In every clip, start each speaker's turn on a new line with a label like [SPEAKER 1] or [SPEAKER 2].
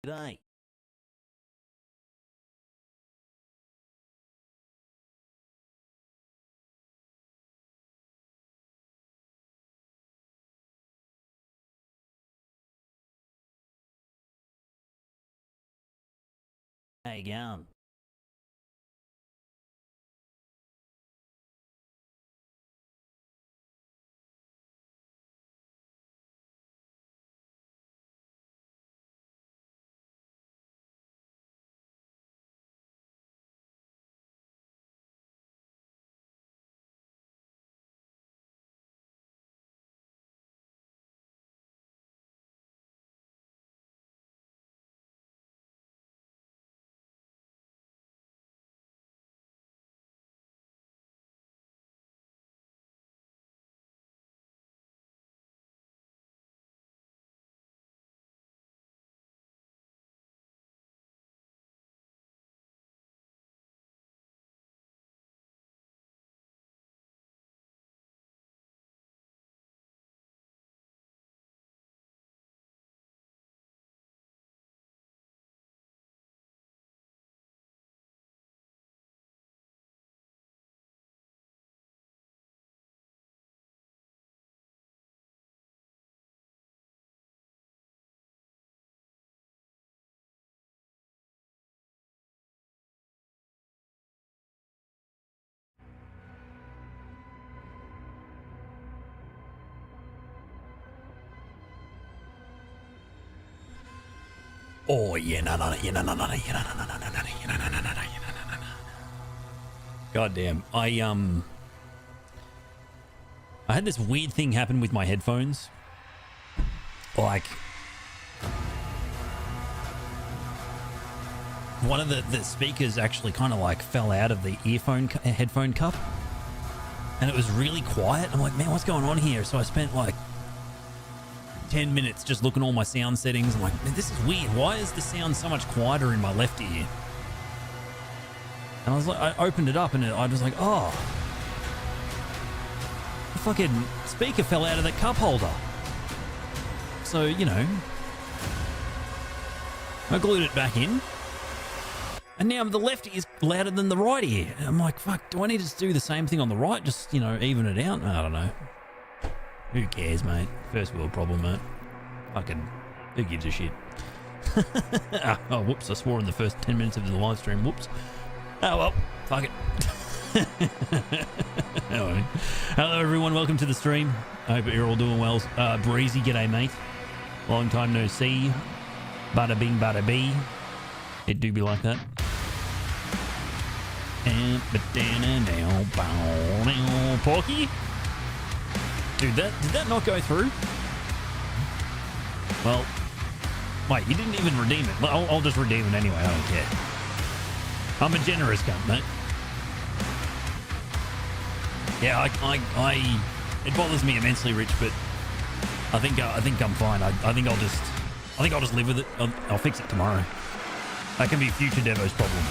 [SPEAKER 1] G'day. How you going? Oh yeah, no. God damn. I had this weird thing happen with my headphones. Like one of the speakers actually kind of like fell out of the headphone cup, and it was really quiet. I'm like, man, what's going on here? So I spent like 10 minutes just looking at all my sound settings. I'm like, man, this is weird. Why is the sound so much quieter in my left ear? And I was like, I opened it up and I was like, oh, the fucking speaker fell out of the cup holder. So, you know, I glued it back in, and now the left ear is louder than the right ear. And I'm like, fuck, do I need to do the same thing on the right? Just, you know, even it out? I don't know. Who cares, mate? First world problem, mate. Fucking, who gives a shit? Oh, whoops, I swore in the first 10 minutes of the live stream. Whoops. Oh, well, fuck it. Anyway. Hello, everyone. Welcome to the stream. I hope you're all doing well. Breezy, g'day, mate. Long time no see. Bada bing, bada bee. It do be like that. And Porky? Dude, did that not go through? Well, wait, you didn't even redeem it. I'll just redeem it anyway. I don't care. I'm a generous cunt, mate. Yeah, it bothers me immensely, Rich, but I think I'm fine. I think I'll just live with it. I'll fix it tomorrow. That can be future Devo's problem.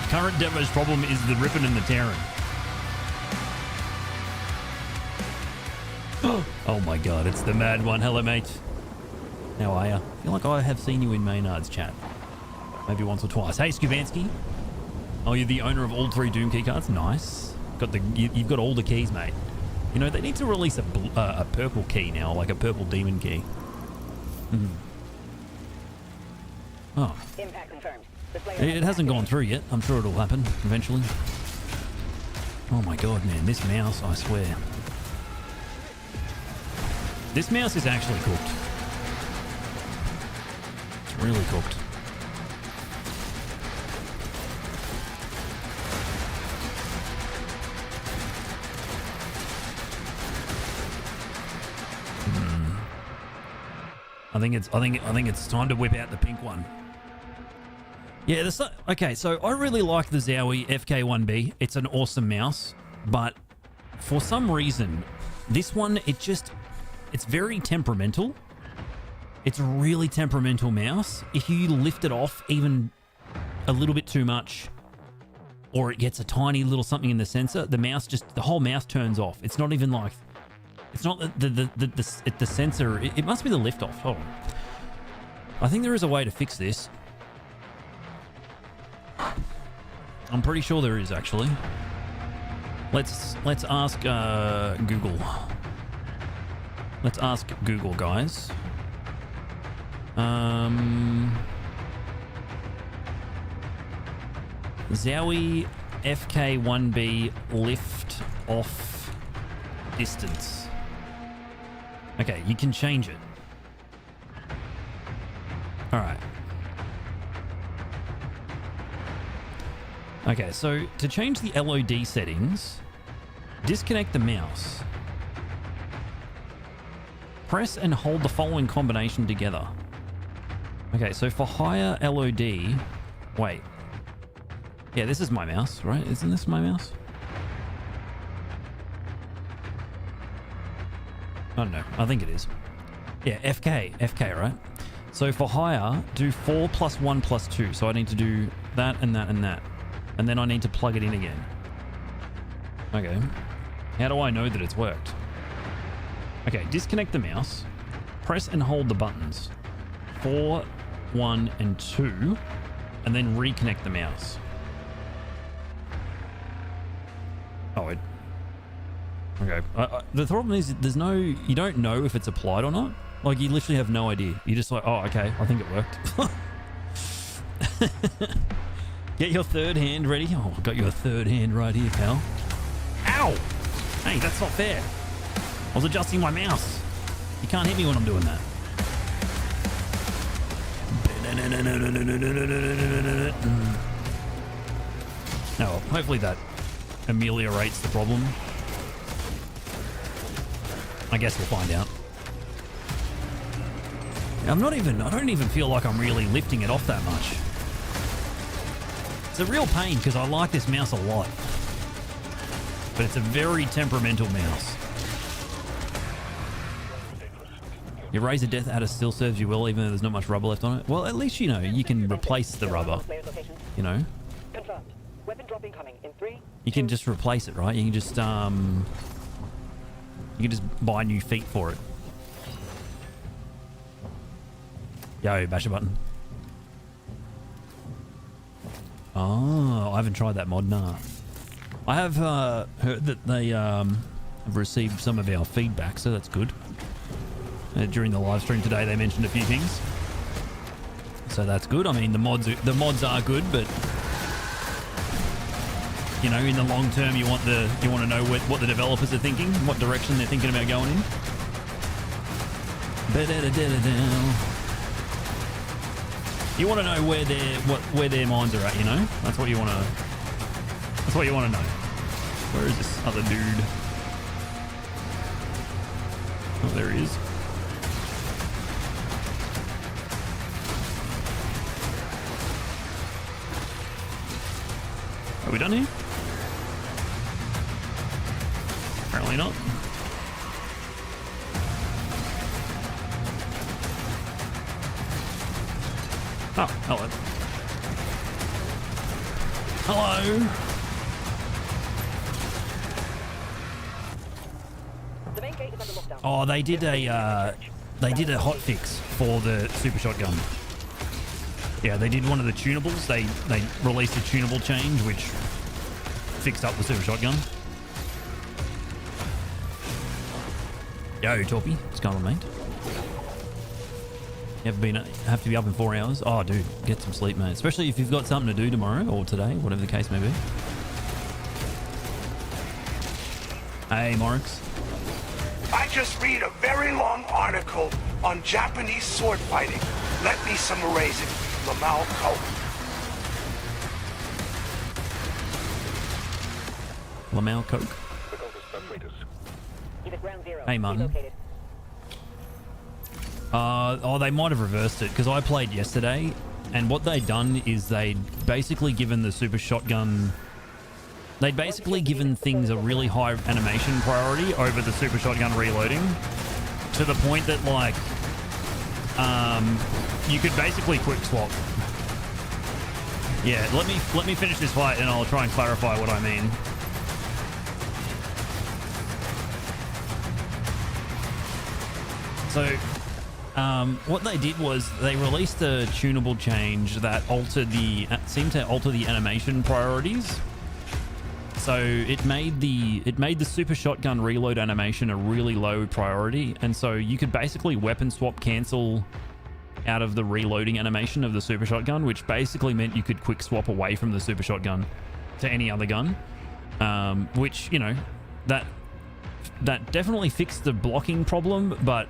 [SPEAKER 1] Current Devo's problem is the ripping and the tearing. Oh my god, it's the mad one. Hello, mate. How are you? I feel like I have seen you in Maynard's chat. Maybe once or twice. Hey, Skubansky. Oh, you're the owner of all 3 Doom key cards? Nice. You've got all the keys, mate. You know, they need to release a purple key now, like a purple demon key. Oh.
[SPEAKER 2] Impact confirmed.
[SPEAKER 1] It hasn't gone through yet. I'm sure it'll happen eventually. Oh my god, man. This mouse, I swear. This mouse is actually cooked. It's really cooked. I think it's time to whip out the pink one. Yeah, okay, so I really like the Zowie FK1B. It's an awesome mouse, but for some reason, this one, it's very temperamental. It's a really temperamental mouse. If you lift it off even a little bit too much, or it gets a tiny little something in the sensor, the whole mouse turns off. It's not even like, it's not the sensor. It must be the lift off. Hold on. I think there is a way to fix this. I'm pretty sure there is, actually. Let's ask Google. Let's ask Google, guys. Zowie FK1B lift off distance. Okay, you can change it. All right. Okay, so to change the LOD settings, disconnect the mouse. Press and hold the following combination together. Okay, so for higher LOD... Wait. Yeah, this is my mouse, right? Isn't this my mouse? I don't know. I think it is. Yeah, FK, right? So for higher, do 4 + 1 + 2. So I need to do that and that and that. And then I need to plug it in again. Okay. How do I know that it's worked? Okay, disconnect the mouse. Press and hold the buttons. 4, 1, and 2. And then reconnect the mouse. Oh, it... Okay. The problem is, there's no... You don't know if it's applied or not. Like, you literally have no idea. You're just like, oh, okay, I think it worked. Get your third hand ready. Oh, I've got your third hand right here, pal. Ow! Hey, that's not fair. I was adjusting my mouse. You can't hit me when I'm doing that. Oh, well, hopefully that ameliorates the problem. I guess we'll find out. I don't even feel like I'm really lifting it off that much. It's a real pain because I like this mouse a lot. But it's a very temperamental mouse. Your Razor Death adder still serves you well even though there's not much rubber left on it. Well, at least, you know, you can replace the rubber. You know?
[SPEAKER 2] Confirmed. Weapon drop incoming in 3.
[SPEAKER 1] You can just replace it, right? You can just buy new feet for it. Yo, bash a button. Oh, I haven't tried that mod, nah. I have heard that they have received some of our feedback, so that's good. During the live stream today, they mentioned a few things, so that's good. I mean, the mods are good, but you know, in the long term, you want to know what the developers are thinking, what direction they're thinking about going in. You want to know where their minds are at, you know? That's what you want to know. Where is this other dude? Oh, there he is. Are we done here? Apparently not. Oh, hello. Hello.
[SPEAKER 2] The main gate is under lockdown.
[SPEAKER 1] Oh, they did a hotfix for the super shotgun. Yeah, they did one of the tunables. They released a tunable change which fixed up the super shotgun. Yo, Torpy, what's going on, mate? Have to be up in 4 hours? Oh, dude, get some sleep, mate. Especially if you've got something to do tomorrow or today, whatever the case may be. Hey, Morix.
[SPEAKER 3] I just read a very long article on Japanese sword fighting. Let me summarize it. Lamal Coke.
[SPEAKER 1] Lamal Coke. Hey, Martin. Oh, they might have reversed it because I played yesterday, and what they'd done is they'd basically given the super shotgun. They'd basically given things a really high animation priority over the super shotgun reloading, to the point that like, you could basically quick swap. Yeah, let me finish this fight and I'll try and clarify what I mean. So what they did was they released a tunable change that seemed to alter the animation priorities. So it made the super shotgun reload animation a really low priority, and so you could basically weapon swap cancel out of the reloading animation of the super shotgun, which basically meant you could quick swap away from the super shotgun to any other gun, which, you know, that definitely fixed the blocking problem, but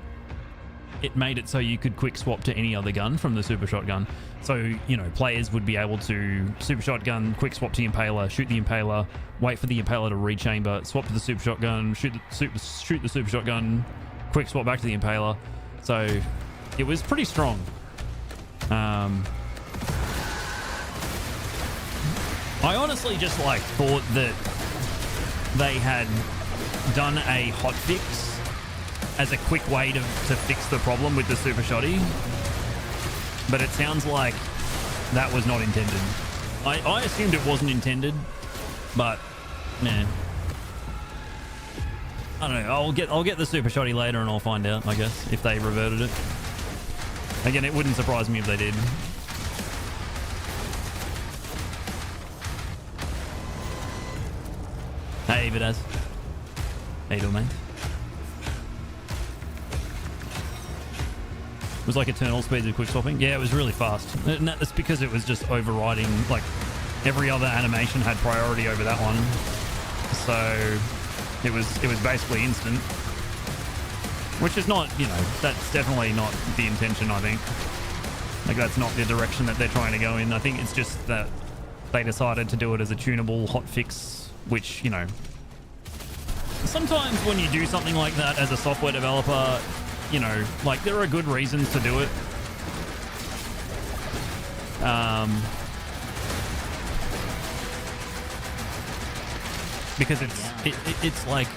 [SPEAKER 1] it made it so you could quick swap to any other gun from the super shotgun. So, you know, players would be able to super shotgun, quick swap to the impaler, shoot the impaler, wait for the impaler to rechamber, swap to the super shotgun, shoot the super shotgun, quick swap back to the impaler. So it was pretty strong. I honestly just like thought that they had done a hotfix as a quick way to fix the problem with the super shotty, but it sounds like that was not intended. I assumed it wasn't intended, but man, I don't know. I'll get the super shotty later and I'll find out, I guess, if they reverted it. Again, it wouldn't surprise me if they did. Hey, Vidaz. How you doing, mate? It was like eternal speeds of quick swapping. Yeah, it was really fast. And that's because it was just overriding, like, every other animation had priority over that one. So it was basically instant. Which is not, you know, that's definitely not the intention, I think. Like, that's not the direction that they're trying to go in. I think it's just that they decided to do it as a tunable hotfix, which, you know, sometimes when you do something like that as a software developer, you know, like, there are good reasons to do it. Because it's like,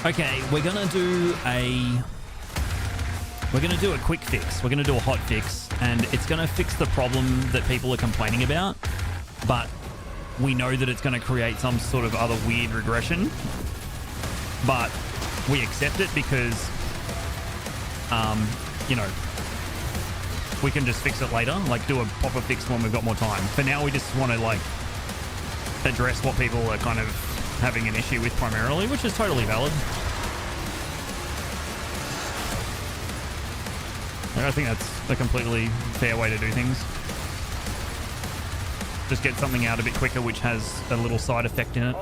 [SPEAKER 1] okay, we're gonna do a quick fix. We're gonna do a hot fix, and it's gonna fix the problem that people are complaining about, but we know that it's gonna create some sort of other weird regression, but we accept it because you know, we can just fix it later, like do a proper fix when we've got more time. For now, we just want to, like, address what people are kind of having an issue with primarily, which is totally valid. Like, I think that's a completely fair way to do things. Just get something out a bit quicker, which has a little side effect in it,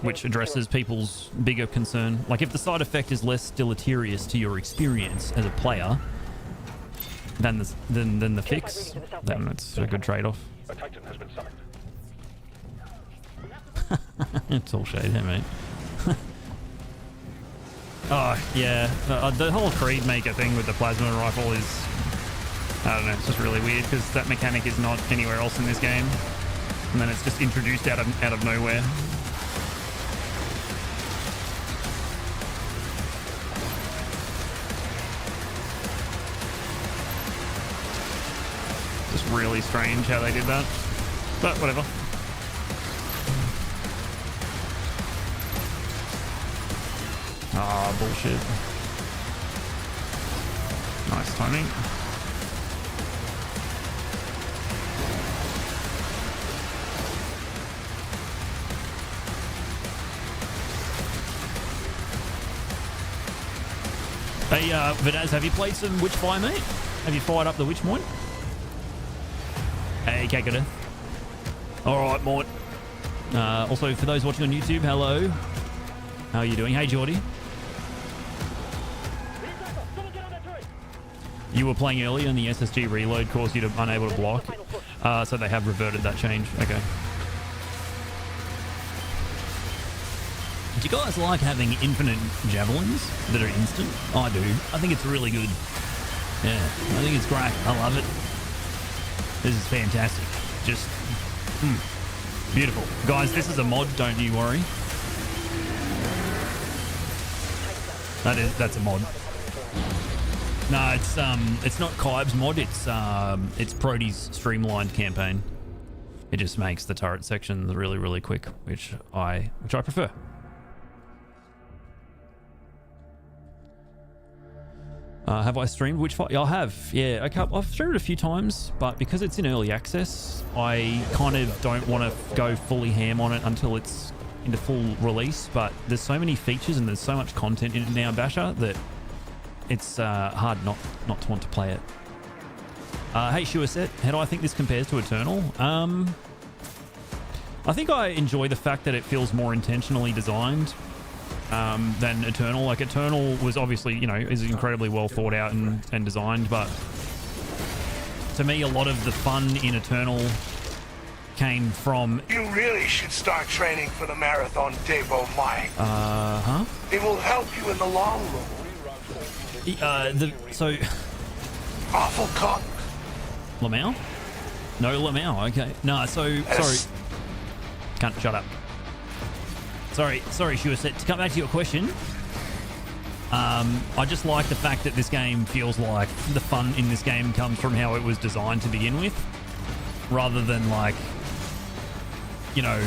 [SPEAKER 1] which addresses people's bigger concern. Like, if the side effect is less deleterious to your experience as a player than the fix, then it's a good trade-off.
[SPEAKER 4] A Titan has been summoned.
[SPEAKER 1] It's all shade, hey, mate. Oh, yeah. The whole Creed Maker thing with the plasma rifle is, I don't know, it's just really weird because that mechanic is not anywhere else in this game. And then it's just introduced out of nowhere. Just really strange how they did that. But whatever. Ah, bullshit. Nice timing. Hey, Vidaz, have you played some Witchfire, mate? Have you fired up the Witch Mort? Hey, Kakada. Alright, Mort. Also, for those watching on YouTube, hello. How are you doing? Hey, Geordie. You were playing earlier and the SSG reload caused you to unable to block. So they have reverted that change. Okay. Do you guys like having infinite javelins that are instant? I do. I think it's really good. Yeah, I think it's great. I love it. This is fantastic. Just beautiful. Guys, this is a mod, don't you worry. That's a mod. No, it's not Kybe's mod, it's Prote's streamlined campaign. It just makes the turret section really, really quick, which I prefer. Have I streamed which fight? I have, yeah. I've streamed it a few times, but because it's in early access, I kind of don't want to go fully ham on it until it's into full release. But there's so many features and there's so much content in it now, Basher, that it's hard not to want to play it. Hey, Shuaset, how do I think this compares to Eternal? I think I enjoy the fact that it feels more intentionally designed than Eternal. Like, Eternal was obviously, you know, is incredibly well thought out and designed, but to me, a lot of the fun in Eternal came from...
[SPEAKER 3] You really should start training for the marathon, Devo Mike.
[SPEAKER 1] Huh?
[SPEAKER 3] It will help you in the long run.
[SPEAKER 1] So...
[SPEAKER 3] Awful cock.
[SPEAKER 1] Lamau? No Lamau, okay. No, so... Sorry. Can't shut up. Sorry, Shuaset. To come back to your question, I just like the fact that this game feels like the fun in this game comes from how it was designed to begin with, rather than, like, you know,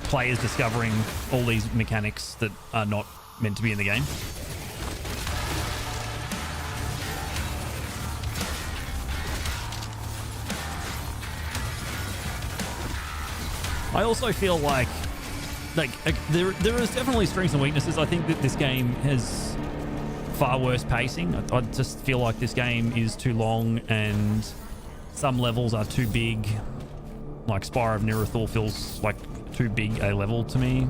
[SPEAKER 1] players discovering all these mechanics that are not meant to be in the game. I also feel like there is definitely strengths and weaknesses. I think that this game has far worse pacing. I just feel like this game is too long and some levels are too big. Like Spire of Nirathul feels like too big a level to me.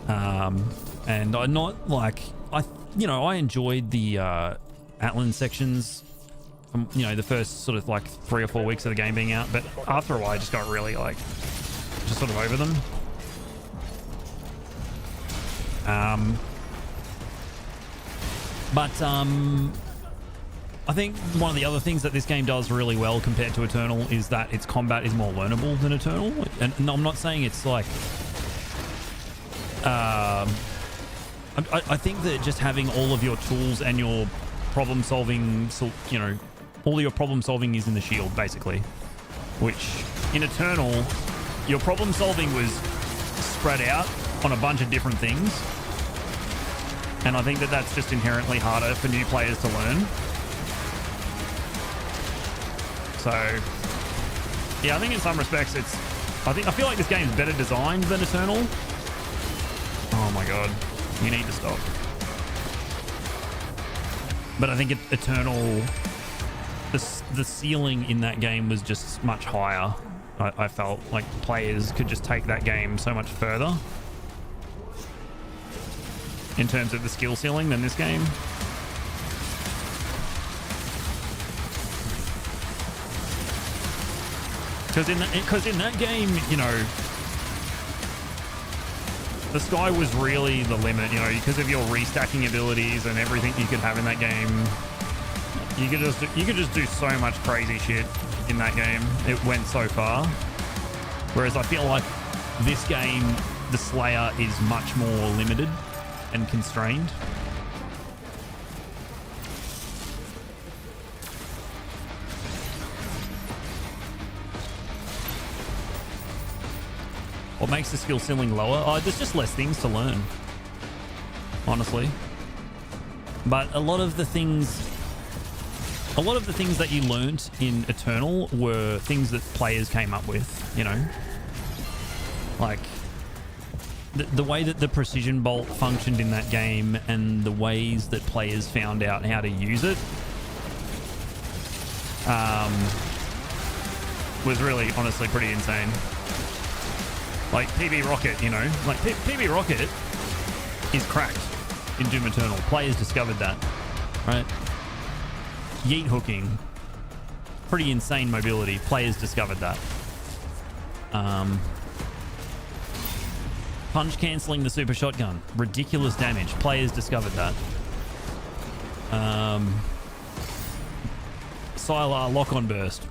[SPEAKER 1] And I'm not like, I enjoyed the Atlan sections from, you know, the first sort of like 3 or 4 weeks of the game being out, but after a while I just got really like just sort of over them. I think one of the other things that this game does really well compared to Eternal is that its combat is more learnable than Eternal. And I'm not saying it's like... I think that just having all of your tools and your problem solving, you know, all your problem solving is in the shield, basically. Which, in Eternal, your problem solving was spread out on a bunch of different things. And I think that that's just inherently harder for new players to learn. So, yeah, I think in some respects I feel like this game is better designed than Eternal. Oh my god, you need to stop. But I think Eternal, the ceiling in that game was just much higher. I felt like players could just take that game so much further in terms of the skill ceiling than this game. Because in that game, you know, the sky was really the limit, you know, because of your restacking abilities and everything you could have in that game. You could just do so much crazy shit in that game. It went so far. Whereas I feel like this game, the Slayer is much more limited and constrained. What makes the skill ceiling lower? Oh, there's just less things to learn, honestly. But a lot of the things that you learnt in Eternal were things that players came up with, you know? Like, the way that the precision bolt functioned in that game and the ways that players found out how to use it was really, honestly, pretty insane. Like, PB Rocket, you know? Like, PB Rocket is cracked in Doom Eternal. Players discovered that, right? Yeet hooking, pretty insane mobility. Players discovered that. Punch cancelling the super shotgun, ridiculous damage. Players discovered that. Sylar lock-on burst,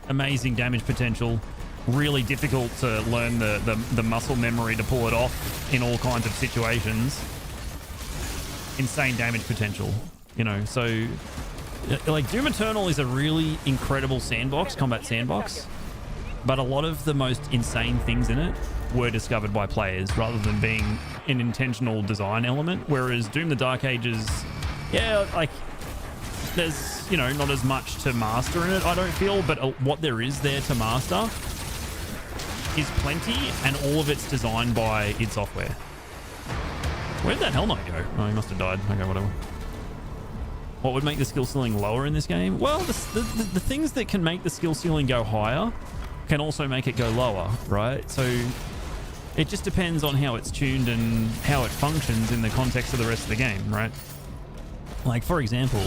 [SPEAKER 1] amazing damage potential. Really difficult to learn the muscle memory to pull it off in all kinds of situations. Insane damage potential, you know. So, like, Doom Eternal is a really incredible sandbox, combat sandbox, but a lot of the most insane things in it were discovered by players rather than being an intentional design element. Whereas Doom the Dark Ages, yeah, like there's, you know, not as much to master in it, I don't feel, but what there is there to master is plenty, and all of it's designed by id Software. Where'd that Hell Knight go? Oh, he must have died. Okay, whatever. What would make the skill ceiling lower in this game? Well, the things that can make the skill ceiling go higher can also make it go lower, right? So it just depends on how it's tuned and how it functions in the context of the rest of the game, right? Like, for example,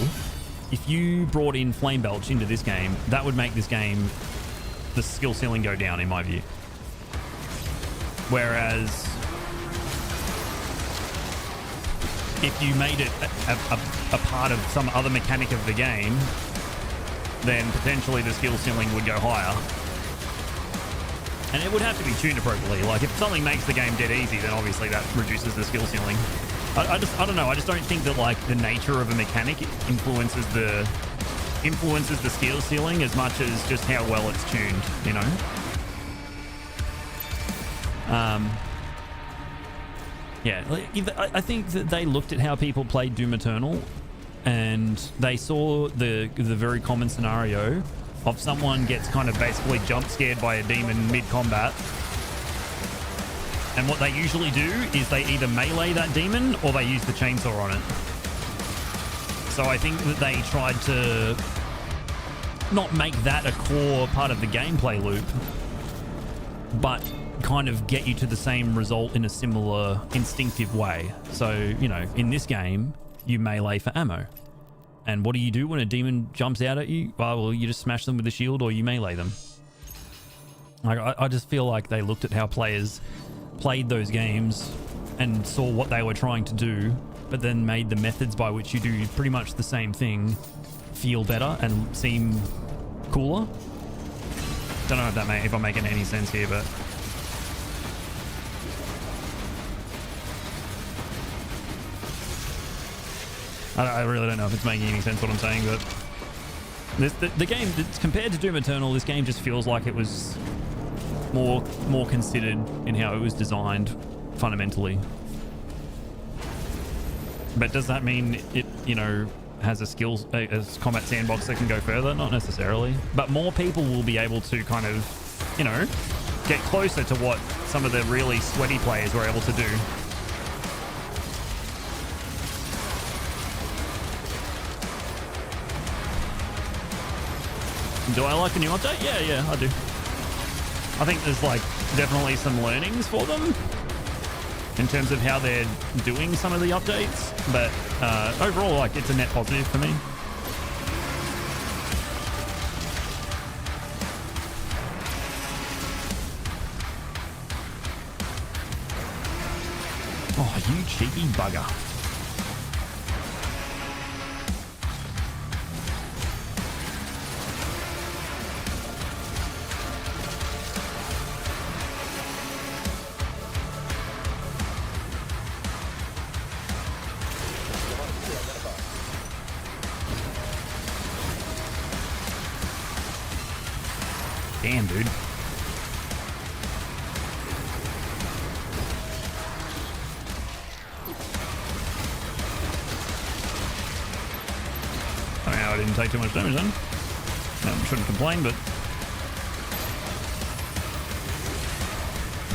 [SPEAKER 1] if you brought in Flame Belch into this game, that would make this game, the skill ceiling go down, in my view. Whereas if you made it a part of some other mechanic of the game, then potentially the skill ceiling would go higher. And it would have to be tuned appropriately. Like, if something makes the game dead easy, then obviously that reduces the skill ceiling. I don't know. I just don't think that, like, the nature of a mechanic influences the skill ceiling as much as just how well it's tuned, you know? Yeah, I think that they looked at how people played Doom Eternal, and they saw the very common scenario of someone gets kind of basically jump scared by a demon mid-combat, and what they usually do is they either melee that demon or they use the chainsaw on it. So I think that they tried to not make that a core part of the gameplay loop, but kind of get you to the same result in a similar instinctive way. So, you know, in this game, you melee for ammo. And what do you do when a demon jumps out at you? Well, you just smash them with the shield or you melee them. Like, I just feel like they looked at how players played those games and saw what they were trying to do, but then made the methods by which you do pretty much the same thing feel better and seem cooler. Don't know if I'm making any sense here, but I really don't know if it's making any sense what I'm saying, but the game, compared to Doom Eternal, this game just feels like it was more considered in how it was designed fundamentally. But does that mean it, you know, has a combat sandbox that can go further? Not necessarily, but more people will be able to kind of, you know, get closer to what some of the really sweaty players were able to do. Do I like the new update? Yeah, I do. I think there's, like, definitely some learnings for them in terms of how they're doing some of the updates, but overall, like, it's a net positive for me. Oh, you cheeky bugger. Damn, dude. Somehow I didn't take too much damage then. No, shouldn't complain, but...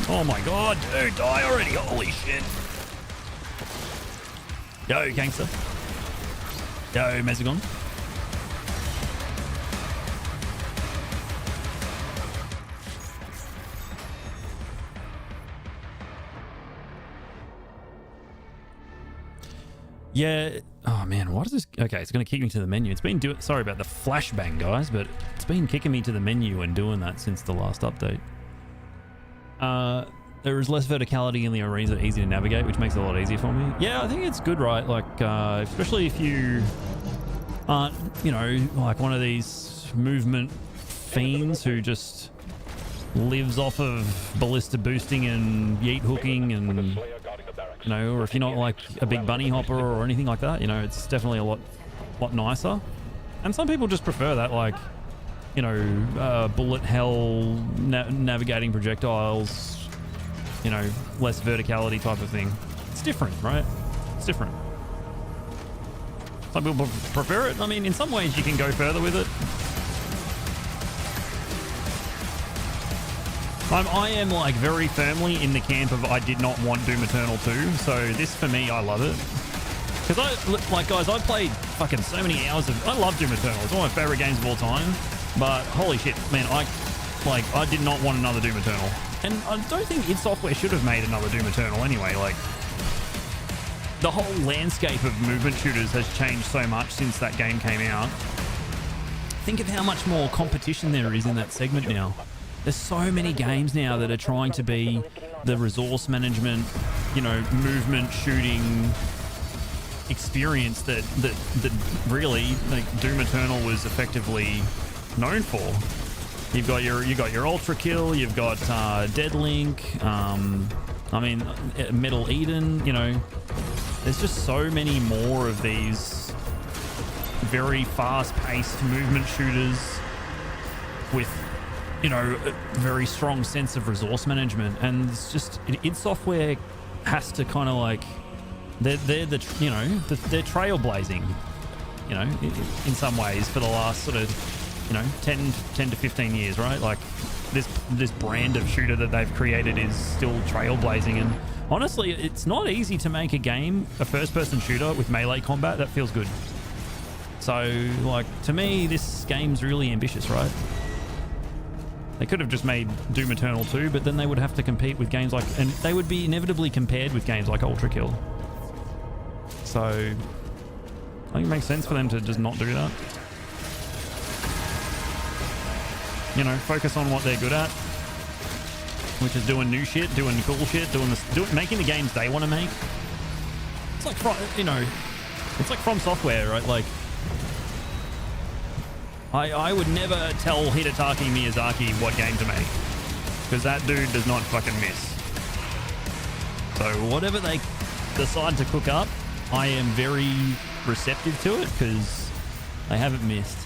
[SPEAKER 1] Oh my god, dude, die already. Holy shit. Yo, gangster. Yo, Mezagon. Yeah. Oh man, what is this? Okay, it's going to kick me to the menu. It's been doing. Sorry about the flashbang, guys, but it's been kicking me to the menu and doing that since the last update. There is less verticality in the arenas that are easy to navigate, which makes it a lot easier for me. Yeah, I think it's good, right? Like, especially if you aren't, you know, like one of these movement fiends who just lives off of ballista boosting and yeet hooking and, you know, or if you're not like a big bunny hopper or anything like that, you know, it's definitely a lot nicer. And some people just prefer that, like, you know, bullet hell navigating projectiles you know, less verticality type of thing. It's different, right? It's different. Some people prefer it. I mean, in some ways you can go further with it. I am like very firmly in the camp of I did not want Doom Eternal 2. So this for me, I love it. Because like guys, I played fucking so many hours of, I love Doom Eternal. It's one of my favorite games of all time. But holy shit, man, I did not want another Doom Eternal. And I don't think id Software should have made another Doom Eternal anyway. Like, the whole landscape of movement shooters has changed so much since that game came out. Think of how much more competition there is in that segment now. There's so many games now that are trying to be the resource management, you know, movement shooting experience that really like Doom Eternal was effectively known for. You've got your Ultra Kill, you've got Dead Link, I mean Metal Eden, you know. There's just so many more of these very fast-paced movement shooters with, you know, a very strong sense of resource management, and it's just id Software has to kind of like they're trailblazing, you know, in some ways for the last sort of, you know, 10 to 15 years, right? Like this brand of shooter that they've created is still trailblazing, and honestly, it's not easy to make a game, a first-person shooter with melee combat that feels good. So, like, to me, this game's really ambitious, right? They could have just made Doom Eternal 2, but then they would have to compete with games like, and they would be inevitably compared with games like Ultra Kill. So, I think it makes sense for them to just not do that. You know, focus on what they're good at, which is doing new shit, doing cool shit, making the games they want to make. It's like, you know, it's like From Software, right? Like, I would never tell Hidetaka Miyazaki what game to make, because that dude does not fucking miss. So whatever they decide to cook up, I am very receptive to it, because they haven't missed.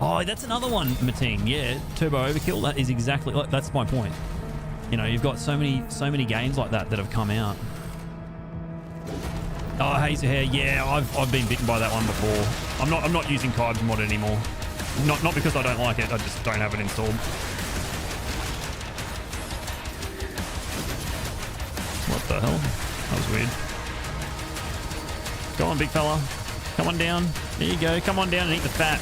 [SPEAKER 1] Oh, that's another one, Mateen. Yeah, Turbo Overkill. That is exactly like, that's my point. You know, you've got so many games like that have come out. Oh, Hazer Hair. Yeah, I've been bitten by that one before. I'm not using Kybes mod anymore. Not because I don't like it. I just don't have it installed. What the hell? That was weird. Go on, big fella. Come on down. There you go. Come on down and eat the fat.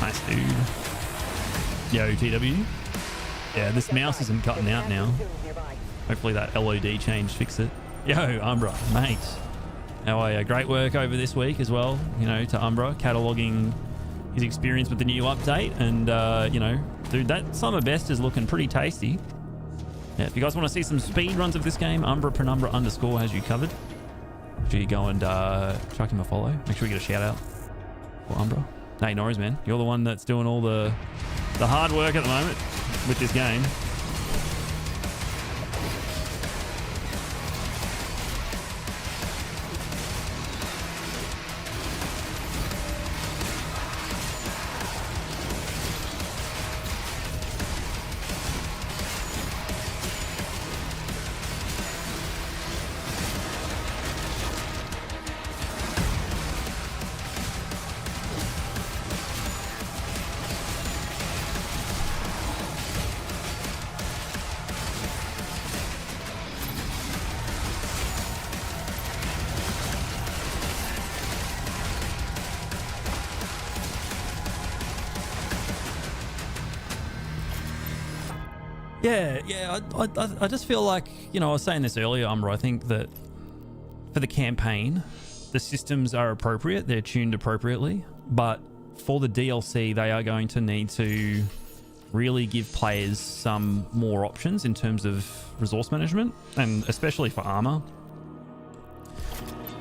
[SPEAKER 1] Nice, dude. Yo, TW. Yeah, this mouse isn't cutting out now. Hopefully that LOD change fixed it. Yo, Umbra, mate. How are you? Great work over this week as well, you know, to Umbra, cataloguing his experience with the new update. And, you know, dude, that Summer Best is looking pretty tasty. Yeah, if you guys want to see some speed runs of this game, Umbra Penumbra _ has you covered. Make sure you go and chuck him a follow. Make sure you get a shout out for Umbra. Hey, Norris, man, you're the one that's doing all the hard work at the moment with this game. Yeah, I just feel like, you know, I was saying this earlier, Umbra, I think that for the campaign, the systems are appropriate, they're tuned appropriately, but for the DLC, they are going to need to really give players some more options in terms of resource management, and especially for armor.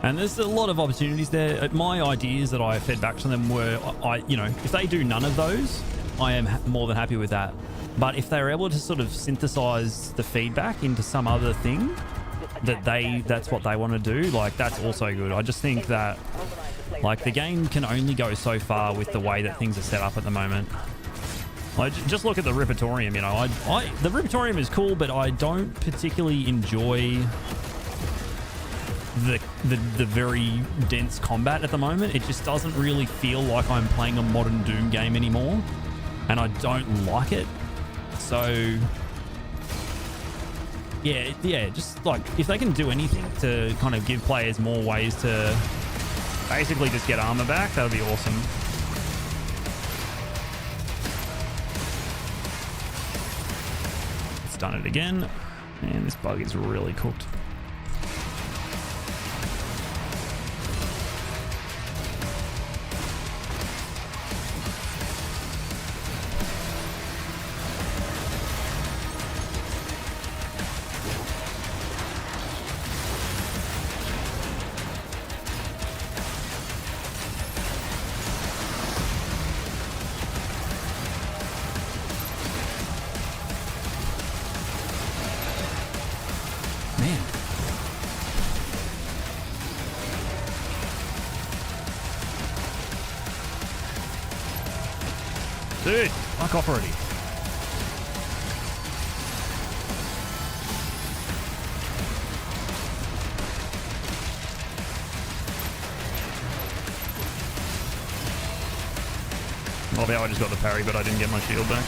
[SPEAKER 1] And there's a lot of opportunities there. My ideas that I fed back to them were, you know, if they do none of those, I am more than happy with that. But if they're able to sort of synthesize the feedback into some other thing that's what they want to do, like, that's also good. I just think that Like, the game can only go so far with the way that things are set up at the moment. Like, just look at the Riptorium, you know. The Riptorium is cool, but I don't particularly enjoy the very dense combat at the moment. It just doesn't really feel like I'm playing a modern Doom game anymore, and I don't like it. So yeah, just like if they can do anything to kind of give players more ways to basically just get armor back, that would be awesome. It's done it again. Man, this bug is really cooked. Dude, fuck off already. Oh, yeah, I just got the parry, but I didn't get my shield back.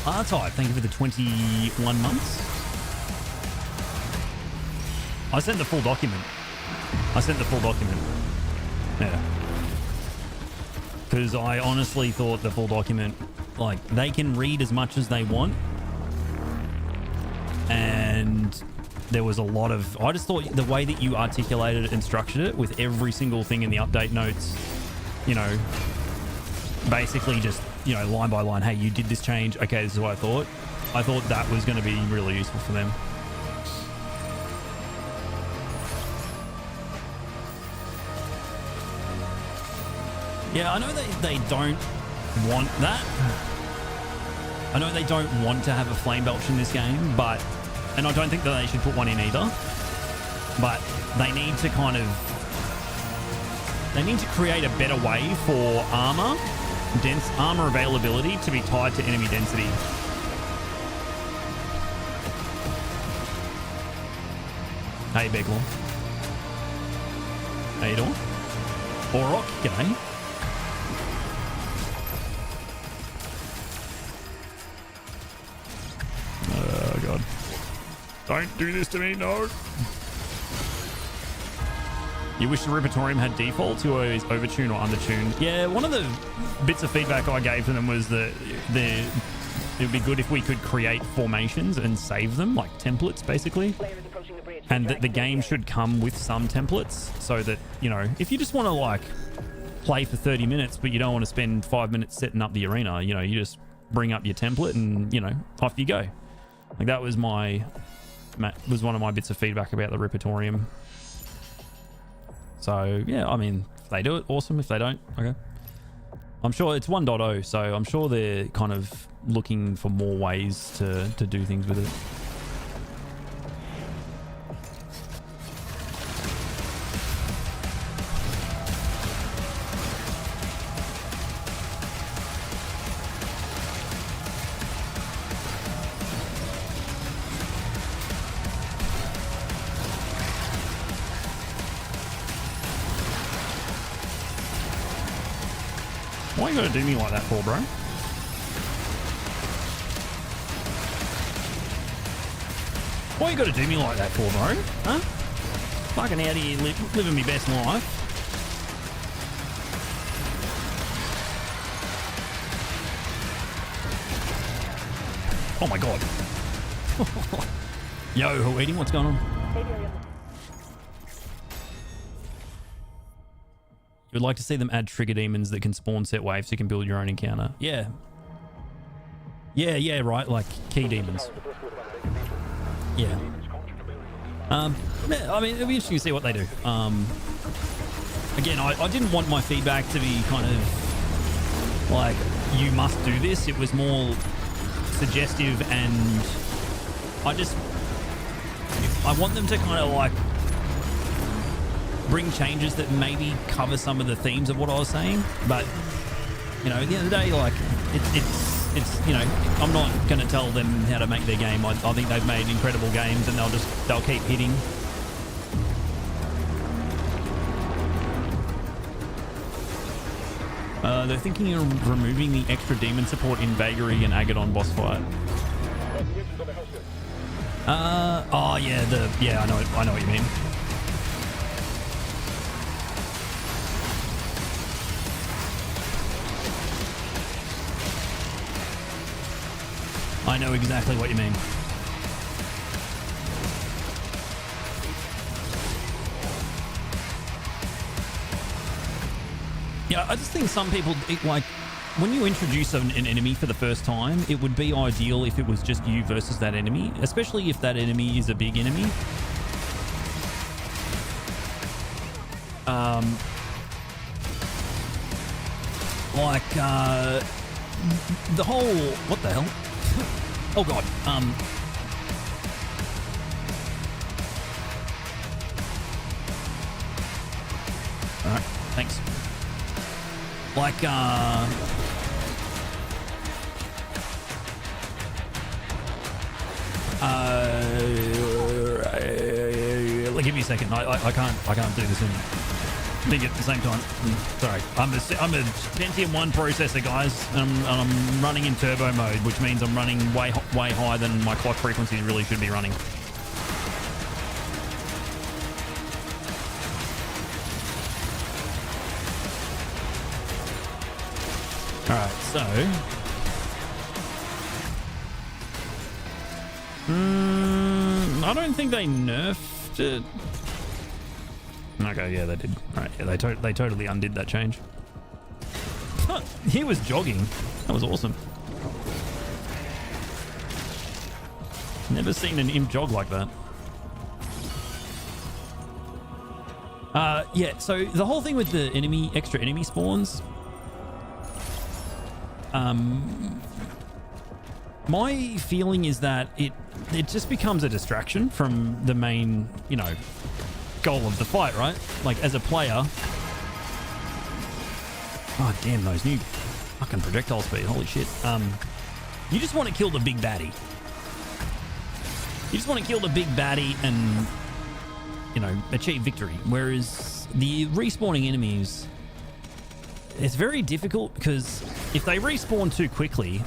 [SPEAKER 1] R-Type, thank you for the 21 months. I sent the full document. Yeah. Because I honestly thought the full document, like, they can read as much as they want. And there was a lot of... I just thought the way that you articulated it and structured it with every single thing in the update notes, you know, basically just... you know, line by line, hey, you did this change. Okay, this is what I thought. I thought that was going to be really useful for them. Yeah, I know they don't want that. I know they don't want to have a flame belch in this game, but... and I don't think that they should put one in either. But they need to kind of... they need to create a better way for armor... dense armor availability to be tied to enemy density. Hey, Beglor. How you doing? Orok, g'day. Oh, God. Don't do this to me, no. You wish the Riptorium had defaults who always overtune or undertune. Yeah, one of the bits of feedback I gave to them was that it would be good if we could create formations and save them, like templates, basically. And that the game should come with some templates so that, you know, if you just want to, like, play for 30 minutes, but you don't want to spend 5 minutes setting up the arena, you know, you just bring up your template and, you know, off you go. Like, that was one of my bits of feedback about the Riptorium. So, yeah, I mean, if they do it, awesome. If they don't, okay. I'm sure it's 1.0, so I'm sure they're kind of looking for more ways to do things with it. Why you gotta do me like that for, bro? Why you gotta do me like that for, bro? Huh? Fucking out here living my best life. Oh my god. Yo, eating, what's going on? You would like to see them add trigger demons that can spawn set waves so you can build your own encounter. Yeah. Yeah, right. Like key demons. Yeah. I mean, it'll be interesting to see what they do. Again, I didn't want my feedback to be kind of like, you must do this. It was more suggestive, and I want them to kind of like bring changes that maybe cover some of the themes of what I was saying. But, you know, at the end of the day, like, it's you know, I'm not going to tell them how to make their game. I think they've made incredible games, and they'll keep hitting. They're thinking of removing the extra demon support in Vagary and Agadon boss fight. Oh yeah, I know what you mean. I know exactly what you mean. Yeah, I just think some people, like, when you introduce an enemy for the first time, it would be ideal if it was just you versus that enemy, especially if that enemy is a big enemy. The whole, what the hell? Oh god. All right, thanks. Like, give me a second. I can't do this in big at the same time. Sorry, I'm a Pentium 1 processor, guys, and I'm running in turbo mode, which means I'm running way higher than my clock frequencies really should be running. All right, so I don't think they nerfed it. Okay, yeah, they did. All right, yeah, they totally undid that change. Huh, he was jogging. That was awesome. Never seen an imp jog like that. Yeah, so the whole thing with the extra enemy spawns, my feeling is that it just becomes a distraction from the main, you know, goal of the fight, right? Like, as a player, oh damn, those new fucking projectile speed, holy shit. You just want to kill the big baddie. You just want to kill the big baddie and, you know, achieve victory. Whereas the respawning enemies, it's very difficult because if they respawn too quickly,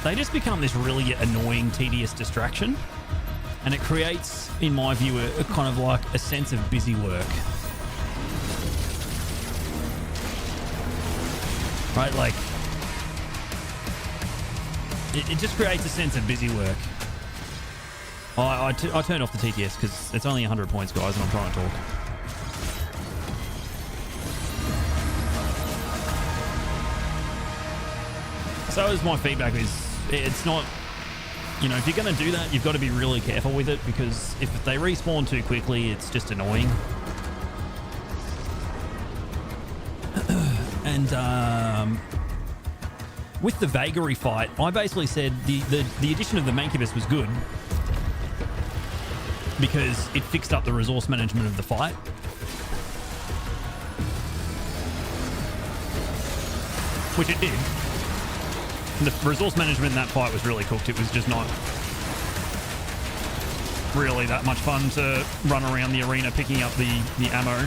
[SPEAKER 1] they just become this really annoying, tedious distraction. And it creates, in my view, a kind of like a sense of busy work. Right? Like, it just creates a sense of busy work. I turned off the TTS because it's only 100 points, guys, and I'm trying to talk. So as my feedback is, it's not, you know, if you're going to do that, you've got to be really careful with it, because if they respawn too quickly, it's just annoying. And with the Vagary fight, I basically said the addition of the Mancubus was good because it fixed up the resource management of the fight. Which it did. The resource management in that fight was really cooked. It was just not really that much fun to run around the arena picking up the ammo.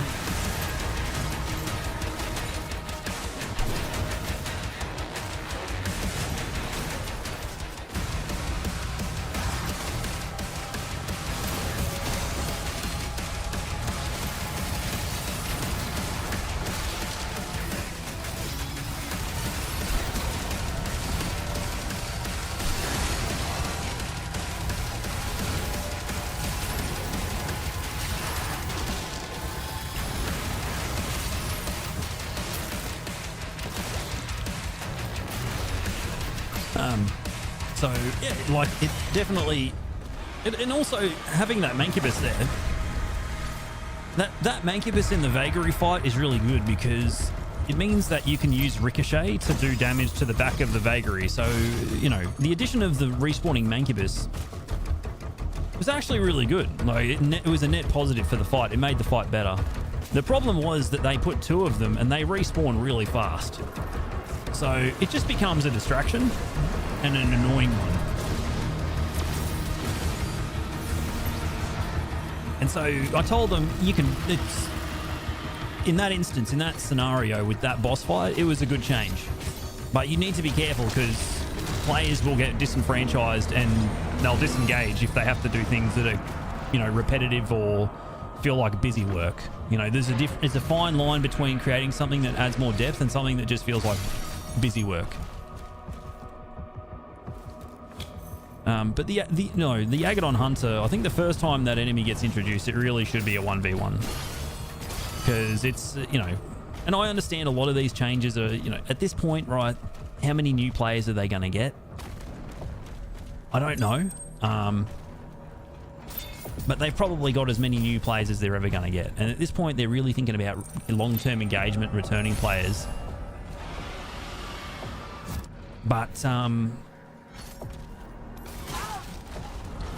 [SPEAKER 1] So yeah, like, it definitely, and also having that Mancubus there, that Mancubus in the Vagary fight is really good because it means that you can use Ricochet to do damage to the back of the Vagary. So, you know, the addition of the respawning Mancubus was actually really good. Like, it was a net positive for the fight. It made the fight better. The problem was that they put 2 of them and they respawn really fast. So it just becomes a distraction and an annoying one. And so I told them, it's in that instance, in that scenario with that boss fight, it was a good change. But you need to be careful because players will get disenfranchised and they'll disengage if they have to do things that are, you know, repetitive or feel like busy work. You know, there's a fine line between creating something that adds more depth and something that just feels like busy work. But the Agadon Hunter, I think the first time that enemy gets introduced, it really should be a 1v1. Because it's, you know, and I understand a lot of these changes are, you know, at this point, right, how many new players are they going to get? I don't know. But they've probably got as many new players as they're ever going to get. And at this point, they're really thinking about long-term engagement, returning players. But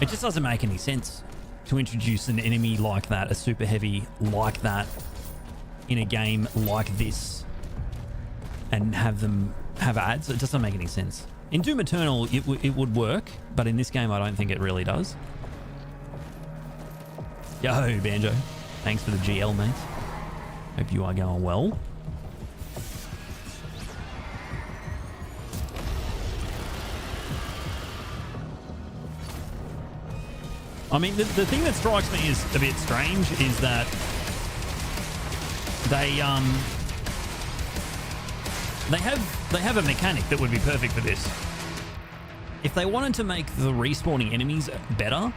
[SPEAKER 1] it just doesn't make any sense to introduce an enemy like that, a super heavy like that, in a game like this and have them have ads. It doesn't make any sense. In Doom Eternal, it would work, but in this game, I don't think it really does. Yo, Banjo. Thanks for the GL, mate. Hope you are going well. I mean, the thing that strikes me as a bit strange is that they have a mechanic that would be perfect for this. If they wanted to make the respawning enemies better,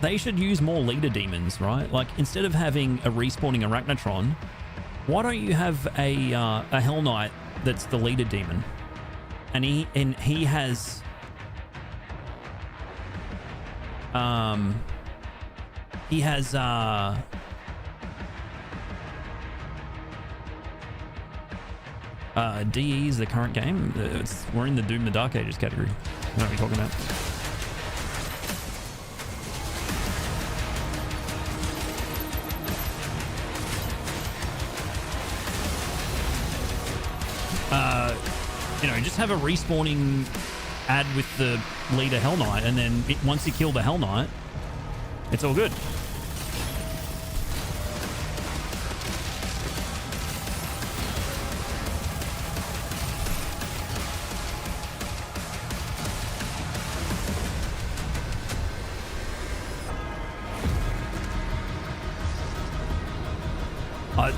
[SPEAKER 1] they should use more leader demons, right? Like, instead of having a respawning Arachnotron, why don't you have a Hell Knight that's the leader demon, and he has DE is the current game. We're in the Doom the Dark Ages category. What are we talking about? You know, just have a respawning ad with the leader Hell Knight, and then once you kill the Hell Knight, it's all good.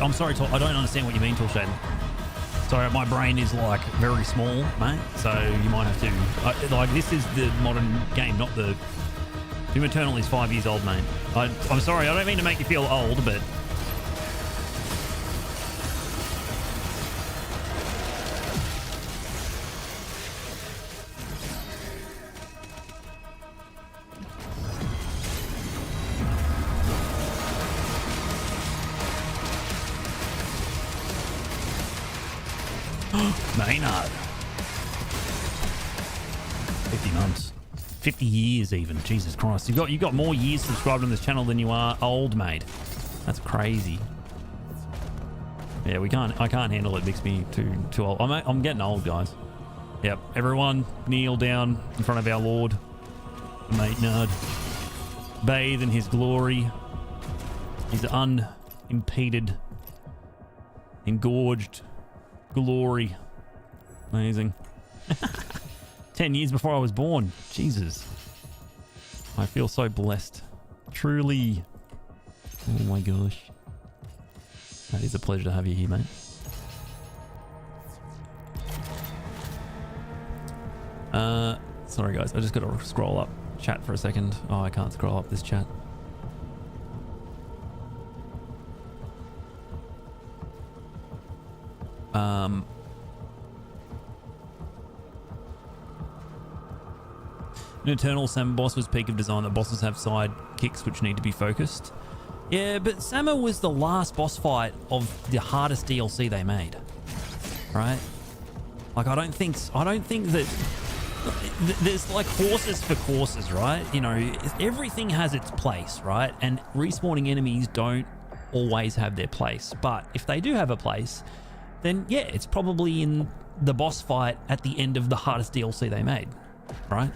[SPEAKER 1] I'm sorry, I don't understand what you mean, Toolshade. Sorry, my brain is like very small, mate. So you might have to like, this is the modern game, not the Doom Eternal is 5 years old, mate. I'm sorry, I don't mean to make you feel old, but Maynard. 50 months. 50 years even. Jesus Christ. You got more years subscribed on this channel than you are old, mate. That's crazy. Yeah, I can't handle it. Makes me too old. I'm getting old, guys. Yep. Everyone kneel down in front of our Lord, Maynard. Bathe in his glory. His unimpeded, engorged glory. Amazing. 10 years before I was born. Jesus. I feel so blessed. Truly. Oh my gosh. That is a pleasure to have you here, mate. Sorry guys, I just got to scroll up chat for a second. Oh, I can't scroll up this chat. In Eternal, Sama boss was peak of design. The bosses have side kicks which need to be focused. Yeah, but Sama was the last boss fight of the hardest DLC they made. right? Like, I don't think that there's like horses for courses, right? You know, everything has its place, right? And respawning enemies don't always have their place. But if they do have a place, then yeah, it's probably in the boss fight at the end of the hardest DLC they made, right?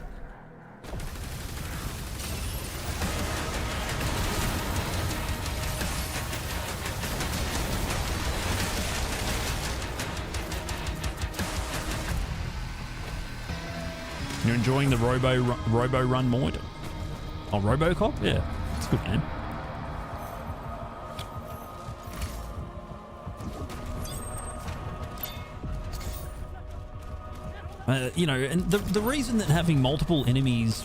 [SPEAKER 1] You're enjoying the Robo Run more? Oh, RoboCop? Yeah, it's a good game. You know, and the reason that having multiple enemies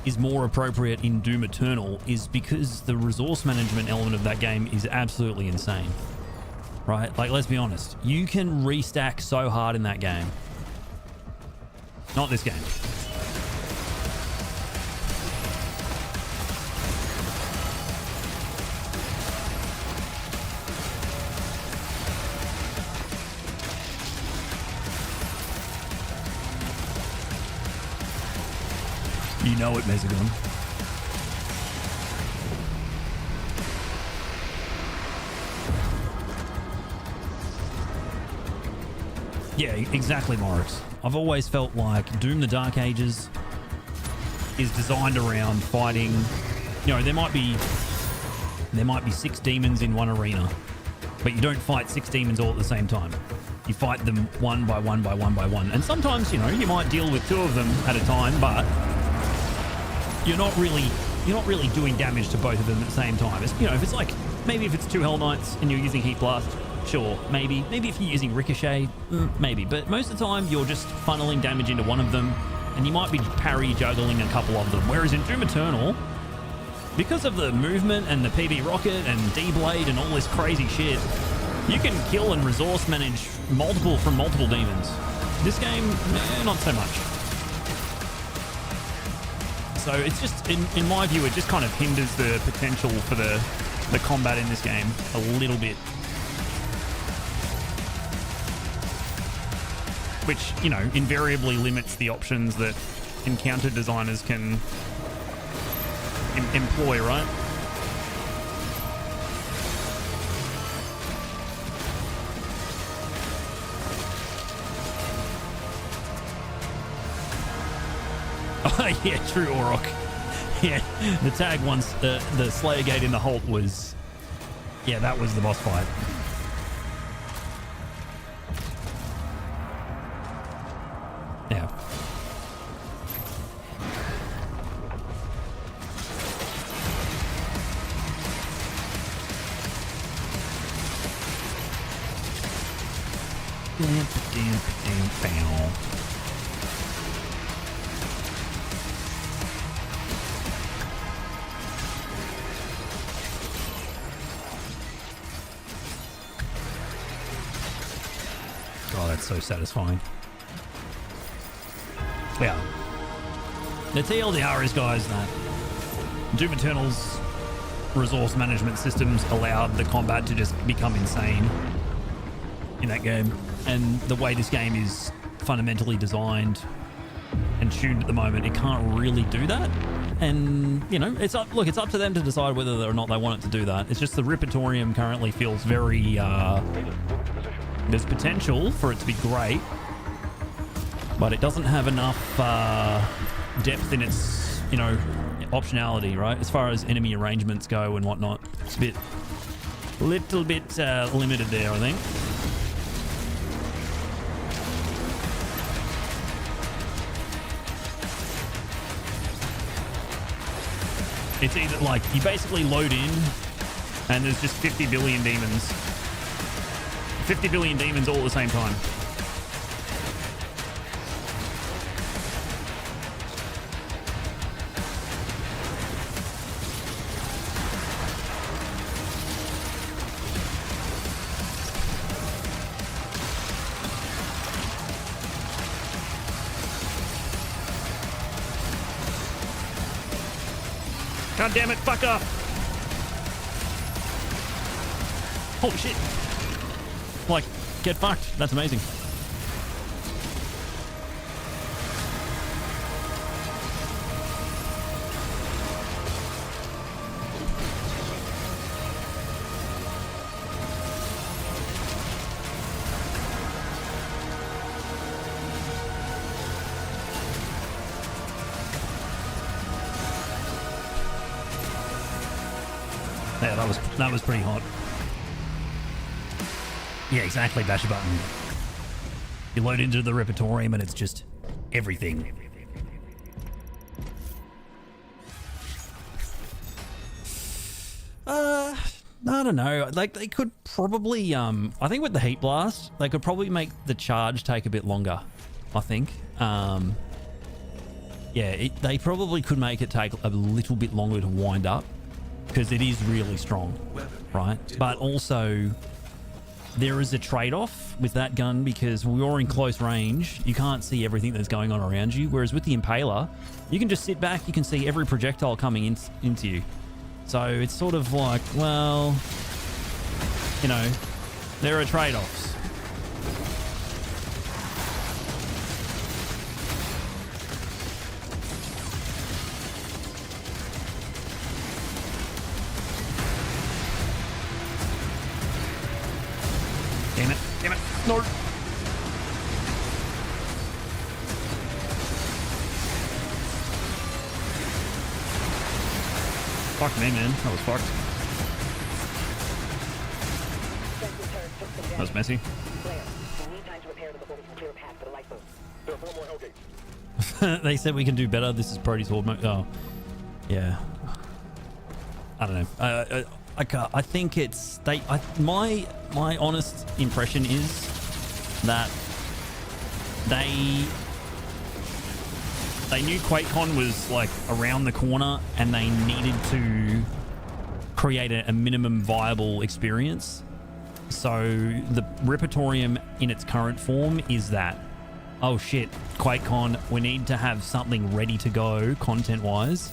[SPEAKER 1] is more appropriate in Doom Eternal is because the resource management element of that game is absolutely insane, right? Like, let's be honest, you can restack so hard in that game. Not this game. You know it, Mesogon. Yeah, exactly, Morris. I've always felt like Doom the Dark Ages is designed around fighting, you know, there might be 6 demons in one arena, but you don't fight 6 demons all at the same time. You fight them one by one by one by one. And sometimes, you know, you might deal with 2 of them at a time, but you're not really doing damage to both of them at the same time. It's, you know, if it's like, maybe if it's 2 Hell Knights and you're using Heat Blast, sure, maybe if you're using Ricochet, maybe. But most of the time, you're just funneling damage into one of them, and you might be parry juggling a couple of them. Whereas in Doom Eternal, because of the movement and the PB Rocket and D-Blade and all this crazy shit, you can kill and resource manage multiple demons. This game, not so much. So it's just, in my view, it just kind of hinders the potential for the combat in this game a little bit. Which, you know, invariably limits the options that encounter designers can employ, right? Oh, yeah, true, Orok. Yeah, the tag once, the Slayer Gate in the Halt was... Yeah, that was the boss fight. Yeah. Oh, that's so satisfying. Yeah. The TLDR is, guys, that Doom Eternal's resource management systems allowed the combat to just become insane in that game. And the way this game is fundamentally designed and tuned at the moment, it can't really do that. And, you know, it's up to them to decide whether or not they want it to do that. It's just the Riptorium currently feels very... there's potential for it to be great, but it doesn't have enough depth in its, you know, optionality, right? As far as enemy arrangements go and whatnot. It's a little bit limited there, I think. It's either like you basically load in and there's just 50 billion demons. 50 billion demons all at the same time. God damn it, fuck up! Holy shit. Like, get fucked. That's amazing. Yeah, that was pretty hot. Yeah, exactly. Bash a button. You load into the Riptorium and it's just everything. I don't know. Like they could probably I think with the heat blast, they could probably make the charge take a bit longer. I think. Yeah, they probably could make it take a little bit longer to wind up because it is really strong, right? But also there is a trade-off with that gun because when you're in close range, you can't see everything that's going on around you. Whereas with the Impaler, you can just sit back, you can see every projectile coming into you. So it's sort of like, well, you know, there are trade-offs. Damn it. Damn it. No. Fuck me, man. That was fucked. That was messy. They said we can do better. This is Proteus Horde mode. Oh, yeah. I don't know. I think it's my honest impression is that they knew QuakeCon was like around the corner and they needed to create a minimum viable experience. So the Riptorium in its current form is that, oh shit, QuakeCon, we need to have something ready to go content wise.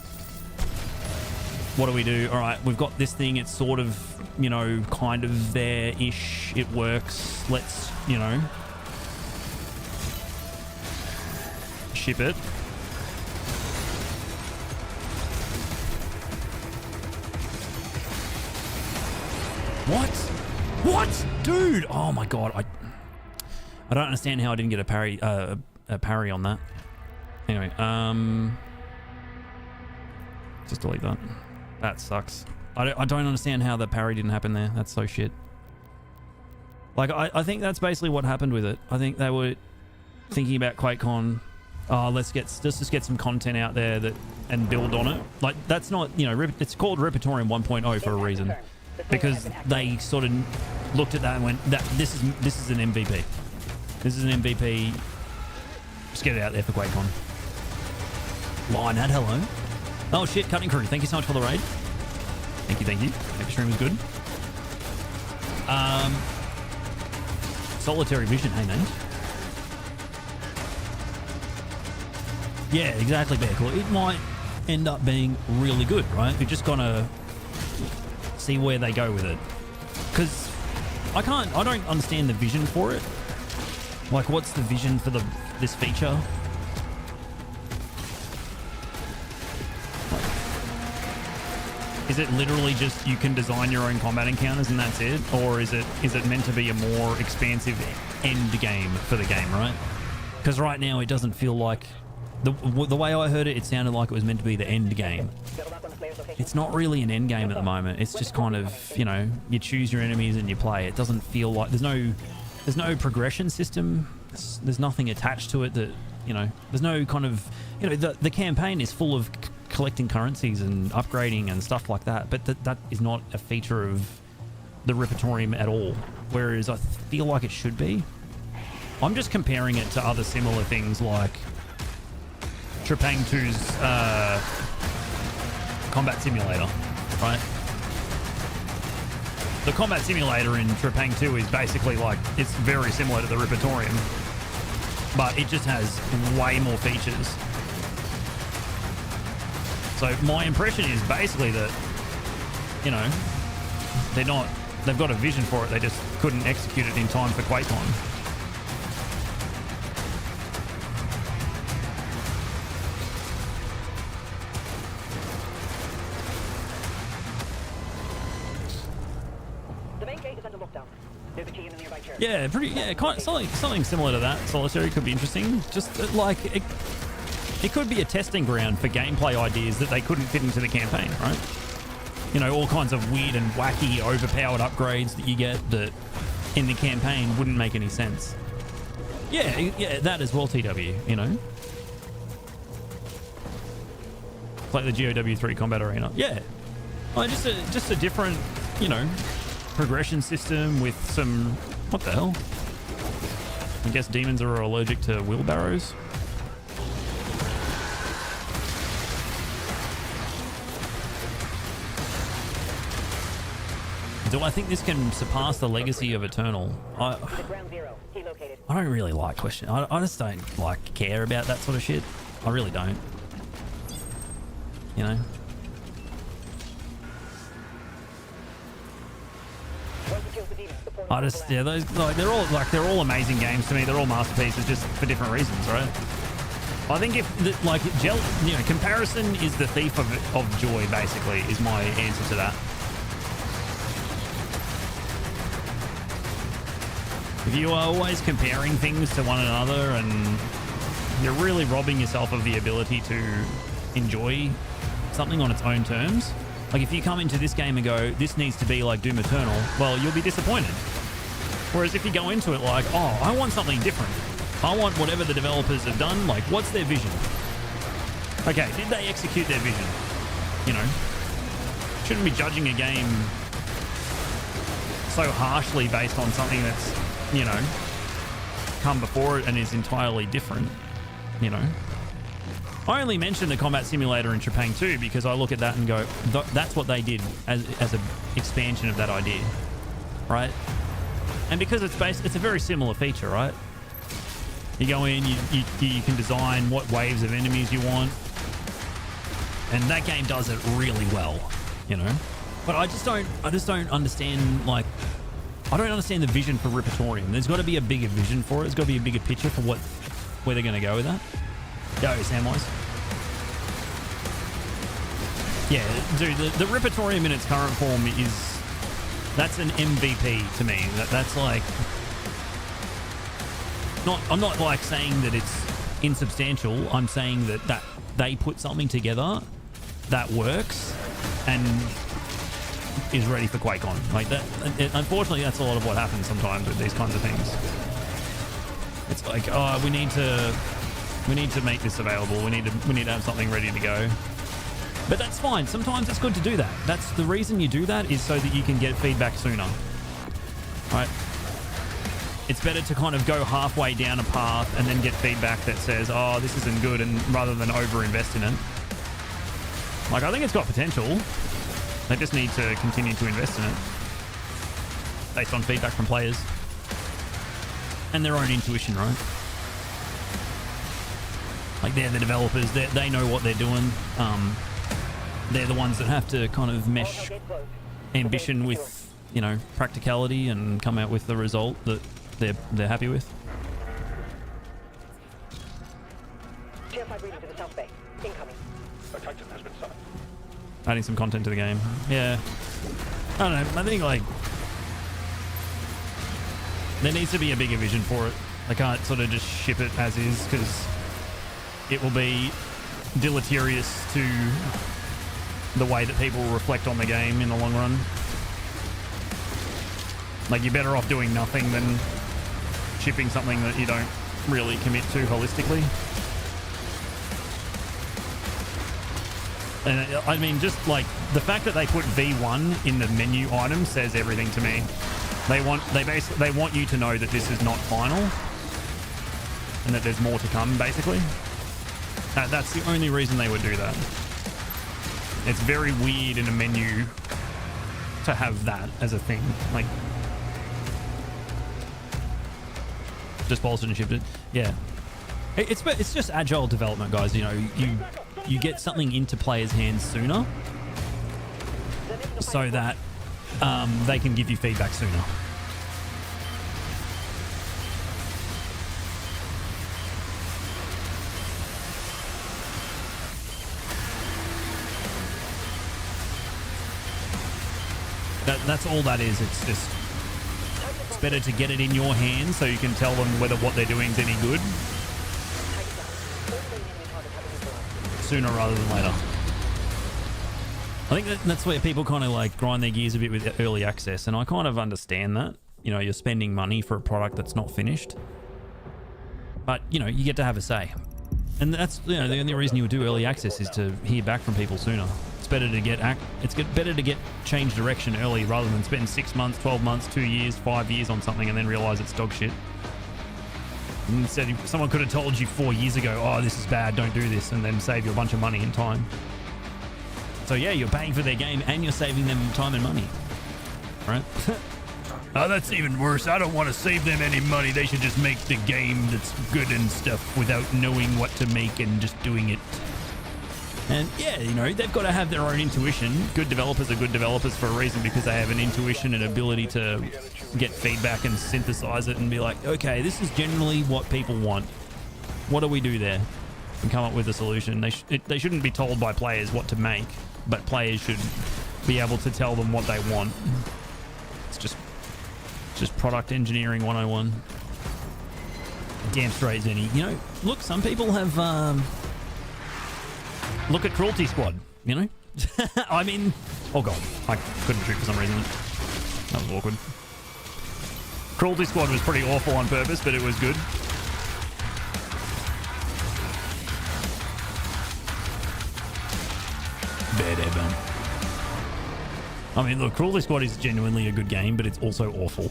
[SPEAKER 1] What do we do? All right, we've got this thing. It's sort of, you know, kind of there-ish. It works. Let's, you know, ship it. What? What? Dude! Oh my god. I don't understand how I didn't get a parry on that. Anyway, just delete that. That sucks. I don't understand how the parry didn't happen there. That's so shit. Like, I think that's basically what happened with it. I think they were thinking about QuakeCon. Oh, let's just get some content out there and build on it. Like, that's not, you know, it's called Riptorium 1.0 for a reason. Because they sort of looked at that and went, this is an MVP. This is an MVP. Just get it out there for QuakeCon. Lionhead, hello. Oh shit, Cutting Crew, thank you so much for the raid. Thank you, thank you. Hope your stream was good. Solitary Vision, hey man. Yeah, exactly, Bear Claw. It might end up being really good, right? We're just gonna see where they go with it. Because I don't understand the vision for it. Like, what's the vision for this feature? Is it literally just you can design your own combat encounters and that's it? Or is it meant to be a more expansive end game for the game, right? Because right now it doesn't feel like... The way I heard it, it sounded like it was meant to be the end game. It's not really an end game at the moment. It's just kind of, you know, you choose your enemies and you play. It doesn't feel like... There's no progression system. There's nothing attached to it that, you know... There's no kind of... You know, the campaign is full of collecting currencies and upgrading and stuff like that, but that is not a feature of the Riptorium at all, whereas I feel like it should be. I'm just comparing it to other similar things like Trepang 2's combat simulator, right? The combat simulator in Trepang 2 is basically like, it's very similar to the Riptorium, but it just has way more features. So my impression is basically that, you know, they're not they've got a vision for it. They just couldn't execute it in time for QuakeCon.
[SPEAKER 2] The main gate is under lockdown. There's a key in the nearby chair.
[SPEAKER 1] Yeah, pretty. Yeah, kind of, something similar to that. Solitary could be interesting. Just like it could be a testing ground for gameplay ideas that they couldn't fit into the campaign, right? You know, all kinds of weird and wacky, overpowered upgrades that you get that in the campaign wouldn't make any sense. Yeah, that as well, TW, you know? It's like the GOW3 Combat Arena. Yeah. Well, just a different, you know, progression system with some... What the hell? I guess demons are allergic to wheelbarrows. Do I think this can surpass the legacy of Eternal? I don't really like question. I just don't like care about that sort of shit. I really don't. You know. I just those like they're all amazing games to me. They're all masterpieces, just for different reasons, right? I think if like comparison is the thief of joy. Basically, is my answer to that. If you are always comparing things to one another and you're really robbing yourself of the ability to enjoy something on its own terms, like if you come into this game and go, this needs to be like Doom Eternal, well, you'll be disappointed. Whereas if you go into it like, oh, I want something different. I want whatever the developers have done, like what's their vision? Okay, did they execute their vision? You know, shouldn't be judging a game so harshly based on something that's, you know, come before it and is entirely different, you know. I only mentioned the combat simulator in Trepang 2 because I look at that and go, that's what they did as an expansion of that idea, right? And because it's a very similar feature, right? You go in, you can design what waves of enemies you want, and that game does it really well, you know. But I just don't understand, like, I don't understand the vision for Riptorium. There's got to be a bigger vision for it. There's got to be a bigger picture for where they're going to go with that. Yo, Samwise. Yeah, dude, the Riptorium in its current form that's an MVP to me. That's like, I'm not like saying that it's insubstantial. I'm saying that they put something together that works and is ready for QuakeCon. Like that. Unfortunately, that's a lot of what happens sometimes with these kinds of things. It's like, oh, we need to make this available. We need to have something ready to go. But that's fine. Sometimes it's good to do that. That's the reason you do that, is so that you can get feedback sooner. Right? It's better to kind of go halfway down a path and then get feedback that says, oh, this isn't good, and rather than over-invest in it. Like, I think it's got potential. They just need to continue to invest in it based on feedback from players and their own intuition, right? Like, they're the developers. They know what they're doing. They're the ones that have to kind of mesh ambition with, you know, practicality and come out with the result that they're happy with.
[SPEAKER 2] Tier 5 reading to the south bay. Incoming.
[SPEAKER 3] A Titan has been summoned.
[SPEAKER 1] Adding some content to the game. Yeah. I don't know. I think, like, there needs to be a bigger vision for it. They can't sort of just ship it as is, because it will be deleterious to the way that people reflect on the game in the long run. Like, you're better off doing nothing than shipping something that you don't really commit to holistically. And I mean, just like the fact that they put V1 in the menu item says everything to me. They want you to know that this is not final and that there's more to come, basically. That's the only reason they would do that. It's very weird in a menu to have that as a thing. Like, just bolstered and shipped it. Yeah. It's just agile development, guys. You know, you get something into players' hands sooner so that they can give you feedback sooner. That's all that is. It's just, it's better to get it in your hands so you can tell them whether what they're doing is any good sooner rather than later. I think that's where people kind of like grind their gears a bit with early access, and I kind of understand that. You know, you're spending money for a product that's not finished, but you know, you get to have a say, and that's, you know, the only reason you would do early access is to hear back from people sooner. It's better to get better to get change direction early rather than spend 6 months, 12 months, 2 years, 5 years on something and then realize it's dog shit. And instead, someone could have told you 4 years ago, oh, this is bad, don't do this, and then save you a bunch of money and time. So yeah, you're paying for their game and you're saving them time and money, right? Oh, that's even worse. I don't want to save them any money. They should just make the game that's good and stuff without knowing what to make and just doing it. And yeah, you know, they've got to have their own intuition. Good developers are good developers for a reason, because they have an intuition and ability to get feedback and synthesize it and be like, okay, this is generally what people want. What do we do there? And come up with a solution. They shouldn't be told by players what to make, but players should be able to tell them what they want. It's just product engineering 101. Damn straight, Zenny. You know, look, some people have... Look at Cruelty Squad, you know? I mean... Oh, God. I couldn't shoot for some reason. That was awkward. Cruelty Squad was pretty awful on purpose, but it was good. Bad air bump. I mean, look, Cruelty Squad is genuinely a good game, but it's also awful.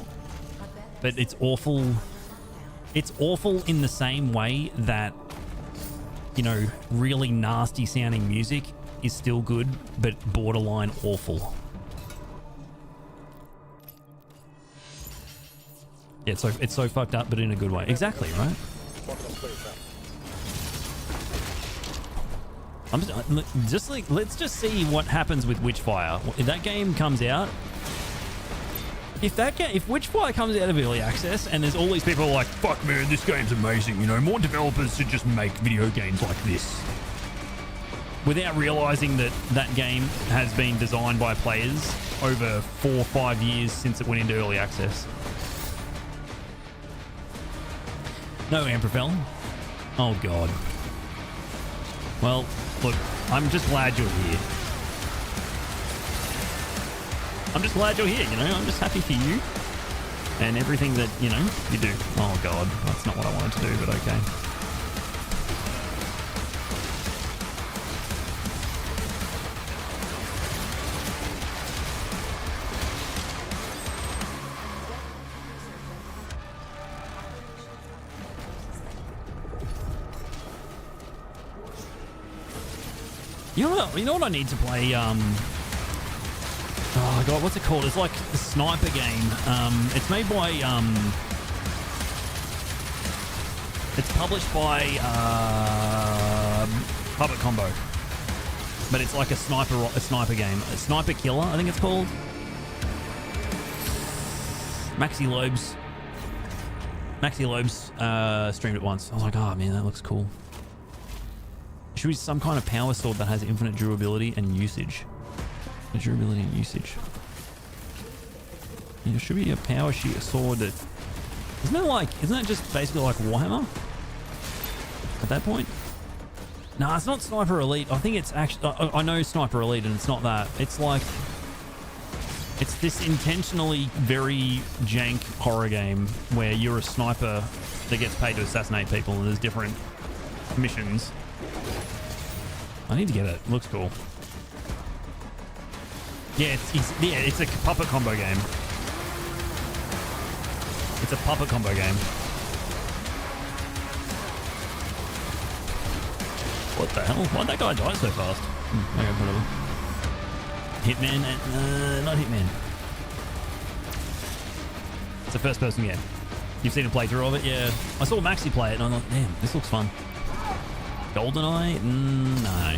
[SPEAKER 1] But it's awful... It's awful in the same way that, you know, really nasty sounding music is still good, but borderline awful. Yeah, it's so fucked up, but in a good way. Exactly, right? Let's just see what happens with Witchfire. If that game comes out, if Witchfire comes out of early access and there's all these people like, fuck man, this game's amazing, you know, more developers should just make video games like this, without realizing that that game has been designed by players over 4 or 5 years since it went into early access. No, Amprofel. Oh god. Well, look, I'm just glad you're here. I'm just glad you're here, you know? I'm just happy for you and everything that, you know, you do. Oh, God. That's not what I wanted to do, but okay. You know what I need to play? Oh god, what's it called? It's like a sniper game. It's made by it's published by Puppet Combo, but it's like a sniper game. A Sniper Killer, I think it's called. Maxi Lobes streamed it once. I was like, oh man, that looks cool. Should be some kind of power sword that has infinite durability and usage. Durability and usage. It should be a power sword that... Isn't that just basically like Warhammer? At that point? No, it's not Sniper Elite. I think it's actually... I know Sniper Elite and it's not that. It's like... It's this intentionally very jank horror game where you're a sniper that gets paid to assassinate people and there's different missions. I need to get it. It looks cool. Yeah, it's a puppet combo game. It's a puppet combo game. What the hell? Why'd that guy die so fast? Okay, whatever. Hitman? Not Hitman. It's a first-person game. You've seen a playthrough of it? Yeah. I saw Maxi play it and I thought, damn, this looks fun. GoldenEye? No.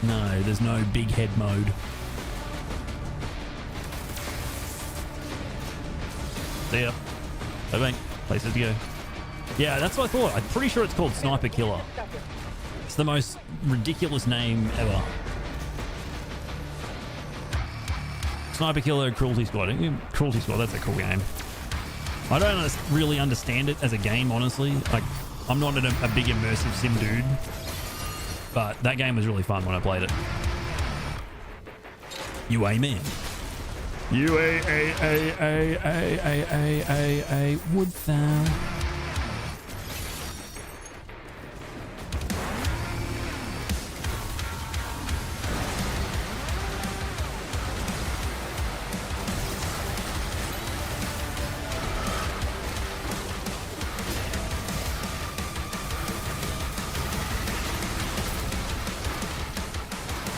[SPEAKER 1] No, there's no big head mode. See ya. Bye-bye. Places to go. Yeah, that's what I thought. I'm pretty sure it's called Sniper Killer. It's the most ridiculous name ever. Sniper Killer, Cruelty Squad. Cruelty Squad, that's a cool game. I don't really understand it as a game, honestly. Like, I'm not a big immersive sim dude, but that game was really fun when I played it. You amen. U-A-A-A-A-A-A-A-A would thou.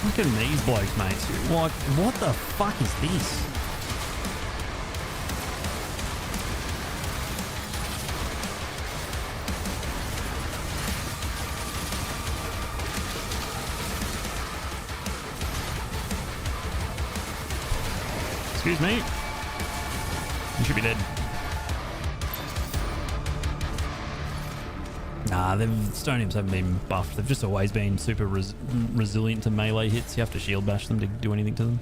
[SPEAKER 1] Look at these blokes, mate. What the fuck is this? Excuse me. You should be dead. Nah, stone imps haven't been buffed. They've just always been super resilient to melee hits. You have to shield bash them to do anything to them.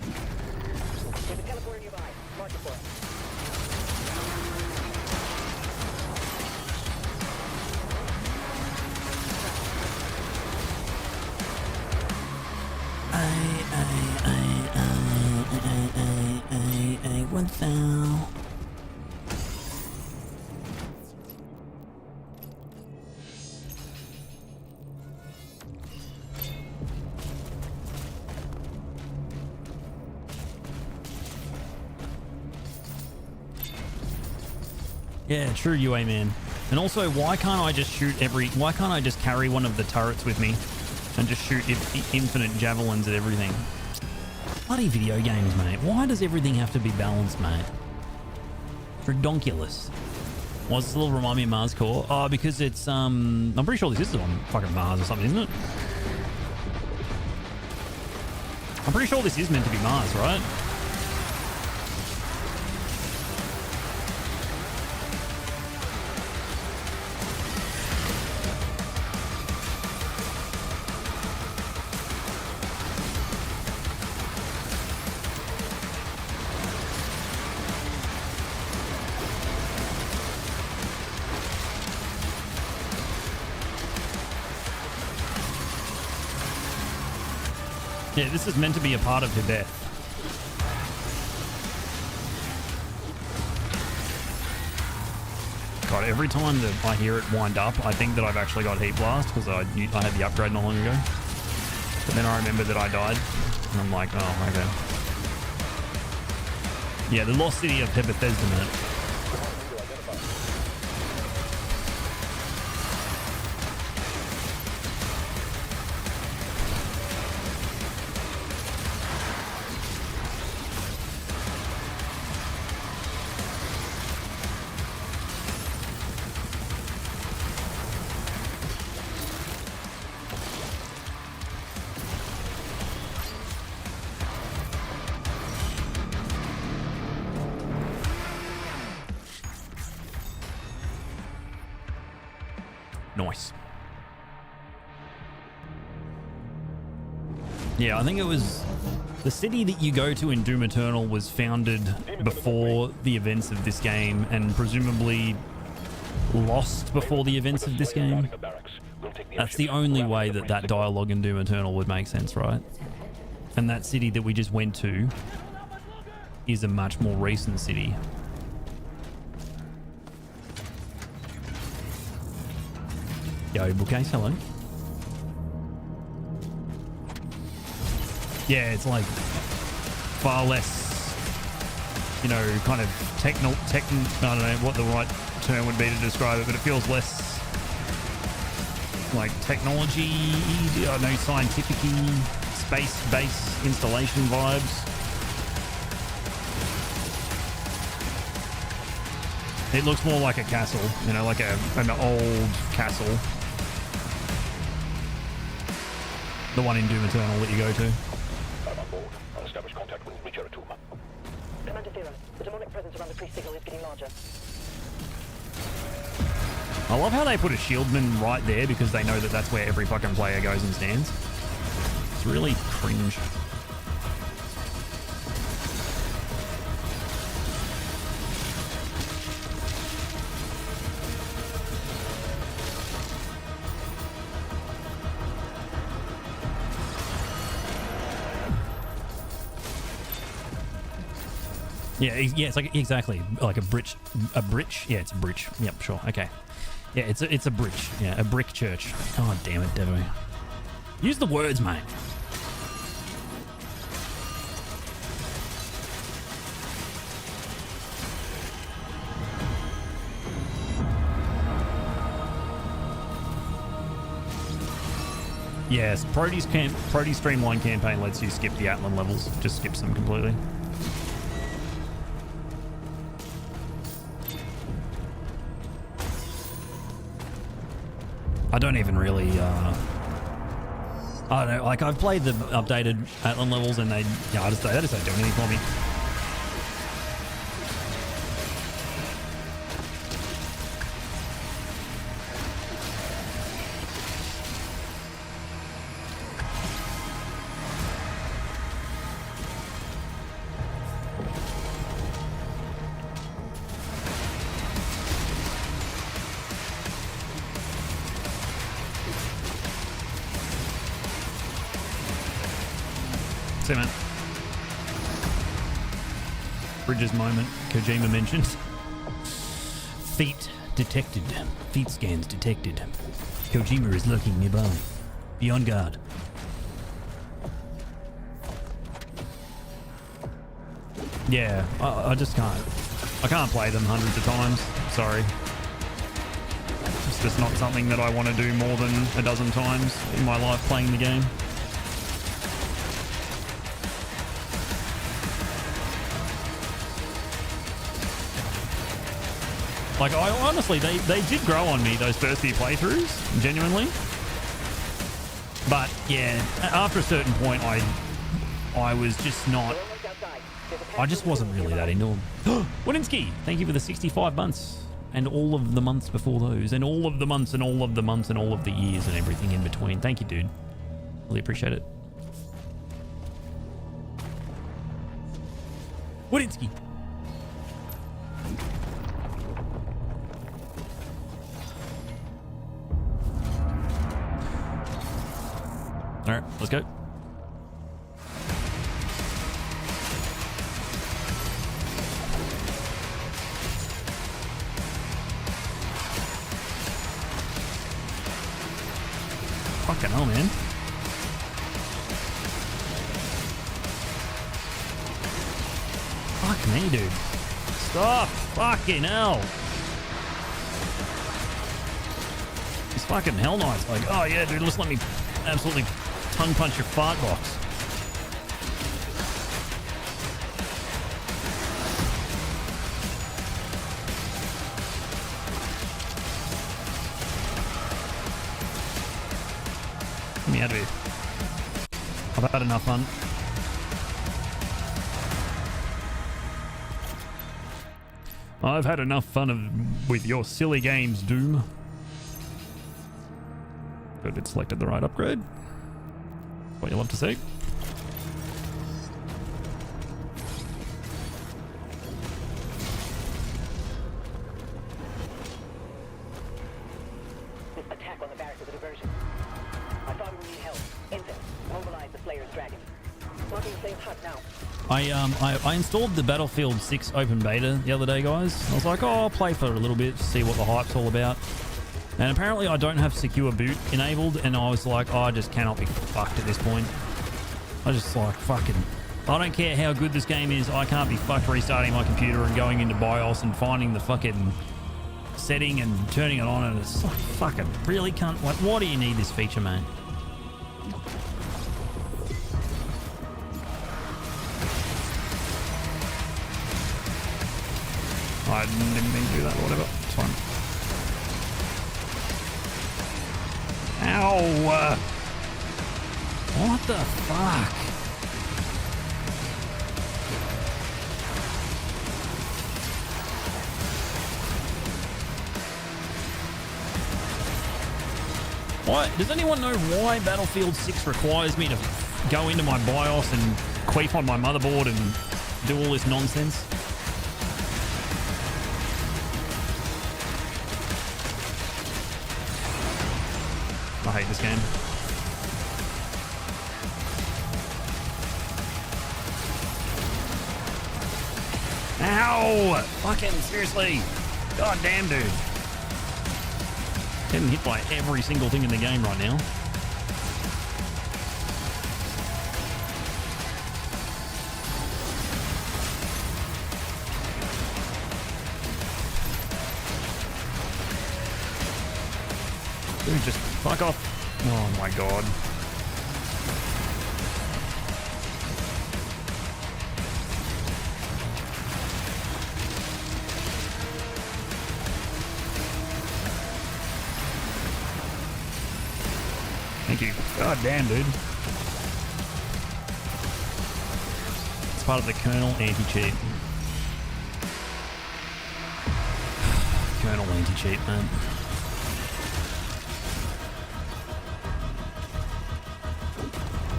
[SPEAKER 2] There's a teleporter nearby. Mark it for us.
[SPEAKER 1] What thou? Yeah, true, UA man. And also, why can't I just why can't I just carry one of the turrets with me and just shoot infinite javelins at everything? Bloody video games, mate. Why does everything have to be balanced, mate? It's redonkulous. Why does this little remind me of Mars Core? Oh, because it's, I'm pretty sure this is on fucking Mars or something, isn't it? I'm pretty sure this is meant to be Mars, right? Yeah, this is meant to be a part of Tibet. God, every time that I hear it wind up, I think that I've actually got Heat Blast because I had the upgrade not long ago. But then I remember that I died, and I'm like, oh, okay. Yeah, the lost city of Bethesda, man. Nice. Yeah, I think it was the city that you go to in Doom Eternal was founded before the events of this game and presumably lost before the events of this game. That's the only way that that dialogue in Doom Eternal would make sense, right? And that city that we just went to is a much more recent city. Yo, bookcase, hello. Yeah, it's like far less, you know, kind of I don't know what the right term would be to describe it, but it feels less like technology, I don't know, scientific-y, space-based installation vibes. It looks more like a castle, you know, like an old castle. The one in Doom Eternal that you go to.
[SPEAKER 2] Commander Zero, the demonic presence around the priest signal is getting larger.
[SPEAKER 1] I love how they put a shieldman right there because they know that that's where every fucking player goes and stands. It's really cringe. Yeah, it's like exactly like a bridge. A bridge? Yeah, it's a bridge. Yep, sure. Okay. Yeah, it's a bridge. Yeah, a brick church. Oh damn it, Devo. Use the words, mate. Yes, Prody Streamline campaign lets you skip the Atlan levels. Just skips them completely. I don't even really, I don't know, like I've played the updated Atlan levels and they just don't do anything for me. Bridges moment, Kojima mentioned. Feet detected. Feet scans detected. Kojima is lurking nearby. Be on guard. Yeah, I just can't. I can't play them hundreds of times. Sorry. It's just not something that I want to do more than a dozen times in my life playing the game. Like, I honestly, they did grow on me, those first few playthroughs, genuinely. But, yeah, after a certain point, I was just not... I just wasn't really that into them. Wodinsky, thank you for the 65 months. And all of the months before those. And all of the months and all of the months and all of the years and everything in between. Thank you, dude. Really appreciate it. Wodinsky. All right, let's go. Fucking hell, man. Fuck me, dude. Stop. Fucking hell. These fucking Hell Knights like, oh yeah, dude, just let me absolutely tongue punch your fart box. Get me out of here. I've had enough fun. I've had enough fun with your silly games, Doom. Good, it selected the right upgrade. What you love to see.
[SPEAKER 2] This attack on the barracks is a diversion. I thought we would need help. Intel, mobilize the Slayer's dragon. Marking the Slayer's hut now.
[SPEAKER 1] I installed the Battlefield 6 open beta the other day, guys. I was like, oh, I'll play for a little bit, see what the hype's all about. And apparently I don't have secure boot enabled, and I was like, oh, I just cannot be fucked at this point. I just like, fucking, I don't care how good this game is, I can't be fucked restarting my computer and going into BIOS and finding the fucking setting and turning it on, and it's like, fucking, really can't, like, why do you need this feature, man? I didn't mean to do that or whatever, it's fine. Ow! What the fuck? Why? Does anyone know why Battlefield 6 requires me to go into my BIOS and queef on my motherboard and do all this nonsense? I hate this game. Ow! Fucking seriously. God damn, dude. Getting hit by every single thing in the game right now. Dude, just fuck off. Oh my god. Thank you. God damn, dude. It's part of the kernel anti-cheat. Kernel anti-cheat, man.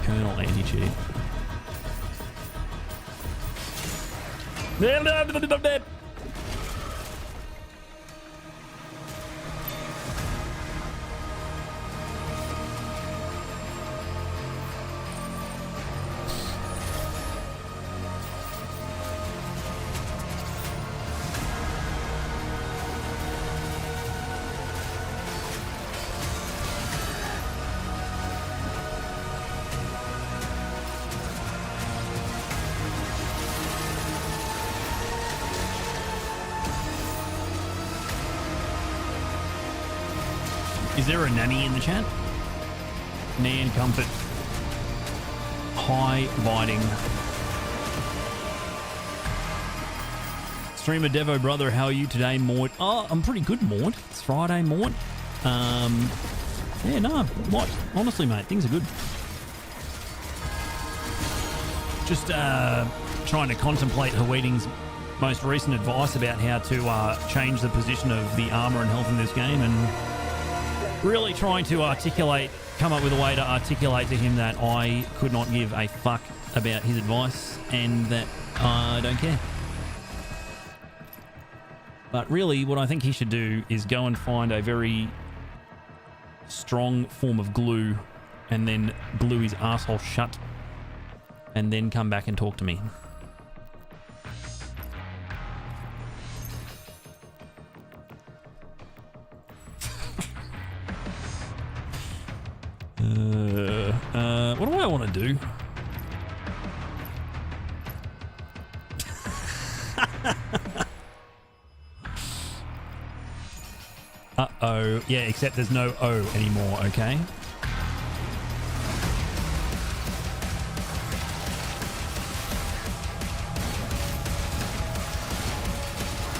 [SPEAKER 1] Kernel anti-cheat. Is there a nanny in the chat? Nan Comfort. High biting. Streamer Devo brother, how are you today, Maud? Oh, I'm pretty good, Maud. It's Friday, Maud. Yeah, no, what? Honestly, mate, things are good. Just trying to contemplate Haweeding's most recent advice about how to change the position of the armor and health in this game, and really trying to come up with a way to articulate to him that I could not give a fuck about his advice and that I don't care. But really, what I think he should do is go and find a very strong form of glue and then glue his asshole shut and then come back and talk to me. What do I want to do? Uh-oh. Yeah, except there's no O anymore, okay?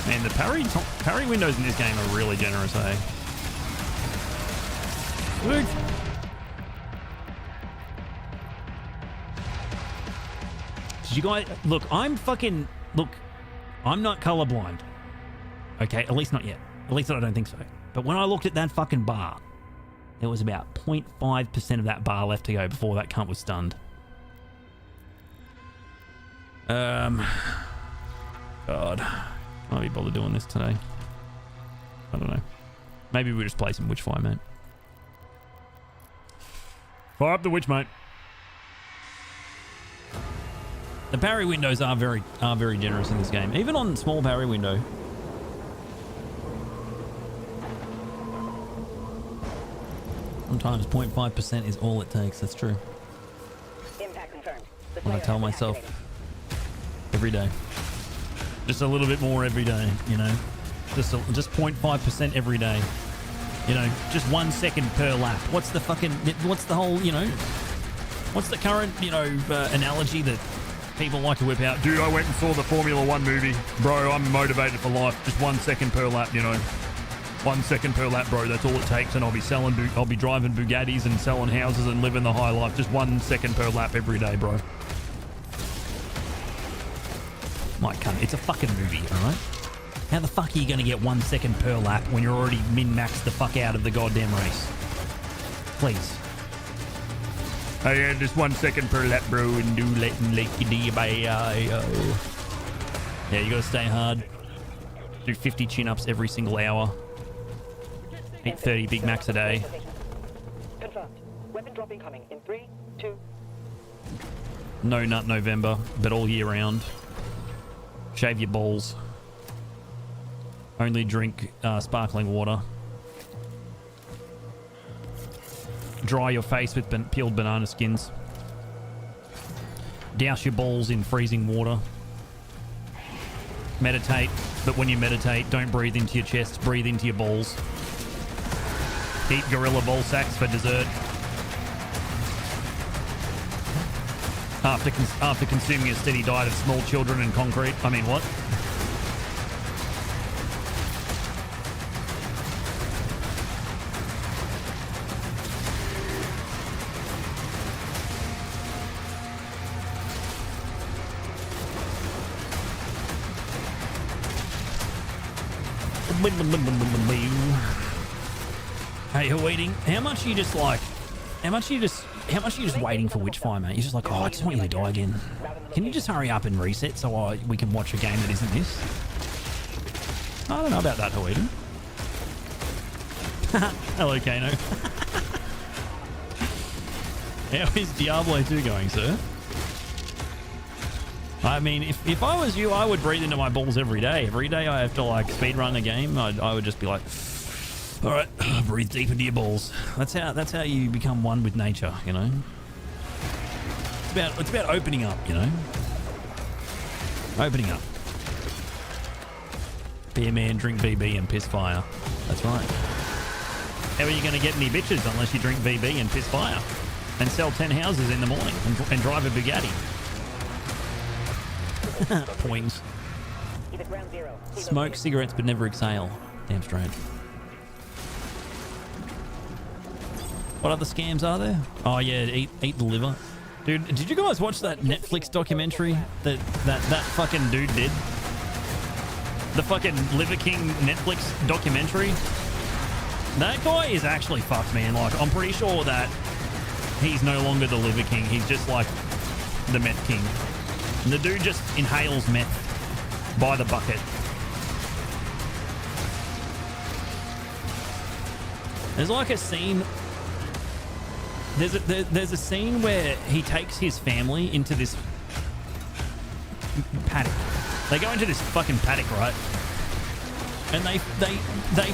[SPEAKER 1] Man, the parry windows in this game are really generous, eh? Luke! Did you guys... Look, I'm not colorblind. Okay, at least not yet. At least I don't think so. But when I looked at that fucking bar, there was about 0.5% of that bar left to go before that cunt was stunned. God. Can I be bothered doing this today? I don't know. Maybe we'll just play some Witchfire, mate. Fire up the witch, mate. The parry windows are very generous in this game. Even on small parry window. Sometimes 0.5% is all it takes. That's true.
[SPEAKER 2] Impact confirmed.
[SPEAKER 1] When I tell myself every day. Just a little bit more every day, you know. Just 0.5% every day. You know, just 1 second per lap. What's the whole, you know, what's the current, you know, analogy that people like to whip out? Dude, I went and saw the Formula 1 movie. Bro, I'm motivated for life. Just 1 second per lap, you know. 1 second per lap, bro. That's all it takes, and I'll be driving Bugattis and selling houses and living the high life. Just 1 second per lap every day, bro. My cunt, it's a fucking movie, all right? How the fuck are you going to get 1 second per lap when you're already min-maxed the fuck out of the goddamn race? Please. Oh yeah, just 1 second per lap, bro, and do letting like yeah, you gotta stay hard. Do 50 chin-ups every single hour. Eat 30 Big Macs a day.
[SPEAKER 2] Confirmed. Weapon drop incoming in 3, 2.
[SPEAKER 1] No nut November, but all year round. Shave your balls. Only drink sparkling water. Dry your face with peeled banana skins. Douse your balls in freezing water. Meditate, but when you meditate, don't breathe into your chest, breathe into your balls. Eat gorilla ball sacks for dessert. After consuming a steady diet of small children and concrete. I mean, what? Hey, you're waiting. How much are you just waiting for Witchfire, mate? You're just like, oh, I just want you to die again. Can you just hurry up and reset so we can watch a game that isn't this? I don't know about that, Hawaii. Hello, Kano. How is Diablo 2 going, sir? I mean, if I was you, I would breathe into my balls every day. Every day I have to, like, speedrun a game, I would just be like, all right, breathe deep into your balls. That's how you become one with nature, you know? It's about opening up, you know? Opening up. Be a man, drink VB and piss fire. That's right. How are you going to get any bitches unless you drink VB and piss fire? And sell 10 houses in the morning and drive a Bugatti. Points. Smoke cigarettes but never exhale. Damn straight. What other scams are there? Oh yeah, eat the liver. Dude, did you guys watch that Netflix documentary that fucking dude did? The fucking Liver King Netflix documentary? That guy is actually fucked, man. Like, I'm pretty sure that he's no longer the Liver King. He's just like the Meth King. And the dude just inhales meth by the bucket. There's like a scene. There's a scene where he takes his family into this paddock. They go into this fucking paddock, right? And they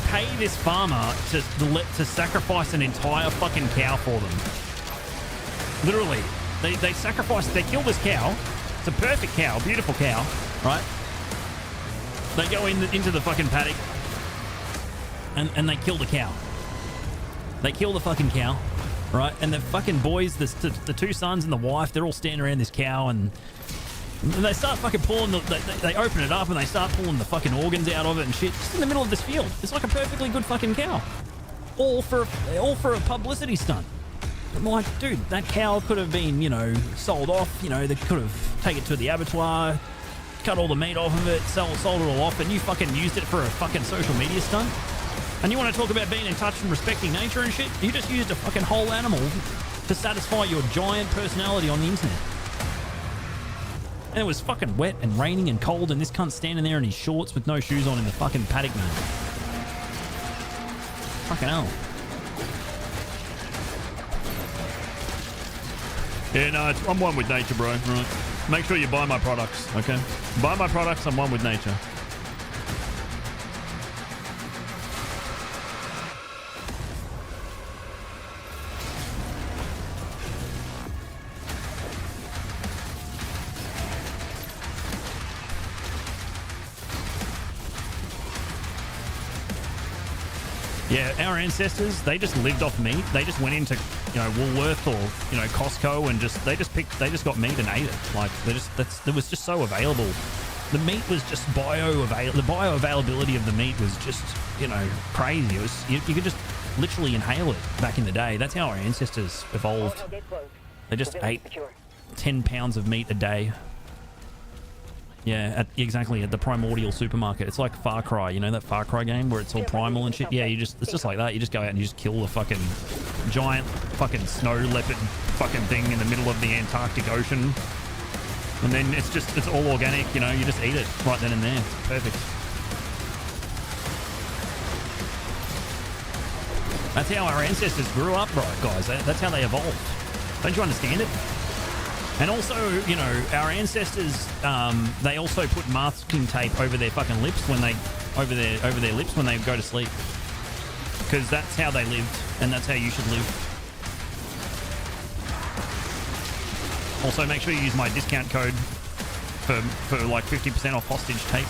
[SPEAKER 1] pay this farmer to sacrifice an entire fucking cow for them. Literally, they kill this cow. It's a perfect cow, beautiful cow, right? They go into the fucking paddock and they kill the cow. They kill the fucking cow, right? And the fucking boys, the two sons and the wife, they're all standing around this cow and they start fucking pulling they open it up and they start pulling the fucking organs out of it and shit. Just in the middle of this field. It's like a perfectly good fucking cow. All for a publicity stunt. I'm like, dude, that cow could have been, you know, sold off. You know, they could have taken it to the abattoir, cut all the meat off of it, sold it all off, and you fucking used it for a fucking social media stunt. And you want to talk about being in touch and respecting nature and shit? You just used a fucking whole animal to satisfy your giant personality on the internet. And it was fucking wet and raining and cold, and this cunt's standing there in his shorts with no shoes on in the fucking paddock, man. Fucking hell. Yeah, no, I'm one with nature, bro. Right. Make sure you buy my products, okay? Buy my products, I'm one with nature. Yeah, our ancestors, they just lived off meat. They just went into, you know, Woolworth or, you know, Costco and they just got meat and ate it. Like, it was just so available. The meat was just the bioavailability of the meat was just, you know, crazy. It was, you could just literally inhale it back in the day. That's how our ancestors evolved. They just ate 10 pounds of meat a day. Yeah, exactly, at the primordial supermarket. It's like Far Cry, you know that Far Cry game where it's all primal and shit? Yeah, it's just like that. You just go out and you just kill the fucking giant fucking snow leopard fucking thing in the middle of the Antarctic Ocean. And then it's all organic, you know, you just eat it right then and there. It's perfect. That's how our ancestors grew up, right, guys? That's how they evolved. Don't you understand it? And also, you know, our ancestors, they also put masking tape over their fucking lips when they, over their lips when they go to sleep. Because that's how they lived, and that's how you should live. Also, make sure you use my discount code for like 50% off hostage tape.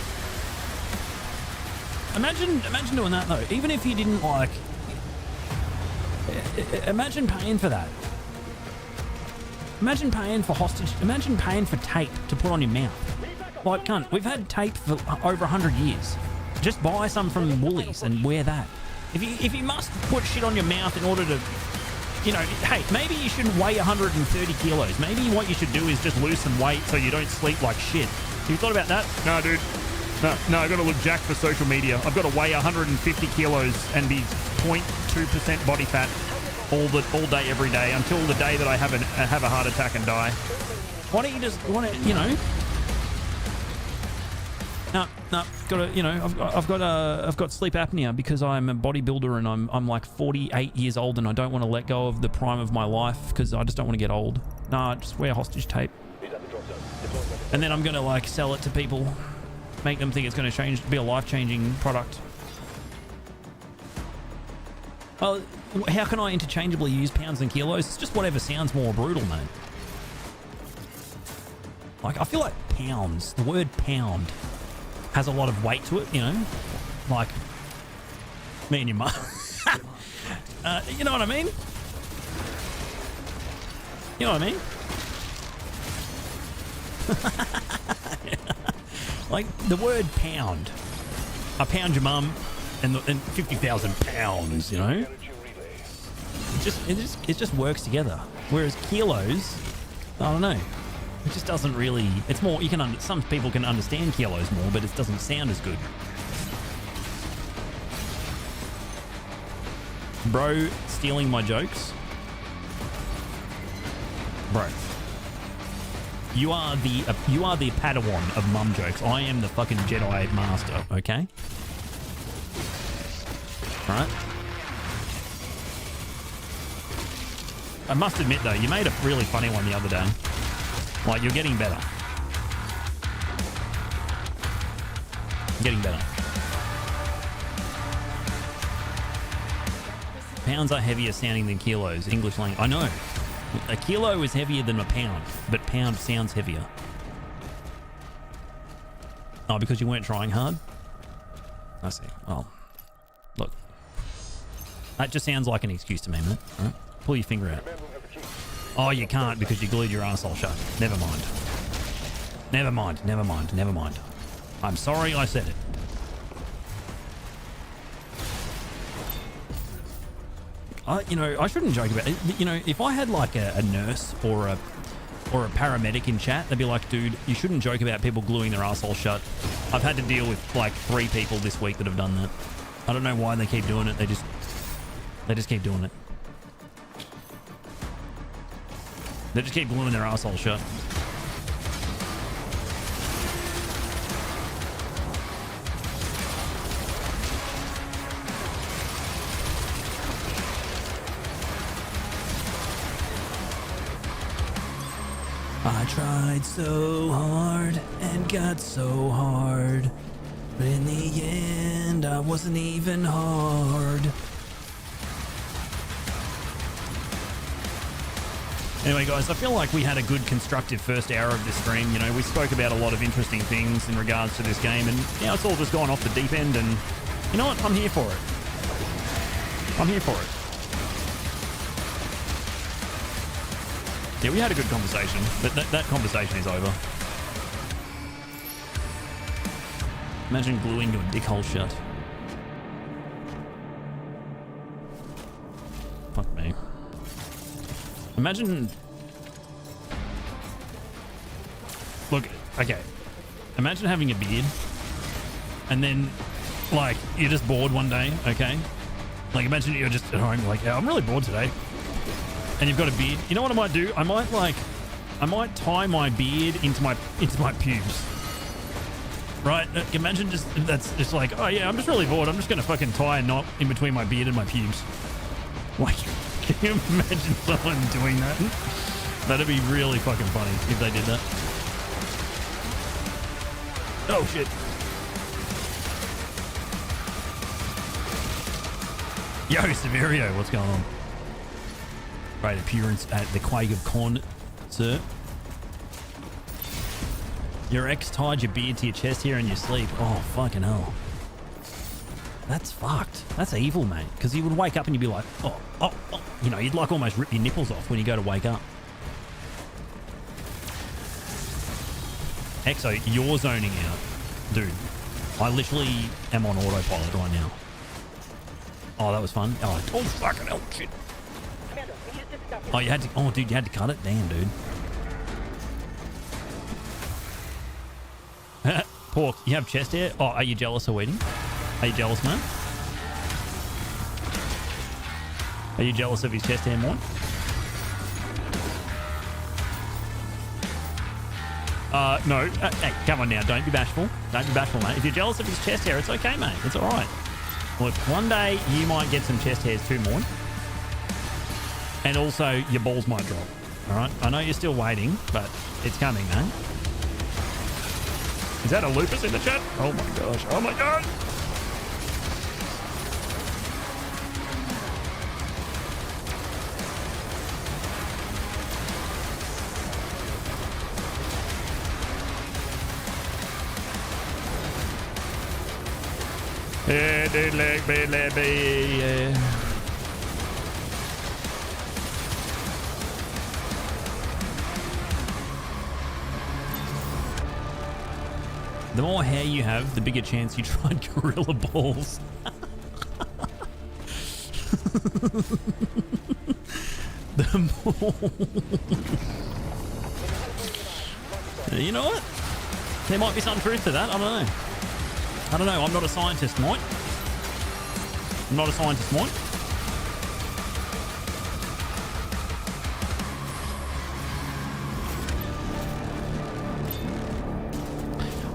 [SPEAKER 1] Imagine doing that though. Even if you didn't like, imagine paying for that. Imagine paying for hostage. Imagine paying for tape to put on your mouth. Like, cunt, we've had tape for over 100 years. Just buy some from Woolies and wear that. If you must put shit on your mouth in order to, you know, hey, maybe you shouldn't weigh 130 kilos. Maybe what you should do is just lose some weight so you don't sleep like shit. Have you thought about that? No, dude. No, I've got to look jacked for social media. I've got to weigh 150 kilos and be 0.2% body fat all day, every day, until the day that I have a heart attack and die. Why don't you just, you know? No, gotta, you know, I've got sleep apnea because I'm a bodybuilder and I'm like 48 years old and I don't want to let go of the prime of my life because I just don't want to get old. Nah, just wear hostage tape. And then I'm gonna like sell it to people, make them think it's gonna be a life-changing product. Oh, how can I interchangeably use pounds and kilos? It's just whatever sounds more brutal, mate. Like, I feel like pounds, the word pound, has a lot of weight to it, you know? Like, me and your mum. You know what I mean? You know what I mean? Like, the word pound. I pound your mum and 50,000 pounds, you know? It just works together. Whereas kilos, I don't know. It just doesn't really. It's more. You can. Some people can understand kilos more, but it doesn't sound as good. Bro, stealing my jokes. Bro, you are the Padawan of mum jokes. I am the fucking Jedi master. Okay. All right. I must admit though, you made a really funny one the other day. Like, you're getting better. Getting better. Pounds are heavier sounding than kilos. English language. I know. A kilo is heavier than a pound, but pound sounds heavier. Oh, because you weren't trying hard? I see. Oh. Look. That just sounds like an excuse to me, mate. All right? Pull your finger out. Oh, you can't because you glued your arsehole shut. Never mind. Never mind. Never mind. Never mind. I'm sorry I said it. You know, I shouldn't joke about it. You know, if I had like a nurse or a paramedic in chat, they'd be like, dude, you shouldn't joke about people gluing their arsehole shut. I've had to deal with like 3 people this week that have done that. I don't know why they keep doing it. They just keep doing it. They just keep gluing their asshole shut. I tried so hard and got so hard, but in the end I wasn't even hard. Anyway, guys, I feel like we had a good constructive first hour of this stream. You know, we spoke about a lot of interesting things in regards to this game, and yeah, it's all just gone off the deep end, and you know what? I'm here for it. I'm here for it. Yeah, we had a good conversation, but that conversation is over. Imagine gluing your dick hole shut. Fuck me. Imagine... Look, okay. Imagine having a beard and then, like, you're just bored one day, okay? Like, imagine you're just at home, like, yeah, I'm really bored today. and you've got a beard, you know what I might do? I might tie my beard into my pubes. Right? Imagine that's just like, oh yeah, I'm just really bored. I'm just gonna fucking tie a knot in between my beard and my pubes. Like, can you imagine someone doing that? That'd be really fucking funny if they did that. Oh shit. Yo, Severio, what's going on? Great appearance at the Quake of Con, sir. Your ex tied your beard to your chest hair in your sleep. Oh, fucking hell. That's fucked. That's evil, mate. Because you would wake up and you'd be like, oh. You know, you'd like almost rip your nipples off when you go to wake up. Exo, you're zoning out. Dude, I literally am on autopilot right now. Oh, that was fun. Oh, fucking hell, shit. Oh, you had to... Oh, dude, you had to cut it? Damn, dude. Pork, you have chest hair? Oh, are you jealous of Weeding? Are you jealous, man? Are you jealous of his chest hair, more? No. Hey, come on now. Don't be bashful. Don't be bashful, mate. If you're jealous of his chest hair, it's okay, mate. It's all right. Look, one day you might get some chest hairs too, more. And also, your balls might drop. All right? I know you're still waiting, but it's coming, man. Is that a lupus in the chat? Oh, my gosh. Oh, my God. Yeah, dude, yeah. The more hair you have, the bigger chance you tried gorilla balls. The more... You know what? There might be some truth to that. I don't know. I don't know. I'm not a scientist, mate. I'm not a scientist, mate.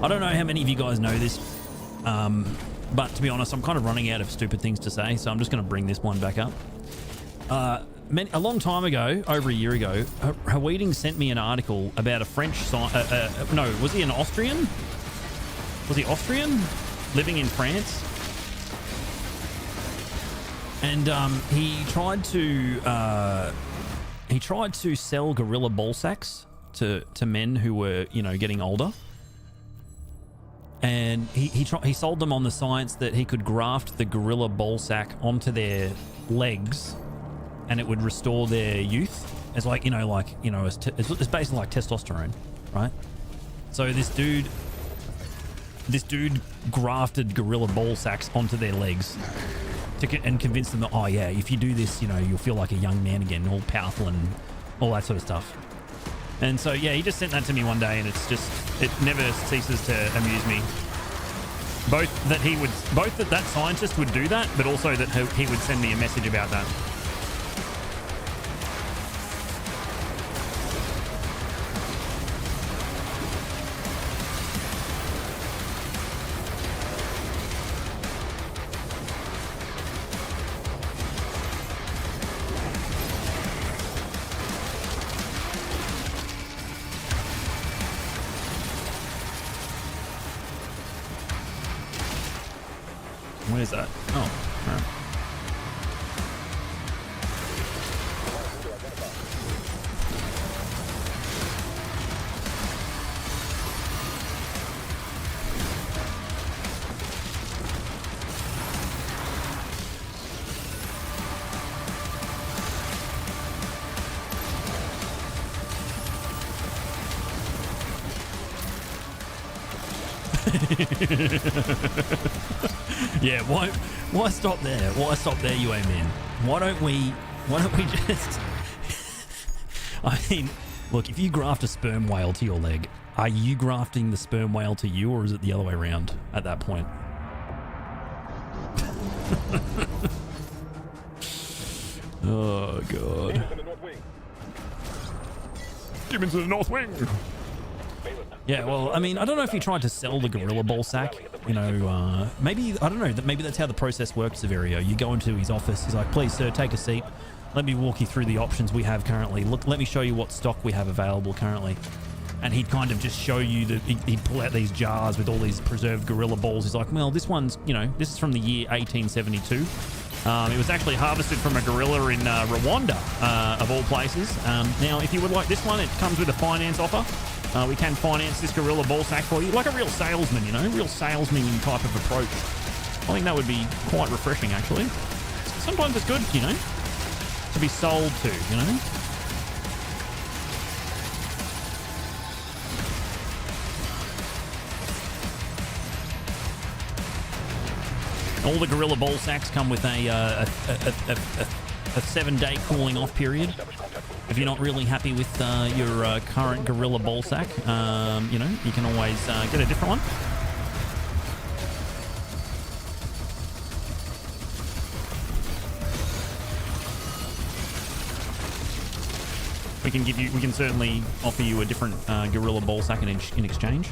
[SPEAKER 1] I don't know how many of you guys know this, but to be honest, I'm kind of running out of stupid things to say, so I'm just going to bring this one back up. A long time ago, over a year ago, Haweeding sent me an article about a French no, was he an Austrian? Was he Austrian? Living in France? And he tried to sell gorilla ball sacks to men who were, you know, getting older. And he sold them on the science that he could graft the gorilla ball sack onto their legs, and it would restore their youth. It's like, it's basically like testosterone, right? So this dude grafted gorilla ball sacks onto their legs and convinced them that, oh yeah, if you do this, you know, you'll feel like a young man again, all powerful and all that sort of stuff. And so, yeah, he just sent that to me one day, and it never ceases to amuse me. Both that scientist would do that, but also that he would send me a message about that. Where's that? Oh, all right. Yeah, why stop there? Why stop there, you amen? Why don't we just... I mean, look, if you graft a sperm whale to your leg, are you grafting the sperm whale to you, or is it the other way around at that point? Oh, God. Demons in the North Wing. Yeah, well, I mean, I don't know if he tried to sell the gorilla ball sack. You know, maybe, I don't know, maybe that's how the process works, Severio. You go into his office, he's like, please, sir, take a seat. Let me walk you through the options we have currently. Look, let me show you what stock we have available currently. And he'd kind of just show you that he'd pull out these jars with all these preserved gorilla balls. He's like, well, this one's, you know, this is from the year 1872. It was actually harvested from a gorilla in Rwanda, of all places. Now, if you would like this one, it comes with a finance offer. We can finance this gorilla ball sack for you, like a real salesman, you know, real salesman type of approach. I think that would be quite refreshing, actually. Sometimes it's good, you know, to be sold to, you know. All the gorilla ball sacks come with a 7-day cooling off period. If you're not really happy with your current gorilla ball sack, you know, you can always get a different one. We can certainly offer you a different gorilla ball sack in exchange.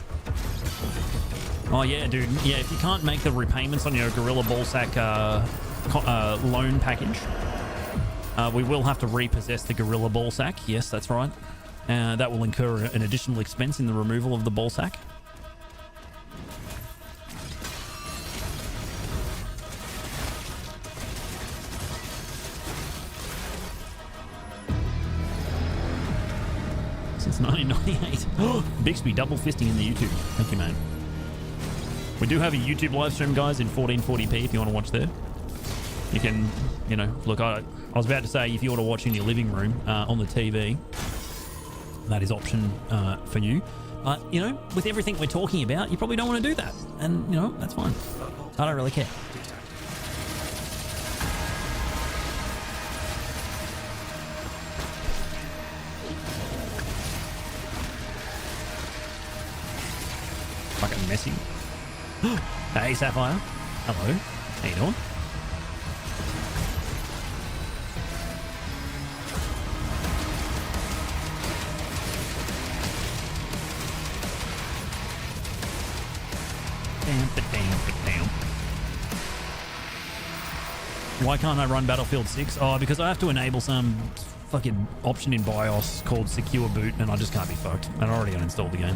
[SPEAKER 1] Oh yeah, dude. Yeah, if you can't make the repayments on your gorilla ball sack loan package, we will have to repossess the gorilla ball sack. Yes, that's right. That will incur an additional expense in the removal of the ball sack. Since 1998. Bixby double fisting in the YouTube. Thank you, man. We do have a YouTube live stream, guys, in 1440p if you want to watch there. You can, you know, look, I was about to say if you want to watch in your living room on the TV, that is option for you. But, you know, with everything we're talking about, you probably don't want to do that. And, you know, that's fine. I don't really care. Fucking messy. Hey, Sapphire. Hello. How you doing? Damn. Why can't I run Battlefield 6? Oh, because I have to enable some fucking option in BIOS called Secure Boot, and I just can't be fucked. And I already uninstalled the game.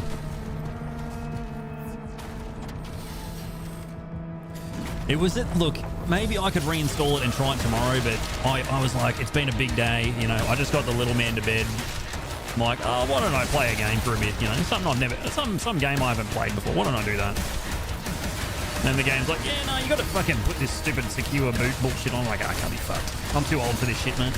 [SPEAKER 1] It was it. Look, maybe I could reinstall it and try it tomorrow, but I was like, it's been a big day. You know, I just got the little man to bed. I'm like, oh, why don't I play a game for a bit? You know, something I've never, some game I haven't played before. Why don't I do that? And the game's like, yeah, no, you got to fucking put this stupid secure boot bullshit on. I'm like, I can't be fucked. I'm too old for this shit, man.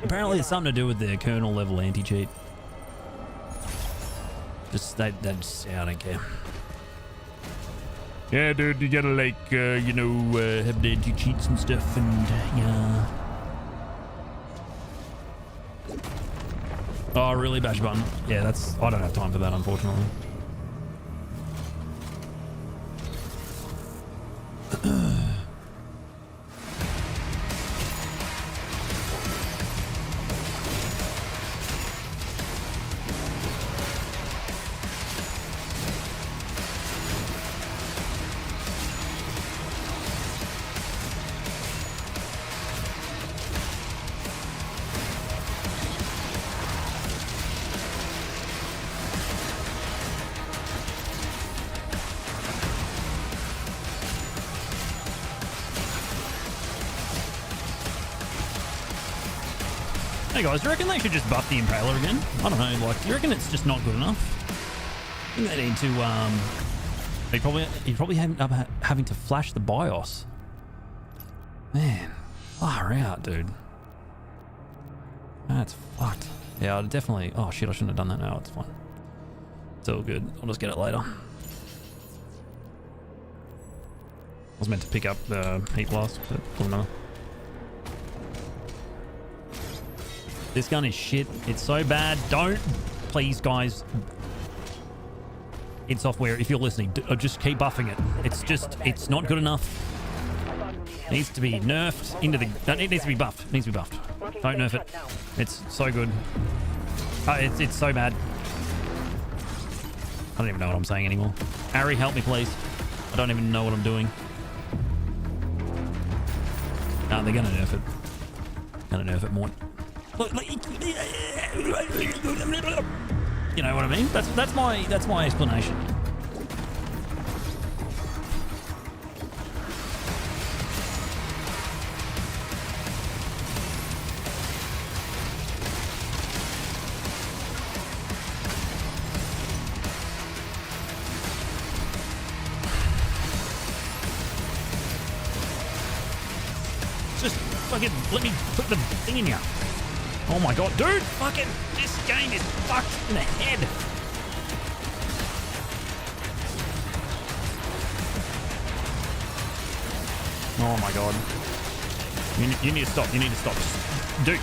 [SPEAKER 1] Apparently it's something to do with the kernel level anti-cheat. Just, I don't care. Yeah, dude, you gotta like, you know, have the anti-cheats and stuff and, yeah. Oh, really? Bash button? Yeah, that's, I don't have time for that, unfortunately. Hey guys, do you reckon they should just buff the Impaler again? I don't know, like, do you reckon it's just not good enough? I think they need to, you probably end up having to flash the BIOS. Man, far out, dude. That's fucked. Yeah, I'd definitely, oh shit, I shouldn't have done that now, it's fine. It's all good, I'll just get it later. I was meant to pick up the heat blast, but doesn't matter. This gun is shit. It's so bad. Don't. Please, guys. in software, if you're listening, just keep buffing it. It's not good enough. It needs to be nerfed into the... It needs to be buffed. It needs to be buffed. Don't nerf it. It's so good. It's so bad. I don't even know what I'm saying anymore. Parry, help me, please. I don't even know what I'm doing. No, they're gonna nerf it. Gonna nerf it more. You know what I mean? That's my explanation. Just fucking let me put the thing in here. Oh my god, dude! Fucking this game is fucked in the head. Oh my god. You need to stop. You need to stop. Dude.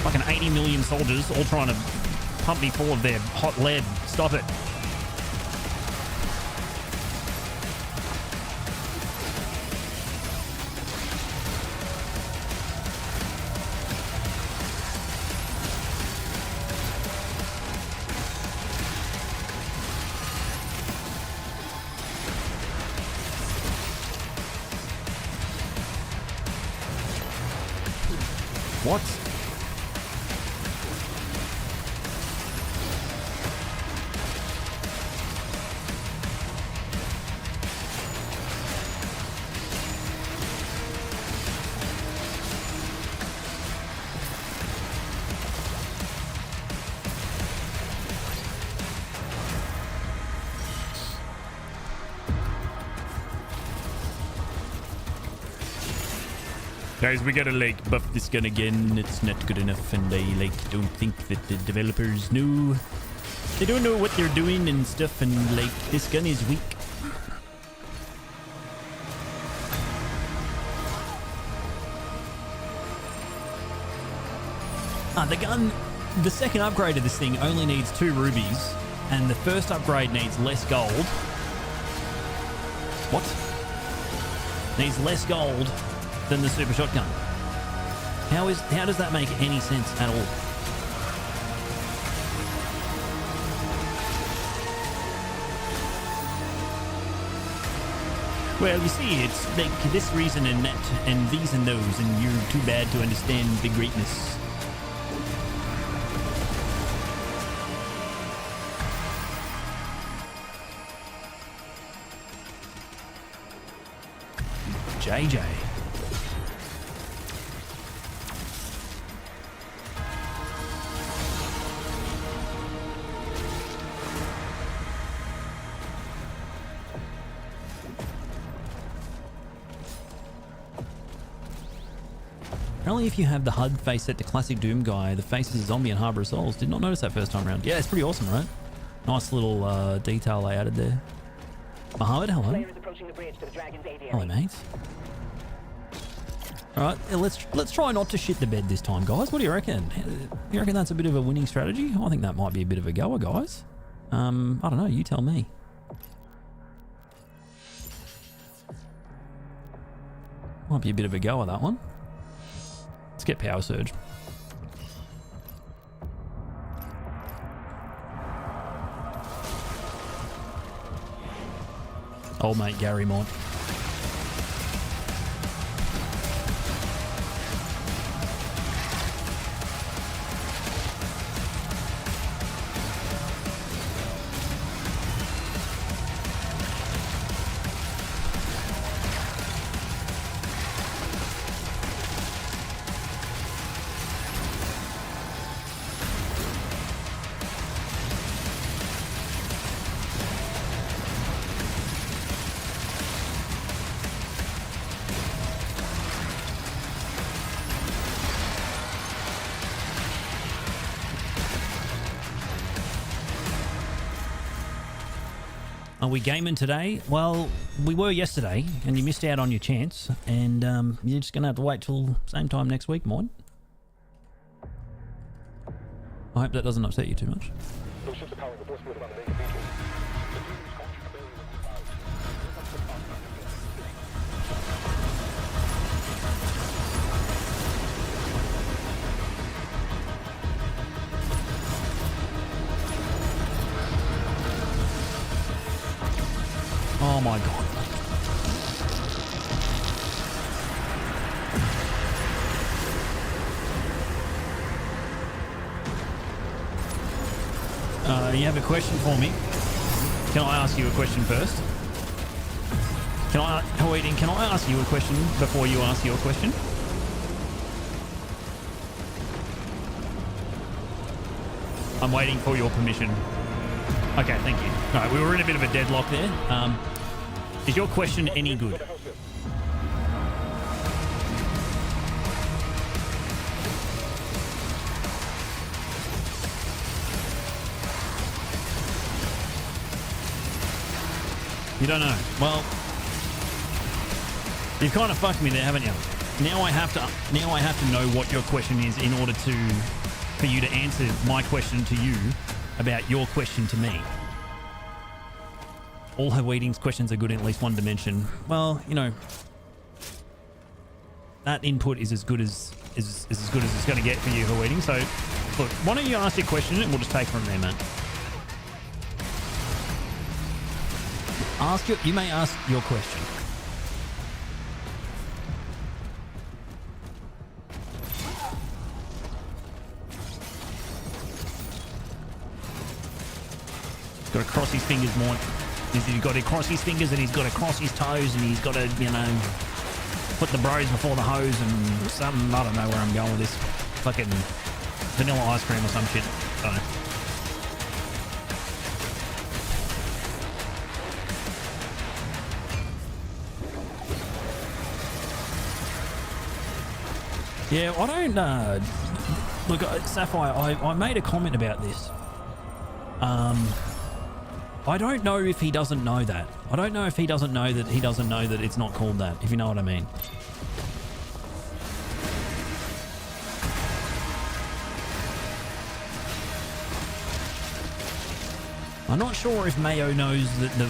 [SPEAKER 1] Fucking 80 million soldiers all trying to pump me full of their hot lead. Stop it. What? Guys, we gotta like buff this gun again. It's not good enough, and I like don't think that the developers know. They don't know what they're doing and stuff, and like this gun is weak. The gun, the second upgrade of this thing only needs 2 rubies, and the first upgrade needs less gold. What? Needs less gold than the super shotgun. How does that make any sense at all? Well, you see, it's like this reason and that and these and those, and you're too bad to understand the greatness. JJ. Apparently if you have the HUD face set to classic Doom guy, the face is a zombie in Harbour of Souls. Did not notice that first time around. Yeah, it's pretty awesome, right? Nice little detail they added there. Mohammed, hello. Hello, mate. Alright, let's try not to shit the bed this time, guys. What do you reckon? You reckon that's a bit of a winning strategy? I think that might be a bit of a goer, guys. I don't know, you tell me. Might be a bit of a goer, that one. Let's get Power Surge. Old mate Gary Mont. Are we gaming today? Well, we were yesterday, and you missed out on your chance, and you're just going to have to wait till same time next week, Mod. I hope that doesn't upset you too much. Oh my god. You have a question for me? Can I ask you a question first? Can I ask you a question before you ask your question? I'm waiting for your permission. Okay, thank you. All right, we were in a bit of a deadlock there. Is your question any good? You don't know. Well, you've kind of fucked me there, haven't you? Now I have to know what your question is in order for you to answer my question to you about your question to me. All her Weeding's questions are good in at least one dimension. Well, you know, that input is as good as it's going to get for you, her Weeding. So, look, why don't you ask your question and we'll just take from there, man. You may ask your question. Got to cross his fingers more. He's got to cross his fingers and he's got to cross his toes and he's got to, you know, put the bros before the hose and something. I don't know where I'm going with this. Fucking vanilla ice cream or some shit. I don't know. Yeah, I don't, look, Sapphire, I made a comment about this. I don't know if he doesn't know that. I don't know if he doesn't know that it's not called that, if you know what I mean. I'm not sure if Mayo knows that the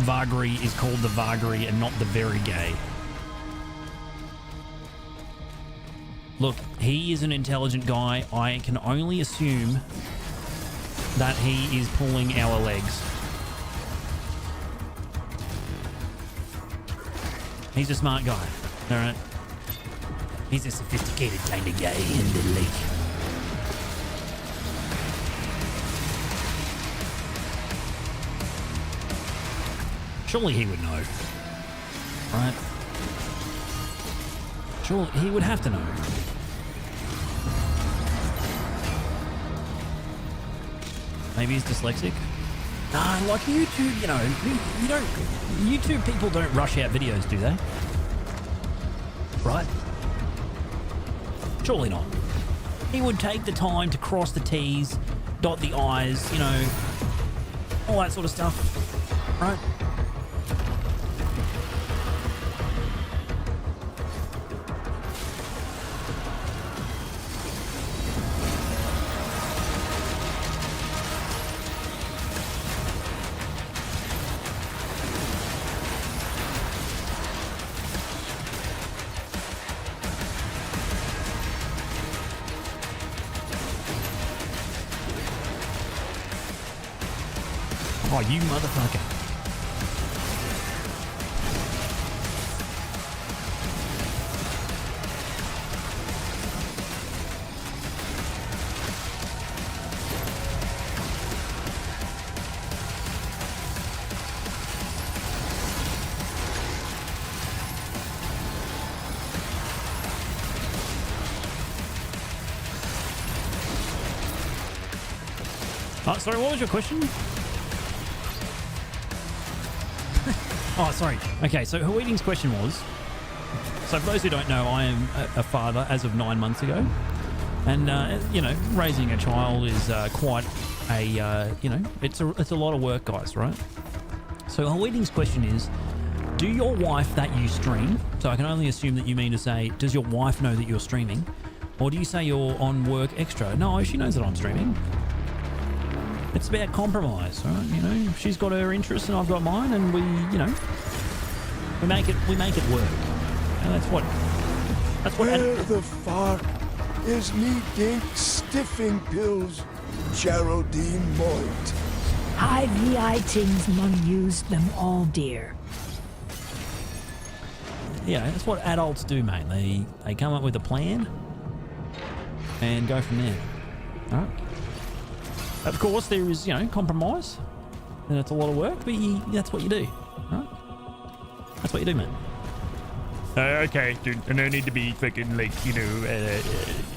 [SPEAKER 1] vagary is called the vagary and not the very gay. Look, he is an intelligent guy. I can only assume that he is pulling our legs. He's a smart guy, all right? He's a sophisticated kind of guy in the lake. Surely he would know, right? Surely he would have to know. Maybe he's dyslexic. Nah, like YouTube, you know, YouTube people don't rush out videos, do they? Right? Surely not. He would take the time to cross the T's, dot the I's, you know, all that sort of stuff, right? Oh, you motherfucker. Oh, sorry, what was your question? Oh, sorry. Okay, so Huiting's question was, so for those who don't know, I am a father as of 9 months ago. And, you know, raising a child is quite a, you know, it's a lot of work, guys, right? So Huiting's question is, do your wife that you stream, so I can only assume that you mean to say, does your wife know that you're streaming? Or do you say you're on work extra? No, she knows that I'm streaming. It's about compromise, right? You know, she's got her interests and I've got mine, and we, you know, we make it work. And that's what.
[SPEAKER 4] Where the fuck is me dink stiffing pills, Geraldine Moit?
[SPEAKER 5] IVI things mun use them all, dear.
[SPEAKER 1] Yeah, that's what adults do, mate. They come up with a plan and go from there. All right. Of course, there is, you know, compromise, and it's a lot of work, but that's what you do. All right? That's what you do, man. Okay, dude. No need to be fucking like, you know,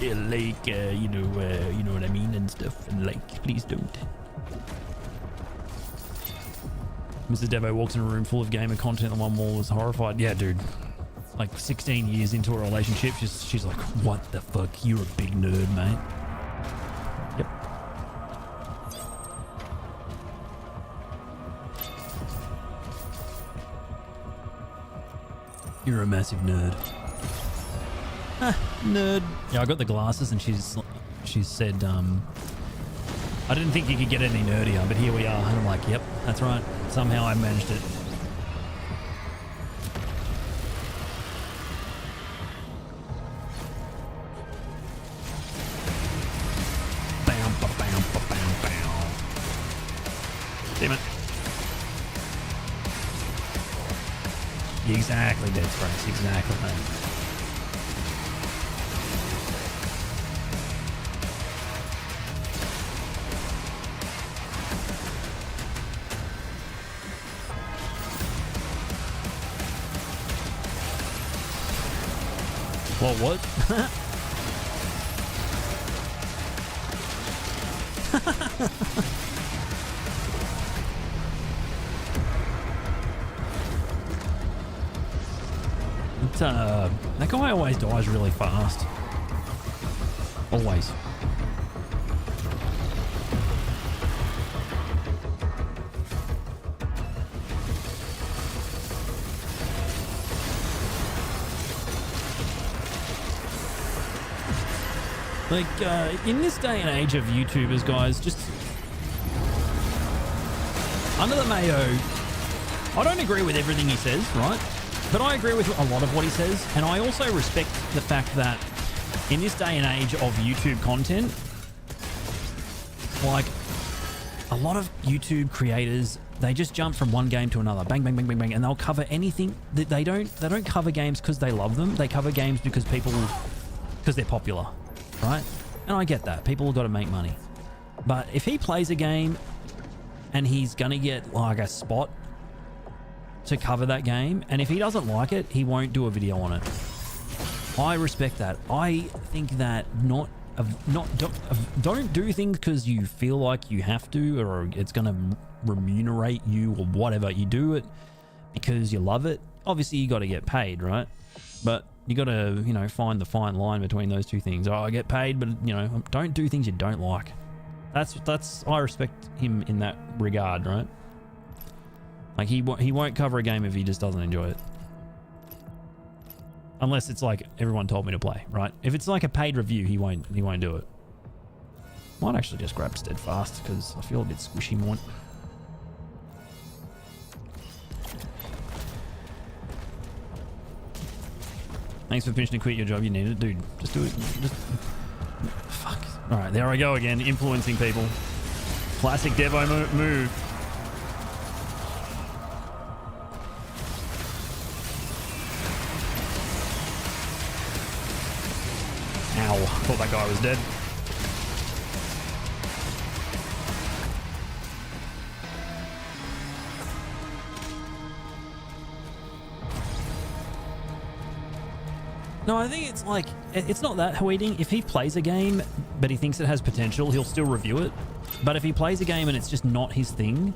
[SPEAKER 1] you know what I mean and stuff. And like, please don't. Mr. Devo walks in a room full of gamer content and one wall is horrified. Yeah, dude. Like 16 years into a relationship, she's like, what the fuck? You're a big nerd, mate. Yep. You're a massive nerd. Nerd. Yeah, I got the glasses and she said, I didn't think you could get any nerdier, but here we are. And I'm like, yep, that's right. Somehow I managed it. Damn it. Exactly, Dead Springs. Exactly, mate. Well, what? That guy always dies really fast. Always. Like, in this day and age of YouTubers, guys, just under the mayo, I don't agree with everything he says, right? But I agree with a lot of what he says, and I also respect the fact that in this day and age of YouTube content, like, a lot of YouTube creators, they just jump from one game to another, bang, bang, bang, bang, bang, and they'll cover anything. They don't cover games because they love them. They cover games because they're popular, right? And I get that. People have got to make money. But if he plays a game and he's gonna get like a spot to cover that game, and if he doesn't like it, he won't do a video on it. I respect that. I think that don't do things because you feel like you have to, or it's gonna remunerate you or whatever. You do it because you love it. Obviously, you got to get paid, right? But you got to, you know, find the fine line between those two things. Oh, I get paid, but you know, don't do things you don't like. That's I respect him in that regard, right? Like he won't cover a game if he just doesn't enjoy it. Unless it's like everyone told me to play, right? If it's like a paid review, he won't do it. Might actually just grab Steadfast because I feel a bit squishy more. Thanks for finishing to quit your job. You need it, dude. Just do it. Just fuck. All right, there I go again, influencing people. Classic Devo move. Ow, I thought that guy was dead. No, I think it's like, it's not that Weeding. If he plays a game, but he thinks it has potential, he'll still review it. But if he plays a game and it's just not his thing,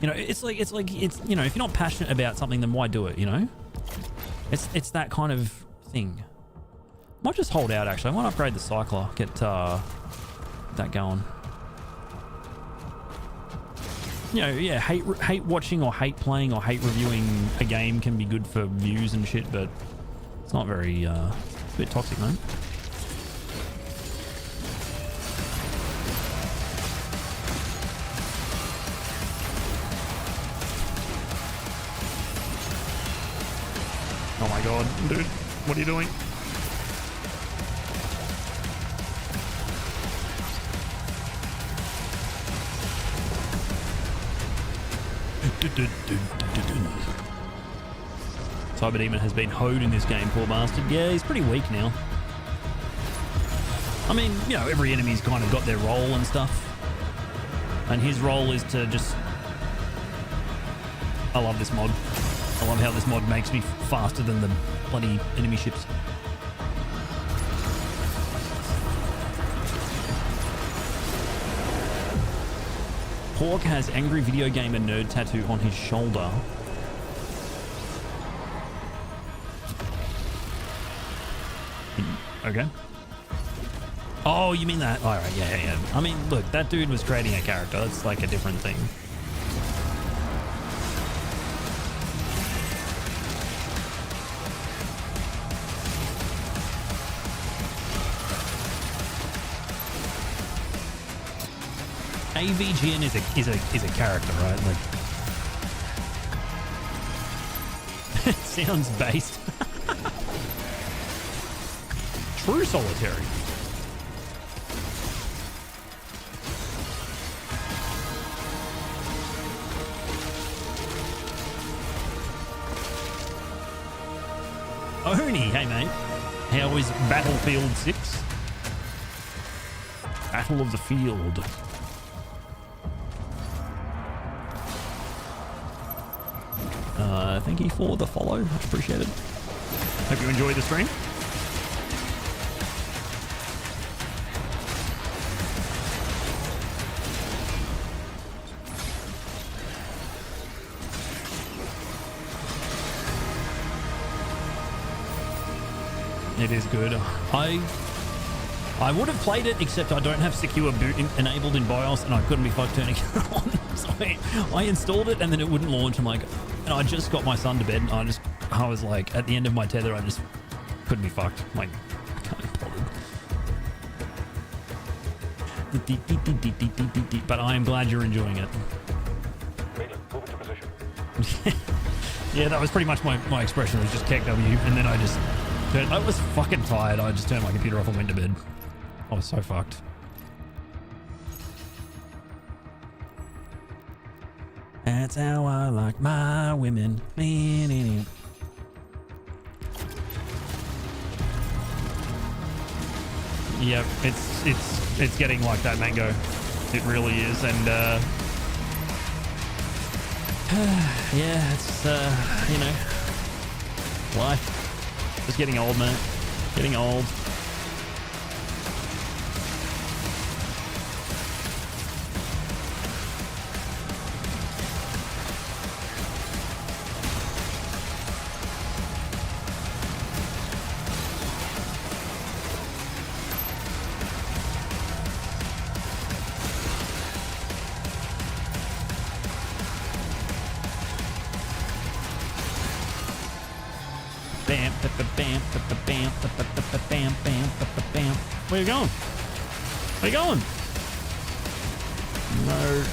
[SPEAKER 1] you know, it's you know, if you're not passionate about something, then why do it, you know? It's that kind of thing. Might just hold out, actually. I might upgrade the cycler, get that going. You know, yeah, hate watching or hate playing or hate reviewing a game can be good for views and shit, but it's not very, it's a bit toxic, man. Oh my god, dude, what are you doing? Cyber Demon has been hoed in this game, poor bastard. Yeah, he's pretty weak now. I mean, you know, every enemy's kind of got their role and stuff. And his role is to just... I love this mod. I love how this mod makes me faster than the bloody enemy ships. Pork has angry video gamer nerd tattoo on his shoulder. Okay. Oh, you mean that? All right, yeah. I mean, look, that dude was creating a character. That's like a different thing. AVGN is a character, right? Like, it sounds based. True solitary. Oni, hey mate. How is Battlefield 6? Battle of the Field. Thank you for the follow. Much appreciated. Hope you enjoy the stream. It is good. I would have played it, except I don't have secure boot enabled in BIOS, and I couldn't be fucked turning it on. So I installed it, and then it wouldn't launch. I'm like, and I just got my son to bed, and I was like, at the end of my tether, I just couldn't be fucked. Like, I can't be bothered. But I am glad you're enjoying it. Yeah, that was pretty much my expression. It was just KW, and then I was fucking tired. I just turned my computer off and went to bed. I was so fucked. That's how I like my women. Yep, it's getting like that, Mango. It really is, and yeah, it's you know, life. Just getting old, man. Getting old. Where you going? Where you going? No.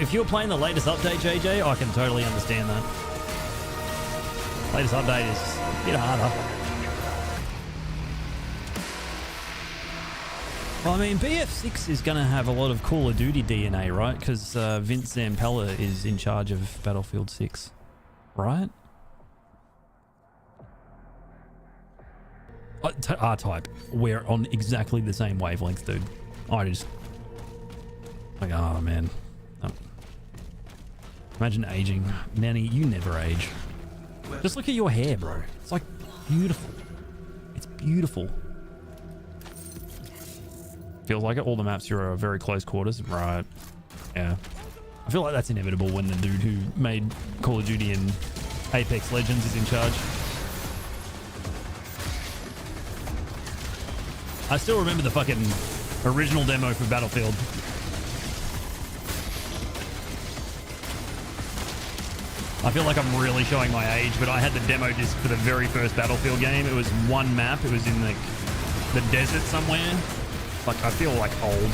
[SPEAKER 1] If you're playing the latest update, JJ, I can totally understand that. Latest update is a bit harder. Well, I mean, BF6 is going to have a lot of Call of Duty DNA, right? Because Vince Zampella is in charge of Battlefield 6, right? R-Type, we're on exactly the same wavelength, dude. I just... like, oh, man. Imagine aging. Nanny, you never age. Just look at your hair, bro. It's like beautiful. It's beautiful. Feels like it. All the maps you're very close quarters. Right. Yeah. I feel like that's inevitable when the dude who made Call of Duty and Apex Legends is in charge. I still remember the fucking original demo for Battlefield. I feel like I'm really showing my age, but I had the demo disc for the very first Battlefield game. It was one map. It was in like the desert somewhere. Like, I feel like old.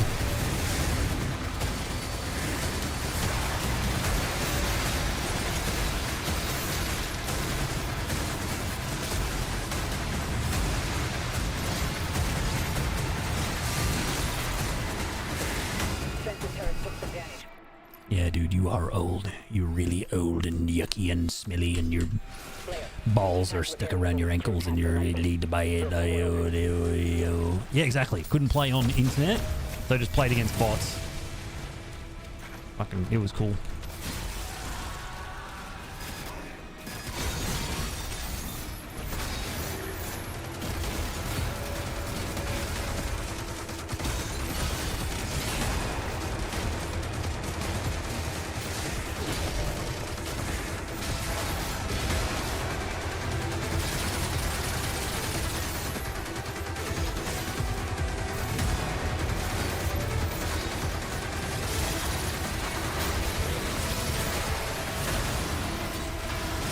[SPEAKER 2] Sensor turret took some damage.
[SPEAKER 1] Yeah, dude, you are old. You're really old and yucky and smelly, and your
[SPEAKER 2] Player.
[SPEAKER 1] balls are stuck around your ankles, and you're really bad. Yeah, exactly. Couldn't play on internet, so just played against bots. Fucking, it was cool.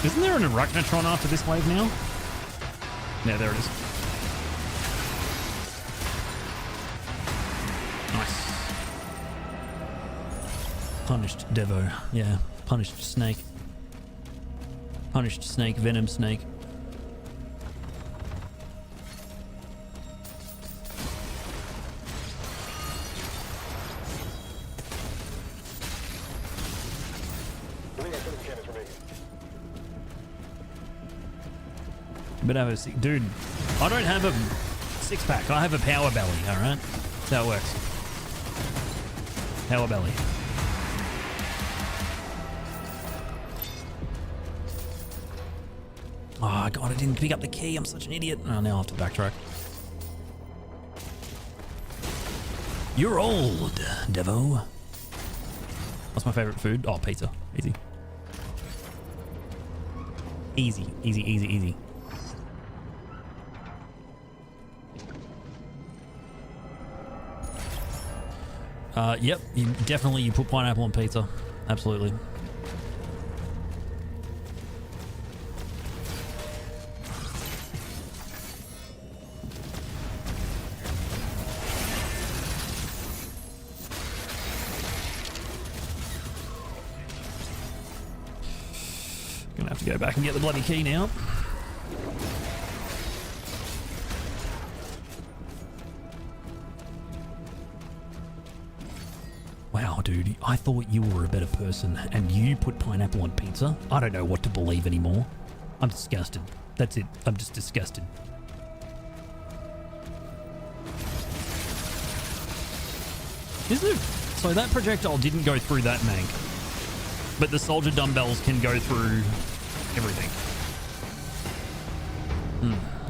[SPEAKER 1] Isn't there an Arachnotron after this wave now? Yeah, there it is. Nice. Punished Devo. Yeah, punished snake. Punished snake, venom snake. But have a dude, I don't have a six-pack. I have a power belly, alright? That's how it works. Power belly. Oh, God, I didn't pick up the key. I'm such an idiot. Oh, now I have to backtrack. You're old, Devo. What's my favorite food? Oh, pizza. Easy. Easy, easy, easy, easy. Yep, you put pineapple on pizza. Absolutely. Gonna have to go back and get the bloody key now. Wow, dude, I thought you were a better person and you put pineapple on pizza? I don't know what to believe anymore. I'm disgusted. That's it. I'm just disgusted. Isn't it? So that projectile didn't go through that mank, but the soldier dumbbells can go through everything.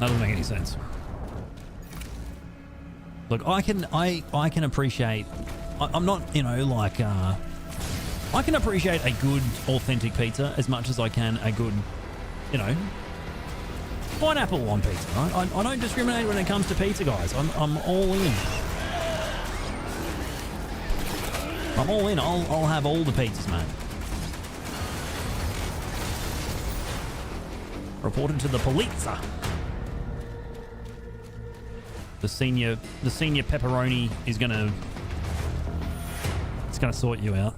[SPEAKER 1] That doesn't make any sense. Look, I can appreciate... I'm not, you know, like, I can appreciate a good, authentic pizza as much as I can a good, you know, pineapple on pizza, right? I don't discriminate when it comes to pizza, guys. I'm all in. I'm all in. I'll have all the pizzas, man. Reported to the police. The senior pepperoni is gonna... It's gonna sort you out.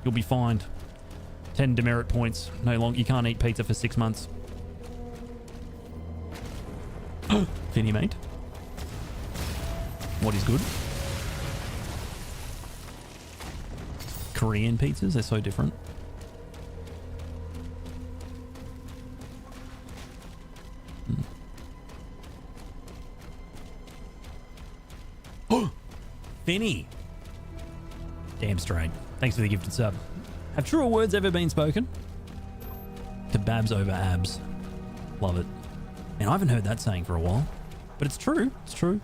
[SPEAKER 1] You'll be fined 10 demerit points. No longer. You can't eat pizza for 6 months. Finny, mate. What is good? Korean pizzas, they're so different. Finny. Damn straight. Thanks for the gifted sub. Have truer words ever been spoken? Kebabs over abs. Love it. Man, I haven't heard that saying for a while. But it's true. It's true.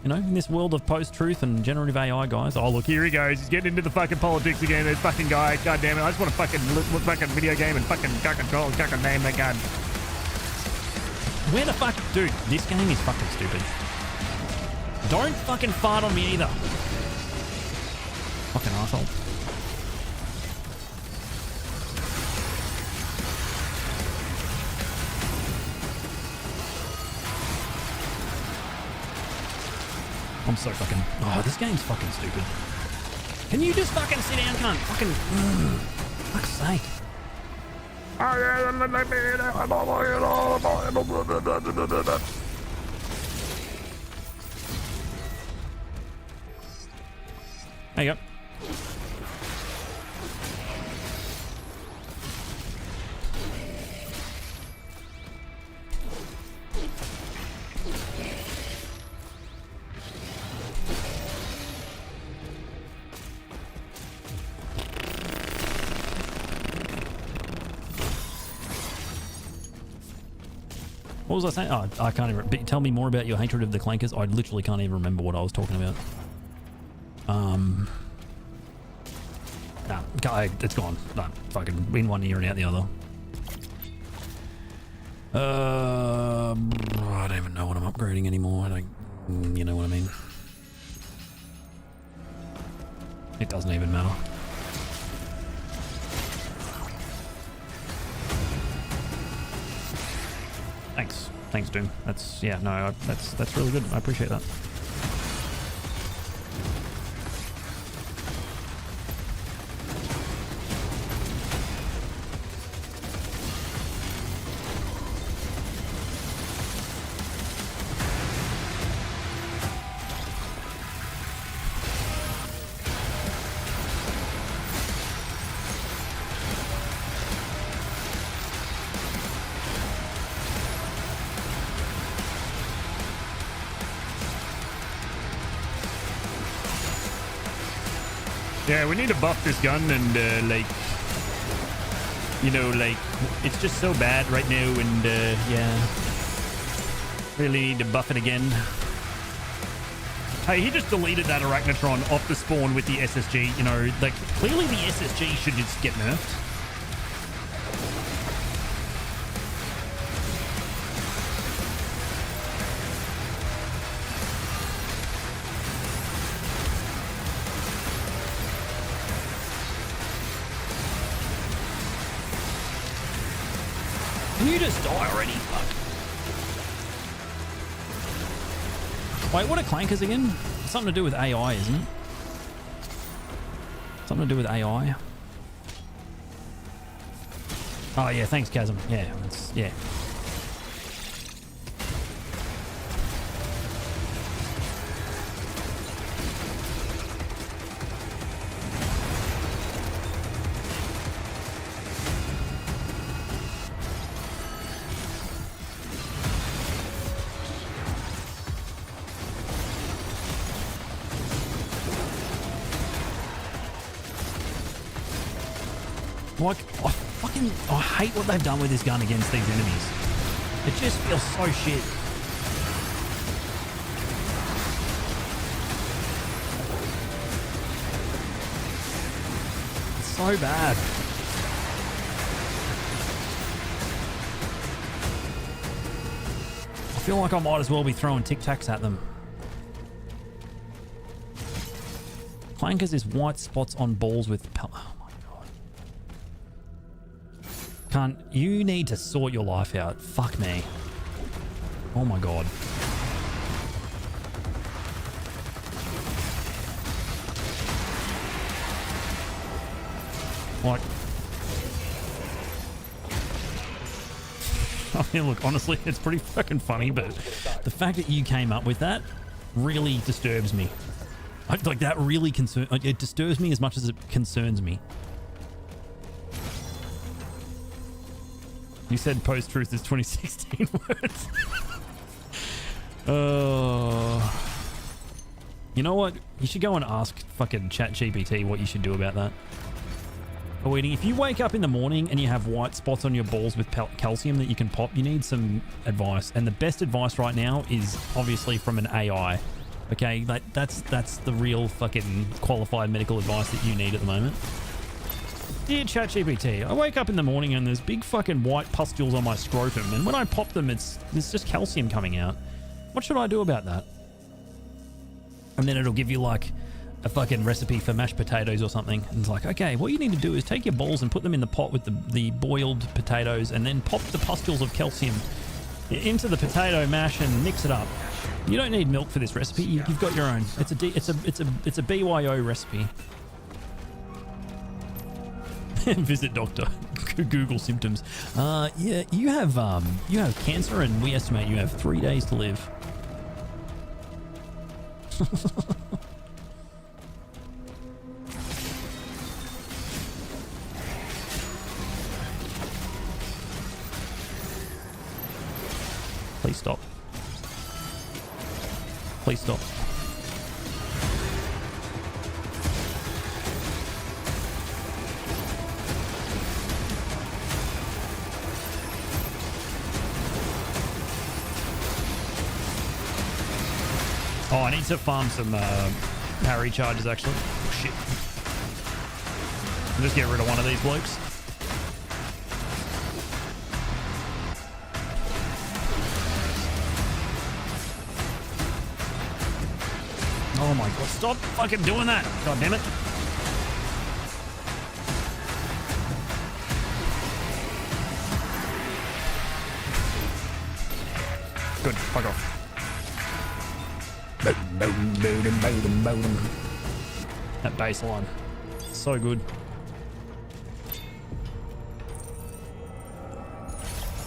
[SPEAKER 1] You know, in this world of post-truth and generative AI, guys. Oh, look, here he goes. He's getting into the fucking politics again. This fucking guy. God damn it. I just want to fucking video game and fucking control fucking name that gun. Where the fuck? Dude, this game is fucking stupid. Don't fucking fart on me either. Fucking asshole. I'm so fucking... Oh, this game's fucking stupid. Can you just fucking sit down, cunt? Fucking... fuck's sake. There you go. What was I saying? Oh, I can't even... Tell me more about your hatred of the clankers. I literally can't even remember what I was talking about. Nah, it's gone. No, fucking in one ear and out the other. I don't even know what I'm upgrading anymore. You know what I mean? It doesn't even matter. Thanks, Doom. That's that's really good. I appreciate that. Yeah, we need to buff this gun and, like, you know, like, it's just so bad right now and, yeah. Really need to buff it again. Hey, he just deleted that Arachnotron off the spawn with the SSG, you know, like, clearly the SSG should just get nerfed. Can you just die already? Fuck. Wait, what are clankers again? It's something to do with AI, isn't it? Something to do with AI. Oh yeah, thanks Chasm. Yeah, yeah. Like, I hate what they've done with this gun against these enemies. It just feels so shit. It's so bad. I feel like I might as well be throwing Tic Tacs at them. Clankers is white spots on balls with... Cunt, you need to sort your life out. Fuck me. Oh my god. Like... I mean, look, honestly, it's pretty fucking funny, but the fact that you came up with that really disturbs me. Like, that really it disturbs me as much as it concerns me. You said post-truth is 2016 words. You know what? You should go and ask fucking ChatGPT what you should do about that. Oh, waiting. If you wake up in the morning and you have white spots on your balls with calcium that you can pop, you need some advice. And the best advice right now is obviously from an AI. Okay, that's the real fucking qualified medical advice that you need at the moment. Dear ChatGPT, I wake up in the morning and there's big fucking white pustules on my scrotum, and when I pop them, there's just calcium coming out. What should I do about that? And then it'll give you like a fucking recipe for mashed potatoes or something. And it's like, okay, what you need to do is take your balls and put them in the pot with the boiled potatoes, and then pop the pustules of calcium into the potato mash and mix it up. You don't need milk for this recipe. You've got your own. It's a BYO recipe. Visit doctor. Google symptoms. Yeah, you have cancer, and we estimate you have 3 days to live. Please stop. Please stop. Oh, I need to farm some parry charges, actually. Oh, shit. I'll just get rid of one of these blokes. Oh my god, stop fucking doing that. God damn it. Good, fuck off. That bass line. So good.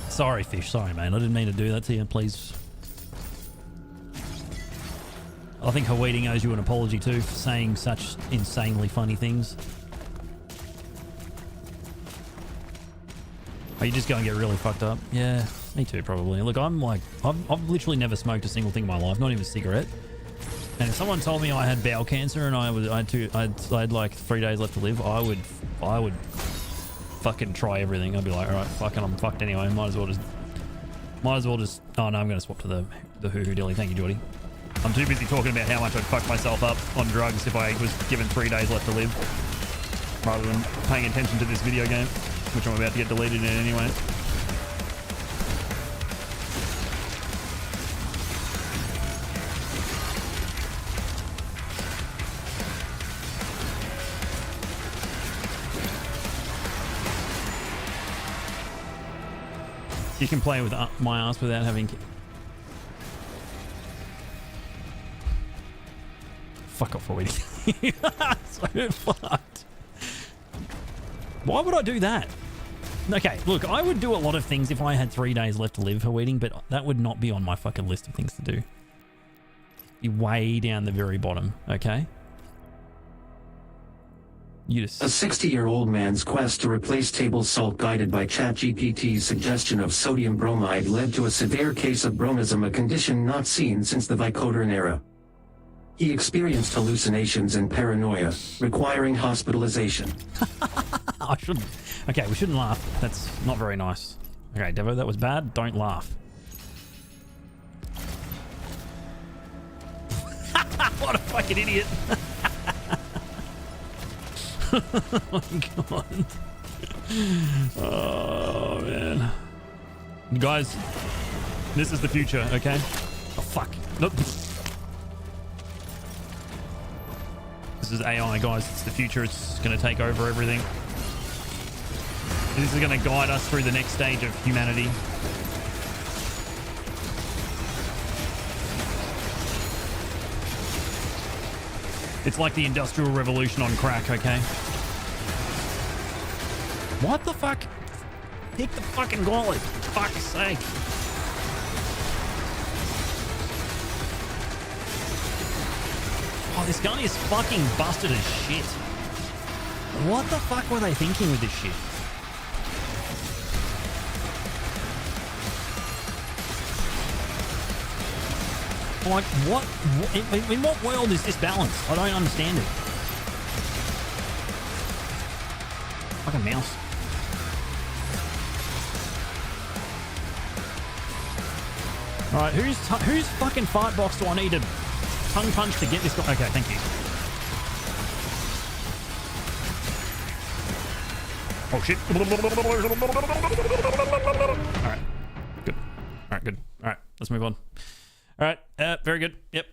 [SPEAKER 1] Sorry, fish. Sorry, man. I didn't mean to do that to you. Please. I think Hawaii owes you an apology too for saying such insanely funny things. Are you just going to get really fucked up? Yeah, me too, probably. Look, I've literally never smoked a single thing in my life, not even a cigarette. And if someone told me I had bowel cancer and I had like 3 days left to live, I would fucking try everything. I'd be like, all right, fucking, I'm fucked anyway. Might as well just. Oh no, I'm gonna swap to the hoo-hoo dilly. Thank you, Jordy. I'm too busy talking about how much I'd fuck myself up on drugs if I was given 3 days left to live, rather than paying attention to this video game, which I'm about to get deleted in anyway. You can play with my ass without having... Fuck off already. So fucked. Why would I do that? Okay, look, I would do a lot of things if I had 3 days left to live for weeding, but that would not be on my fucking list of things to do. Be way down the very bottom, okay? You just...
[SPEAKER 6] A 60-year-old man's quest to replace table salt guided by ChatGPT's suggestion of sodium bromide led to a severe case of bromism, a condition not seen since the Vicodin era. He experienced hallucinations and paranoia, requiring hospitalization.
[SPEAKER 1] I shouldn't. Okay, we shouldn't laugh. That's not very nice. Okay, Devo, that was bad. Don't laugh. What a fucking idiot. Oh my god. Oh man. Guys, this is the future, okay? Oh fuck. Nope. This is AI, guys. It's the future. It's going to take over everything. This is going to guide us through the next stage of humanity. It's like the Industrial Revolution on crack, okay? What the fuck? Pick the fucking gauntlet, for fuck's sake. Oh, this gun is fucking busted as shit. What the fuck were they thinking with this shit? Like, what in what world is this balanced? I don't understand it. Fucking mouse. Alright, whose fucking fart box do I need to tongue punch to get this guy? Okay, thank you. Oh shit. Alright. Good. Alright, good. Alright, let's move on. Alright, very good. Yep.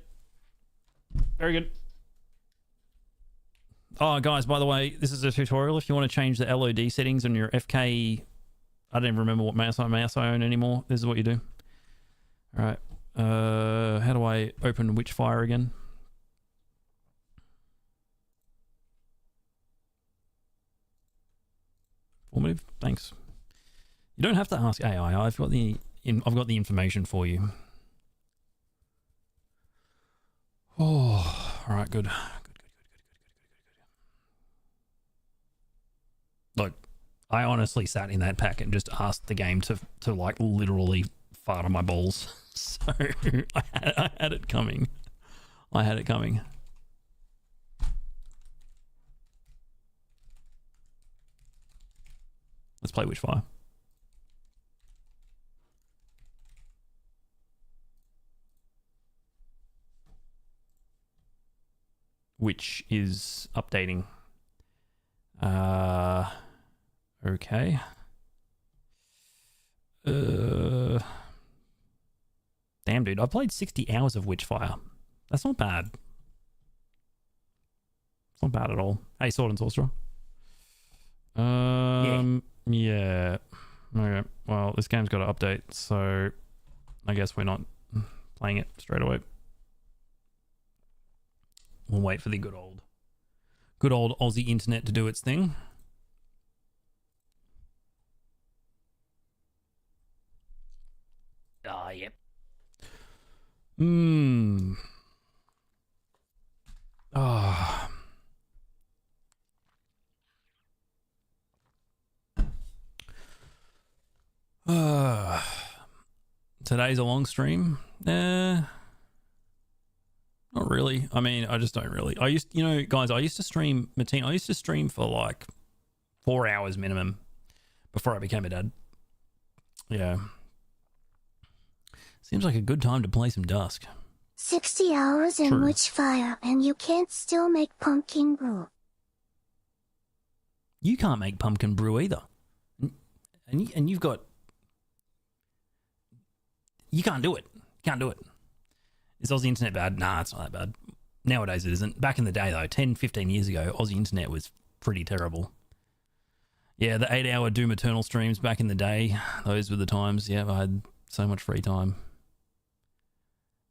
[SPEAKER 1] Very good. Oh, guys, by the way, this is a tutorial. If you want to change the LOD settings on your FK... I don't even remember what mouse I own anymore. This is what you do. Alright. How do I I open Witchfire again. Formative, thanks. You don't have to ask AI. I've got the information for you. Oh, all right, good. Look, I honestly sat in that pack and just asked the game to like literally fart on my balls. So I had it coming. I had it coming. Let's play Witchfire. Which is updating. Okay. Damn, dude, I played 60 hours of Witchfire. That's not bad. It's not bad at all. Hey, Sword and Sorcerer. Yeah. Okay. Well, this game's got to update, so I guess we're not playing it straight away. We'll wait for the good old Aussie internet to do its thing. Ah, yep. Ah. Today's a long stream. Not really. I mean, I just don't really. Guys, I used to stream, Mateen, I used to stream for like 4 hours minimum before I became a dad. Yeah. Seems like a good time to play some Dusk.
[SPEAKER 7] 60 hours in Witchfire, and you can't still make pumpkin brew.
[SPEAKER 1] You can't make pumpkin brew either. And you've got... You can't do it. You can't do it. Is Aussie internet bad? Nah, it's not that bad. Nowadays it isn't. Back in the day though, 10, 15 years ago, Aussie internet was pretty terrible. Yeah, the 8-hour Doom Eternal streams back in the day, those were the times. Yeah, I had so much free time.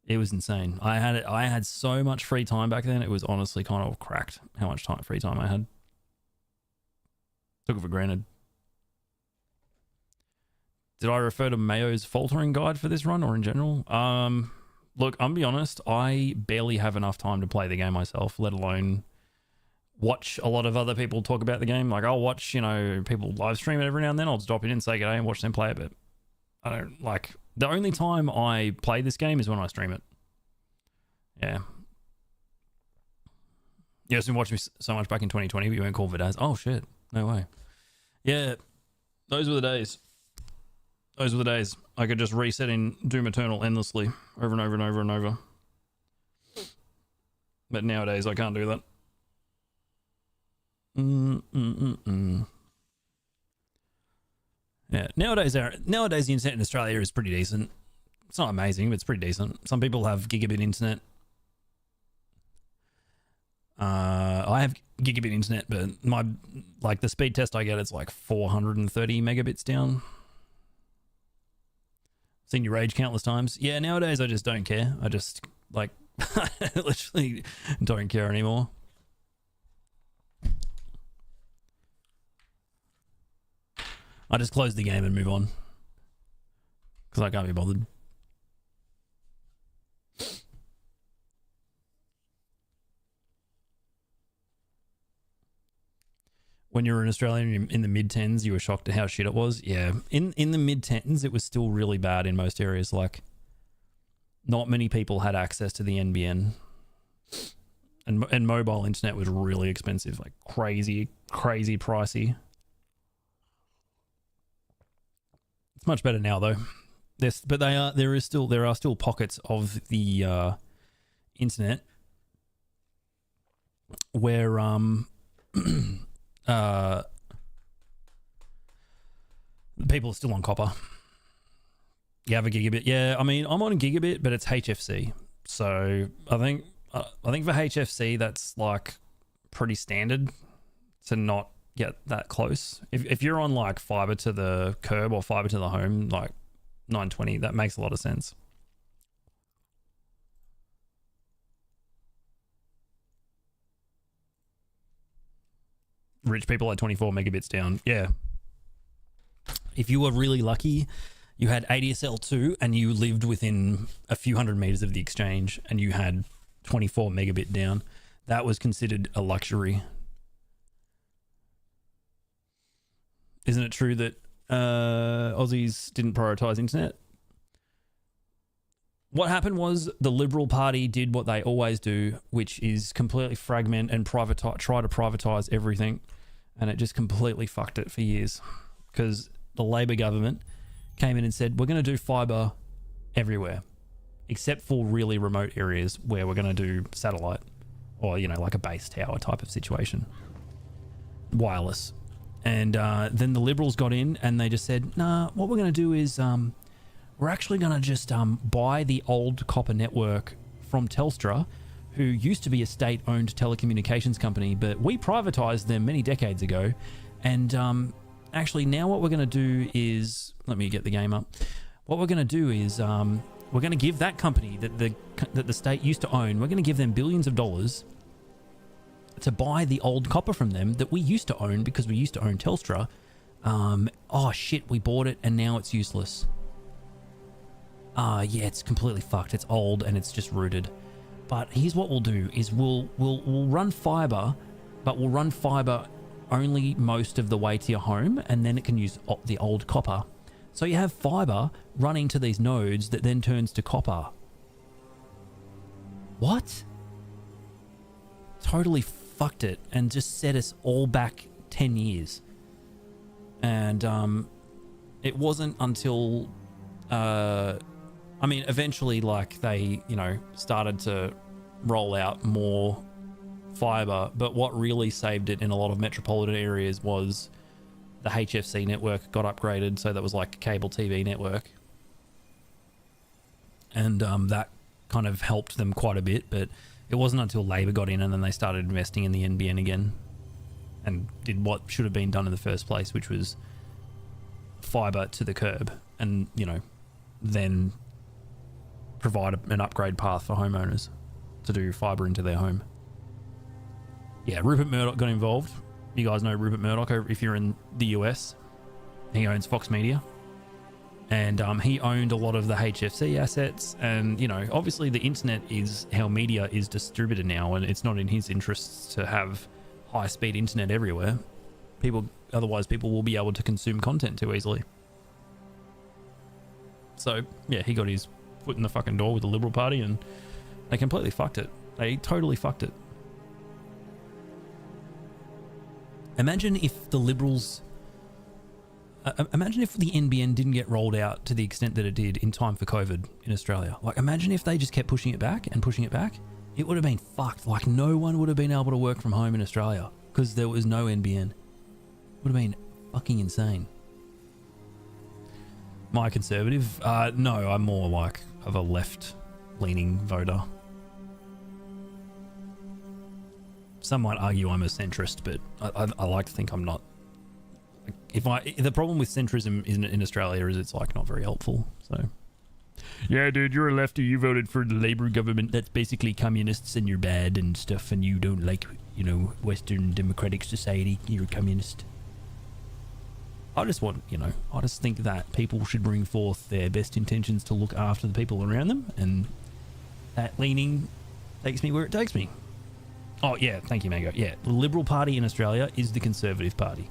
[SPEAKER 1] It was insane. I had so much free time back then, it was honestly kind of cracked how much free time I had. Took it for granted. Did I refer to Mayo's faltering guide for this run or in general? Look, I'm be honest, I barely have enough time to play the game myself, let alone watch a lot of other people talk about the game. Like, I'll watch, people live stream it every now and then. I'll just drop it in, say g'day, and watch them play it. But I don't, like, the only time I play this game is when I stream it. Yeah. You guys been watching me so much back in 2020, but you weren't called for days. Oh, shit. No way. Yeah, those were the days. Those were the days. I could just reset in Doom Eternal endlessly, over and over and over and over. But nowadays, I can't do that. Yeah, nowadays the internet in Australia is pretty decent. It's not amazing, but it's pretty decent. Some people have gigabit internet. I have gigabit internet, but the speed test I get, it's like 430 megabits down. Seen you rage countless times. Yeah, nowadays I just don't care. I just, I literally don't care anymore. I just close the game and move on. Because I can't be bothered. When you were in Australia in the mid-10s, you were shocked at how shit it was. Yeah, in the mid-10s, it was still really bad in most areas. Like, not many people had access to the NBN. And mobile internet was really expensive, like crazy pricey. It's much better now though. There are still pockets of the internet where people are still on copper. You have a gigabit. Yeah, I mean, I'm on a gigabit, but it's HFC. So I think for HFC, that's like pretty standard to not get that close. If you're on like fiber to the curb or fiber to the home, like 920, that makes a lot of sense. rich people had 24 megabits down. Yeah. If you were really lucky, you had ADSL2 and you lived within a few hundred meters of the exchange and you had 24 megabit down, that was considered a luxury. Isn't it true that Aussies didn't prioritize internet? What happened was the Liberal Party did what they always do, which is completely fragment and try to privatize everything, and it just completely fucked it for years, because the Labor government came in and said, we're going to do fiber everywhere, except for really remote areas where we're going to do satellite, or, you know, like a base tower type of situation, wireless. And then the Liberals got in and they just said, nah, what we're going to do is we're actually going to just buy the old copper network from Telstra, who used to be a state-owned telecommunications company, but we privatized them many decades ago. And actually now what we're going to do is, let me get the game up. What we're going to do is we're going to give that company that the state used to own, we're going to give them billions of dollars to buy the old copper from them that we used to own because we used to own Telstra. Oh shit, we bought it and now it's useless. Yeah, it's completely fucked. It's old and it's just rooted. But here's what we'll do is we'll run fiber, but we'll run fiber only most of the way to your home, and then it can use the old copper. So you have fiber running to these nodes that then turns to copper. What? Totally fucked it and just set us all back 10 years. And it wasn't until I mean, eventually, like, they, you know, started to roll out more fiber, but what really saved it in a lot of metropolitan areas was the HFC network got upgraded, so that was like a cable TV network. And that kind of helped them quite a bit, but it wasn't until Labor got in and then they started investing in the NBN again and did what should have been done in the first place, which was fiber to the curb, and, you know, then provide an upgrade path for homeowners to do fiber into their home. Yeah, Rupert Murdoch got involved. You guys know Rupert Murdoch if you're in the US. He owns Fox Media. And he owned a lot of the HFC assets. And, you know, obviously the internet is how media is distributed now, and it's not in his interests to have high-speed internet everywhere. Otherwise people will be able to consume content too easily. So, yeah, he got his foot in the fucking door with the Liberal Party, and they completely fucked it. They totally fucked it. Imagine if the Liberals... imagine if the NBN didn't get rolled out to the extent that it did in time for COVID in Australia. Like, imagine if they just kept pushing it back and pushing it back. It would have been fucked. Like, no one would have been able to work from home in Australia because there was no NBN. It would have been fucking insane. Am I conservative? No, I'm more like of a left-leaning voter. Some might argue I'm a centrist, but I like to think I'm not. The problem with centrism in Australia is it's like not very helpful. So, yeah, dude, you're a lefty. You voted for the Labor government. That's basically communists, and you're bad and stuff, and you don't like, you know, Western democratic society. You're a communist. I just want, you know, I just think that people should bring forth their best intentions to look after the people around them, and that leaning takes me where it takes me. Oh, yeah, thank you, Mango. Yeah, the Liberal Party in Australia is the Conservative Party.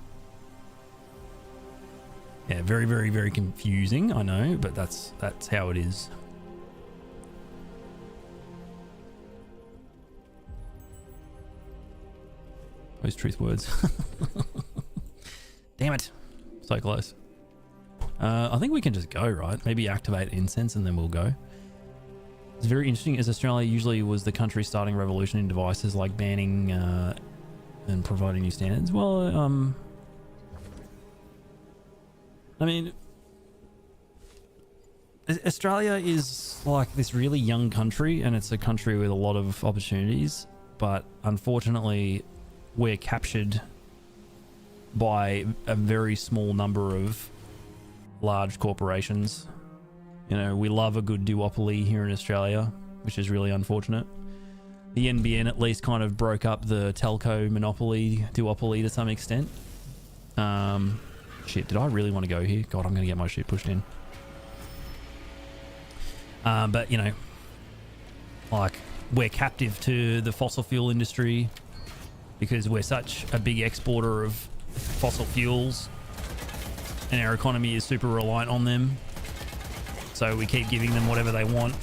[SPEAKER 1] Yeah, very, very, very confusing, I know, but that's how it is. Post-truth words. Damn it. So close. I think we can just go, right? Maybe activate incense and then we'll go. It's very interesting, as Australia usually was the country starting revolution in devices like banning and providing new standards. Well, I mean, Australia is like this really young country, and it's a country with a lot of opportunities, but unfortunately we're captured by a very small number of large corporations. You know, we love a good duopoly here in Australia, which is really unfortunate. The NBN at least kind of broke up the telco monopoly, duopoly to some extent. Shit, did I really want to go here? God, I'm going to get my shit pushed in. But, you know, like, we're captive to the fossil fuel industry because we're such a big exporter of fossil fuels and our economy is super reliant on them. So we keep giving them whatever they want.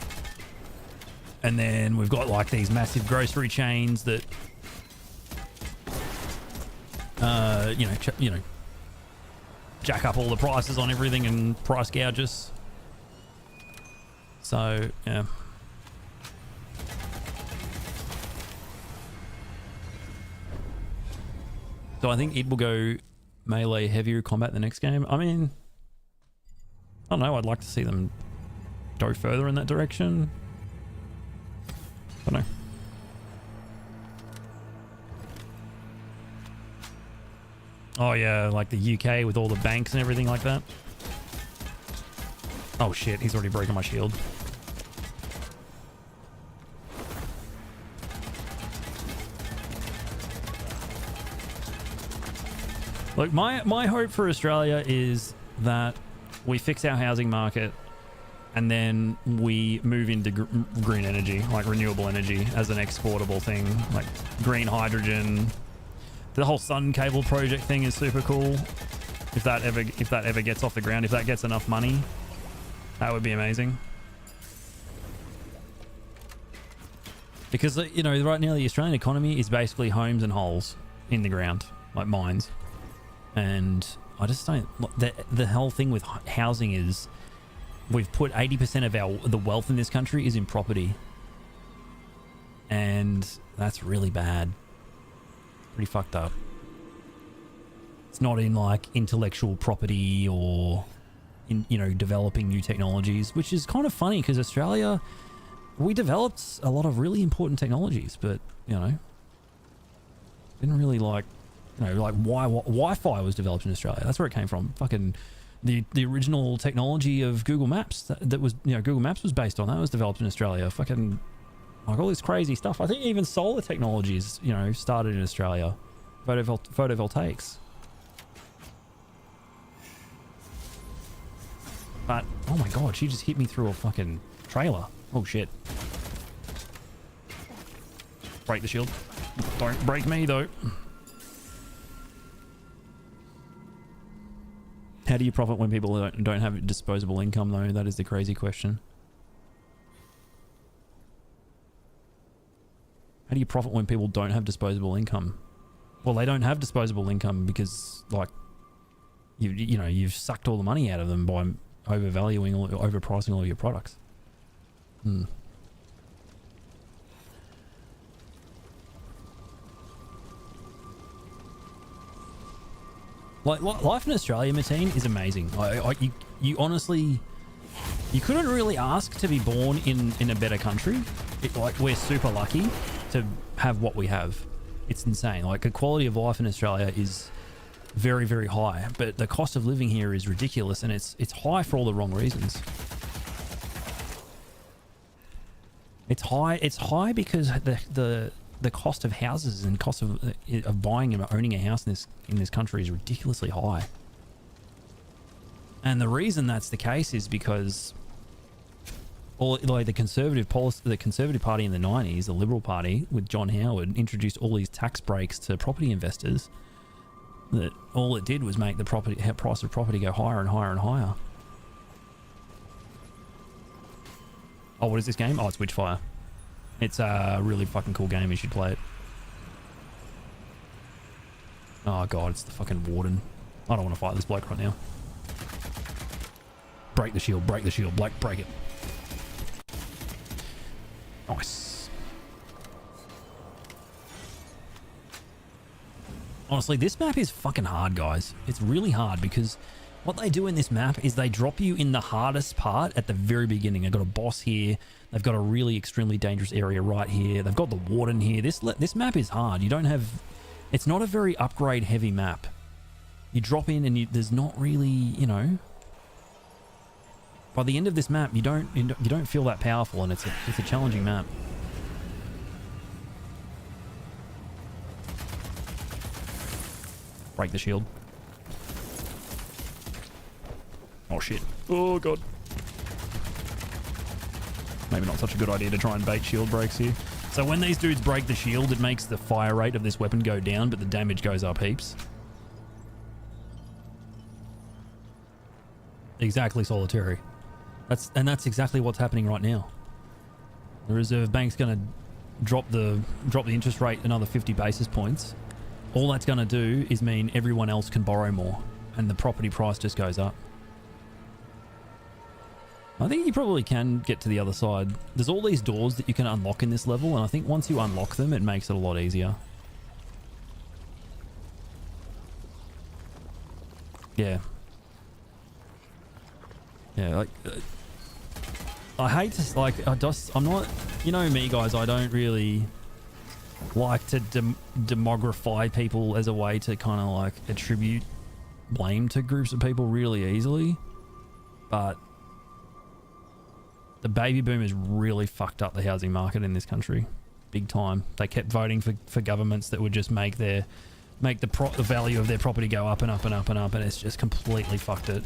[SPEAKER 1] And then we've got like these massive grocery chains that, you know, jack up all the prices on everything and price gouge us. So, yeah. So I think it will go melee heavier combat the next game. I mean, I don't know. I'd like to see them go further in that direction. I don't know. Oh yeah, like the UK with all the banks and everything like that. Oh shit, he's already broken my shield. Look, my hope for Australia is that we fix our housing market and then we move into green energy, like renewable energy as an exportable thing, like green hydrogen. The whole sun cable project thing is super cool. If that ever gets off the ground, if that gets enough money, that would be amazing. Because, you know, right now the Australian economy is basically homes and holes in the ground, like mines. And I just don't... The whole thing with housing is we've put 80% of the wealth in this country is in property. And that's really bad. Pretty fucked up. It's not in like intellectual property or in, you know, developing new technologies, which is kind of funny because Australia, we developed a lot of really important technologies, but, you know, didn't really like, you know, like Wi-Fi was developed in Australia. That's where it came from. Fucking the original technology of Google Maps that was, you know, Google Maps was based on, that was developed in Australia. Fucking like all this crazy stuff. I think even solar technologies, you know, started in Australia. Photovoltaics. But, oh my god, she just hit me through a fucking trailer. Oh shit. Break the shield. Don't break me though. How do you profit when people don't have disposable income though? That is the crazy question. How do you profit when people don't have disposable income? Well, they don't have disposable income because, like, you know, you've sucked all the money out of them by overvaluing or overpricing all your products. Like, life in Australia, Mateen, is amazing. You honestly, you couldn't really ask to be born in a better country. Like, we're super lucky to have what we have. It's insane. Like, the quality of life in Australia is very, very high, but the cost of living here is ridiculous, and it's high for all the wrong reasons. It's high because the cost of houses and cost of buying and owning a house in this country is ridiculously high. And the reason that's the case is because like the Conservative Party in the 90s, the Liberal Party with John Howard, introduced all these tax breaks to property investors that all it did was make the price of property go higher and higher and higher. Oh, what is this game? Oh, it's Witchfire. It's a really fucking cool game. You should play it. Oh god, it's the fucking warden. I don't want to fight this bloke right now. Break the shield, Blake, break it. Nice. Honestly, this map is fucking hard, guys. It's really hard because what they do in this map is they drop you in the hardest part at the very beginning. They've got a boss here. They've got a really extremely dangerous area right here. They've got the warden here. This map is hard. You don't have... It's not a very upgrade heavy map. You drop in and there's not really, you know... By the end of this map, you don't feel that powerful, and it's a challenging map. Break the shield. Oh shit. Oh god. Maybe not such a good idea to try and bait shield breaks here. So when these dudes break the shield, it makes the fire rate of this weapon go down, but the damage goes up heaps. Exactly, Solitary. That's exactly what's happening right now. The Reserve Bank's going to drop the interest rate another 50 basis points. All that's going to do is mean everyone else can borrow more, and the property price just goes up. I think you probably can get to the other side. There's all these doors that you can unlock in this level, and I think once you unlock them, it makes it a lot easier. Yeah. Yeah, like... I hate to... Like, I'm not... You know me, guys, I don't really like to demography people as a way to kind of, like, attribute blame to groups of people really easily. But... the baby boom has really fucked up the housing market in this country, big time. They kept voting for governments that would just make the value of their property go up and up and up and up, and it's just completely fucked it.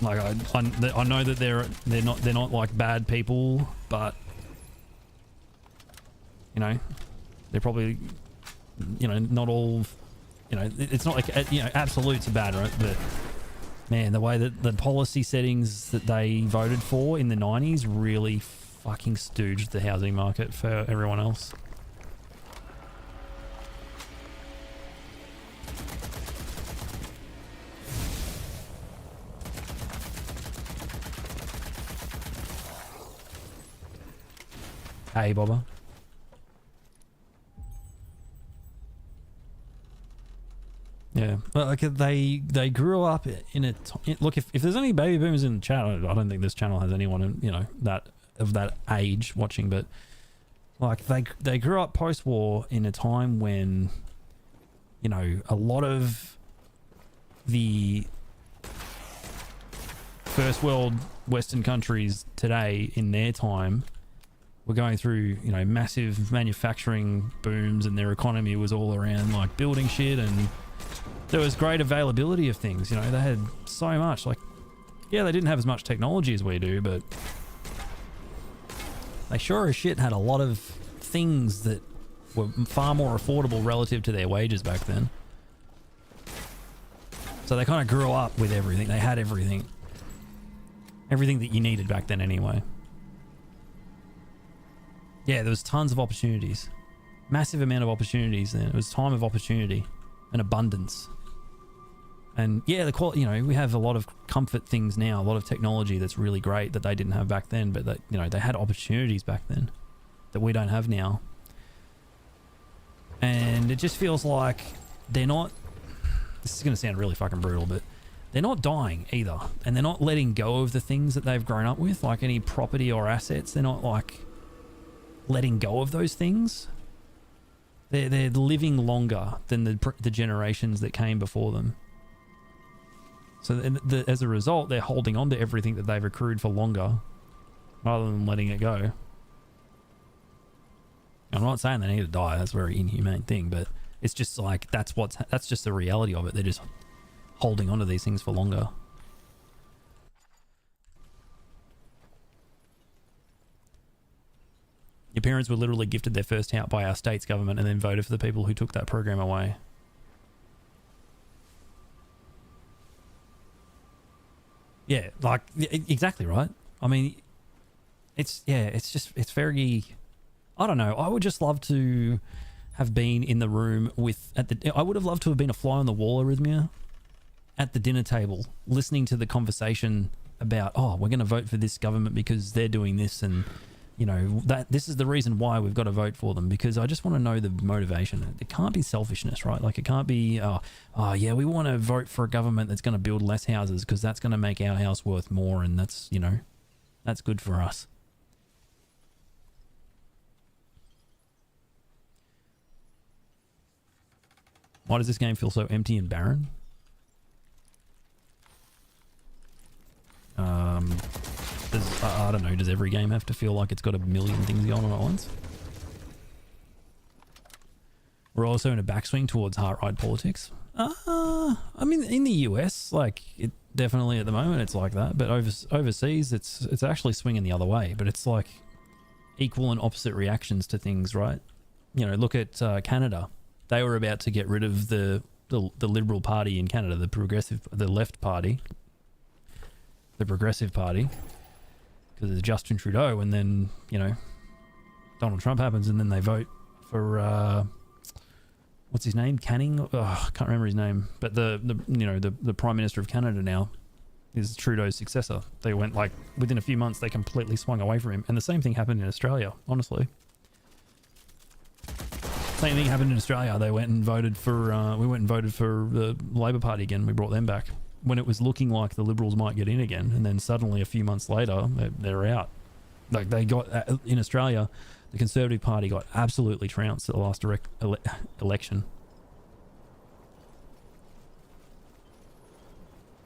[SPEAKER 1] Like I know that they're not like bad people, but you know, they're probably, you know, not all, you know, it's not like, you know, absolutes are bad, right? But man, the way that the policy settings that they voted for in the 90s really fucking stooged the housing market for everyone else. Hey, Bobba. Yeah, well, like they grew up in a look. If there's any baby boomers in the chat, I don't think this channel has anyone in, you know, that of that age watching, but like they grew up post-war in a time when, you know, a lot of the first world Western countries today in their time were going through, you know, massive manufacturing booms, and their economy was all around like building shit, and there was great availability of things. You know, they had so much. Like, yeah, they didn't have as much technology as we do, but they sure as shit had a lot of things that were far more affordable relative to their wages back then. So they kind of grew up with everything. They had everything. Everything that you needed back then anyway. Yeah, there was tons of opportunities. Massive amount of opportunities then. It was time of opportunity and abundance. And yeah, the quality, you know, we have a lot of comfort things now, a lot of technology that's really great that they didn't have back then, but that, you know, they had opportunities back then that we don't have now. And it just feels like they're not, this is going to sound really fucking brutal, but they're not dying either. And they're not letting go of the things that they've grown up with, like any property or assets. They're not like letting go of those things. They're living longer than the generations that came before them. So as a result, they're holding on to everything that they've accrued for longer rather than letting it go. I'm not saying they need to die. That's a very inhumane thing, but it's just like that's just the reality of it. They're just holding on to these things for longer. Your parents were literally gifted their first house by our state's government and then voted for the people who took that program away. Yeah, like, exactly right. I mean, it's very, I don't know. I would just love to have been in the room with, I would have loved to have been a fly on the wall, Arrhythmia, at the dinner table, listening to the conversation about, oh, we're going to vote for this government because they're doing this, and you know, that this is the reason why we've got to vote for them, because I just want to know the motivation. It can't be selfishness, right? Like, it can't be, oh yeah, we want to vote for a government that's going to build less houses because that's going to make our house worth more, and that's, you know, that's good for us. Why does this game feel so empty and barren? I don't know, does every game have to feel like it's got a million things going on at once? we're also in a backswing towards right politics. I mean, in the US, like, it definitely at the moment it's like that, but overseas it's actually swinging the other way. But it's like equal and opposite reactions to things, right? You know, look at Canada. They were about to get rid of the Liberal Party in Canada, the left party, the Progressive Party, because it's Justin Trudeau, and then, you know, Donald Trump happens, and then they vote for what's his name? Canning? Oh, I can't remember his name. But the Prime Minister of Canada now is Trudeau's successor. They went, like, within a few months they completely swung away from him, and the same thing happened in Australia. Honestly, same thing happened in Australia. They went and voted for we went and voted for the Labor Party again. We brought them back when it was looking like the Liberals might get in again, and then suddenly a few months later they're out. Like, they got in Australia, the Conservative Party got absolutely trounced at the last election.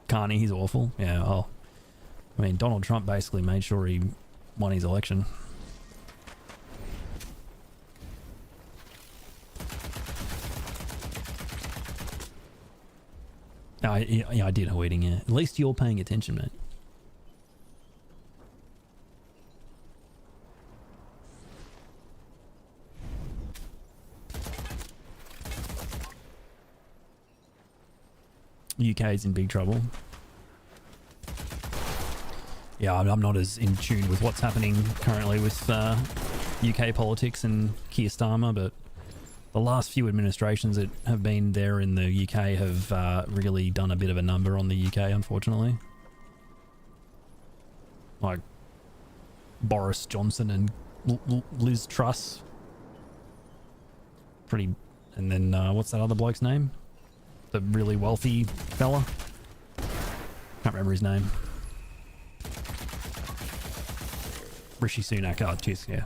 [SPEAKER 1] Carney, he's awful. Yeah, oh, I mean, Donald Trump basically made sure he won his election. I did tweeting, yeah. At least you're paying attention, mate. UK is in big trouble. Yeah, I'm not as in tune with what's happening currently with UK politics and Keir Starmer, but the last few administrations that have been there in the UK have really done a bit of a number on the UK, unfortunately. Like Boris Johnson and Liz Truss. Pretty... And then, what's that other bloke's name? The really wealthy fella? Can't remember his name. Rishi Sunak. Oh, cheers, yeah.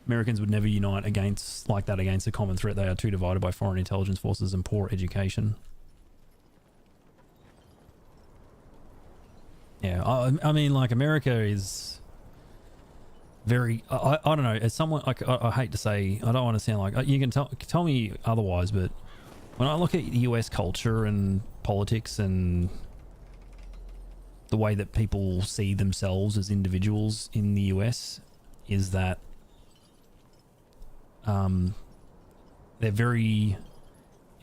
[SPEAKER 1] Americans would never unite against a common threat. They are too divided by foreign intelligence forces and poor education. Yeah, I mean, like, America is very... I don't know. As someone, like, I hate to say, I don't want to sound like... You can tell me otherwise, but when I look at US culture and politics and the way that people see themselves as individuals in the US, is that they're very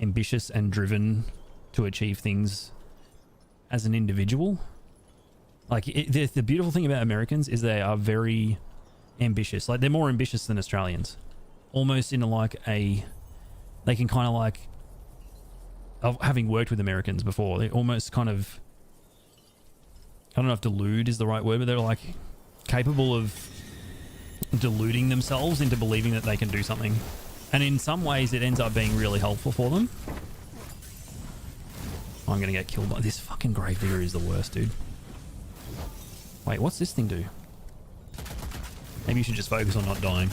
[SPEAKER 1] ambitious and driven to achieve things as an individual. Like, the beautiful thing about Americans is they are very ambitious. Like, they're more ambitious than Australians. Almost in they can kind of, like, having worked with Americans before, they almost kind of, I don't know if delude is the right word, but they're, like, capable of deluding themselves into believing that they can do something. And in some ways it ends up being really helpful for them. I'm gonna get killed by this fucking gravedigger. Is the worst, dude. Wait, what's this thing do? Maybe you should just focus on not dying.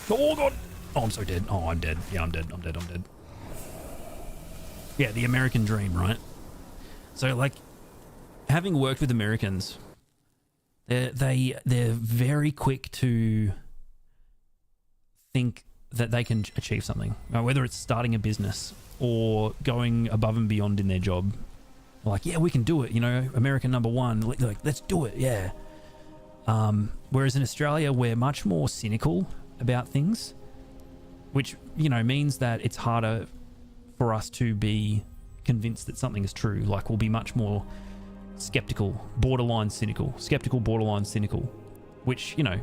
[SPEAKER 1] Oh god! Oh, I'm so dead. Oh, I'm dead. Yeah, I'm dead. I'm dead. Yeah, the American dream, right? So, like, having worked with Americans, they're very quick to think that they can achieve something, whether it's starting a business or going above and beyond in their job. Like, yeah, we can do it, you know, American number one, like, let's do it, yeah. Whereas in Australia, we're much more cynical about things, which, you know, means that it's harder for us to be convinced that something is true. Like, we'll be much more skeptical, borderline cynical, which, you know,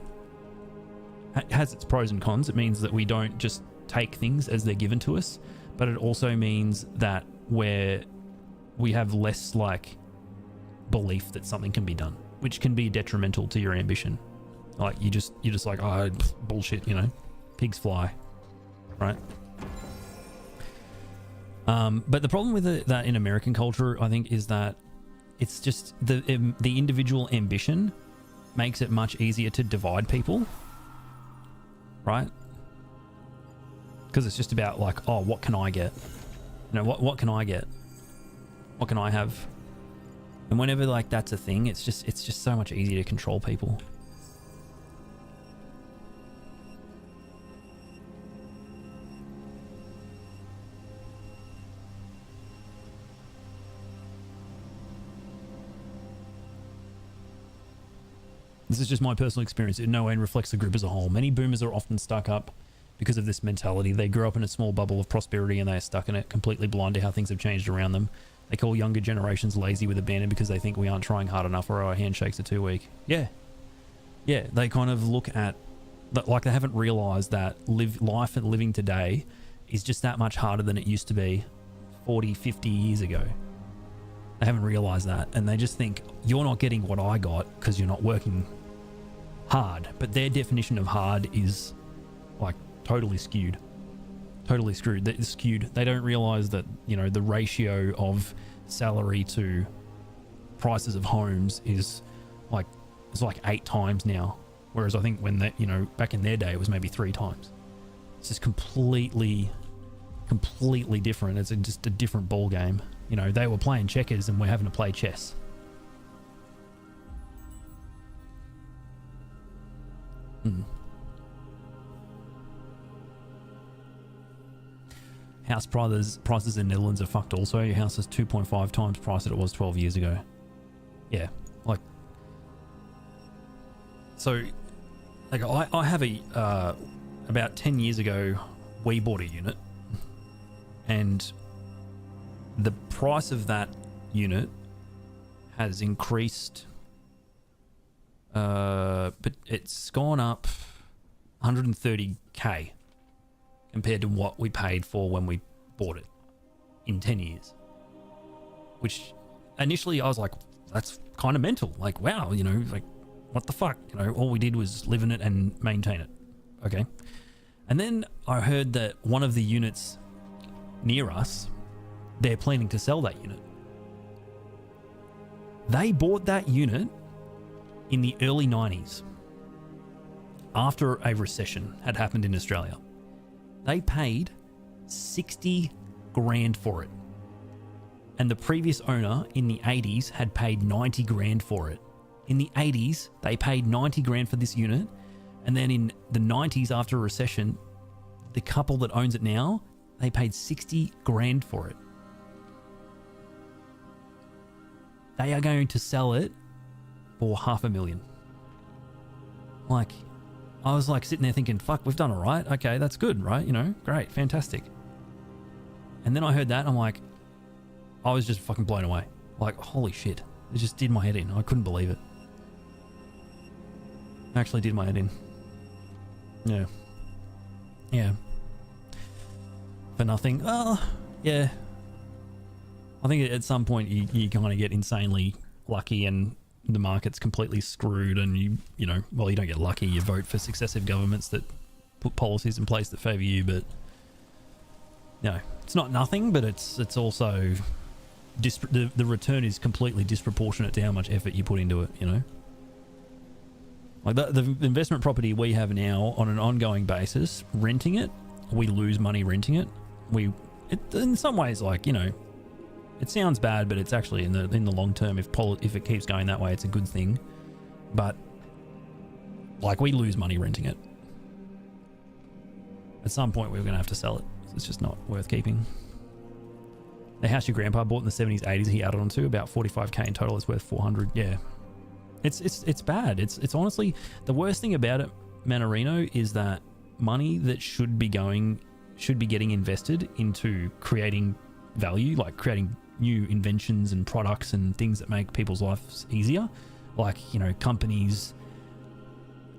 [SPEAKER 1] has its pros and cons. It means that we don't just take things as they're given to us, but it also means that we have less, like, belief that something can be done, which can be detrimental to your ambition. Like, you're just like, oh, bullshit, you know, pigs fly, right? But the problem with that in American culture, I think, is that it's just the individual ambition makes it much easier to divide people, right? Because it's just about, like, oh, what can I get? You know, what can I get? What can I have? And whenever like that's a thing, it's just so much easier to control people. This is just my personal experience. It in no way reflects the group as a whole. Many boomers are often stuck up because of this mentality. They grew up in a small bubble of prosperity and they are stuck in it, completely blind to how things have changed around them. They call younger generations lazy with abandon because they think we aren't trying hard enough or our handshakes are too weak. Yeah. Yeah, they kind of look at, like they haven't realised that life and living today is just that much harder than it used to be 40, 50 years ago. They haven't realised that, and they just think you're not getting what I got because you're not working hard. But their definition of hard is like totally skewed. Totally screwed. They're skewed. They don't realise that, you know, the ratio of salary to prices of homes is like 8 times now. Whereas I think when that, you know, back in their day it was maybe 3 times. It's just completely different. It's just a different ball game. You know, they were playing checkers and we're having to play chess. House prices in Netherlands are fucked also. Your house is 2.5 times price that it was 12 years ago. Yeah, like... So, like I have a... about 10 years ago, we bought a unit. And the price of that unit has increased... but it's gone up 130k compared to what we paid for when we bought it in 10 years. Which initially I was like, that's kind of mental. Like, wow, you know, like, what the fuck? You know, all we did was live in it and maintain it. Okay. And then I heard that one of the units near us, they're planning to sell that unit. They bought that unit in the early 90s, after a recession had happened in Australia. They paid 60 grand for it. And the previous owner in the 80s had paid 90 grand for it. In the 80s, they paid 90 grand for this unit. And then in the 90s, after a recession, the couple that owns it now, they paid 60 grand for it. They are going to sell it for $500,000. Like, I was like sitting there thinking, fuck, we've done all right. Okay, that's good, right? You know, great, fantastic. And then I heard that, I'm like, I was just fucking blown away. Like, holy shit. It just did my head in. I couldn't believe it. Actually did my head in. Yeah. Yeah. For nothing. Well, yeah. I think at some point you kind of get insanely lucky and the market's completely screwed, and you know, well, you don't get lucky. You vote for successive governments that put policies in place that favour you, but you know, it's not nothing, but it's also the return is completely disproportionate to how much effort you put into it. You know, like the investment property we have now on an ongoing basis, renting it, we lose money renting it. In some ways, like, you know, it sounds bad, but it's actually in the long term, if it keeps going that way, it's a good thing. But like, we lose money renting it. At some point we're gonna have to sell it. It's just not worth keeping. The house your grandpa bought in the 70s, 80s, he added onto about 45k in total. It's worth 400. Yeah, it's bad. It's honestly the worst thing about it, Manarino, is that money that should be getting invested into creating value, like creating new inventions and products and things that make people's lives easier, like, you know, companies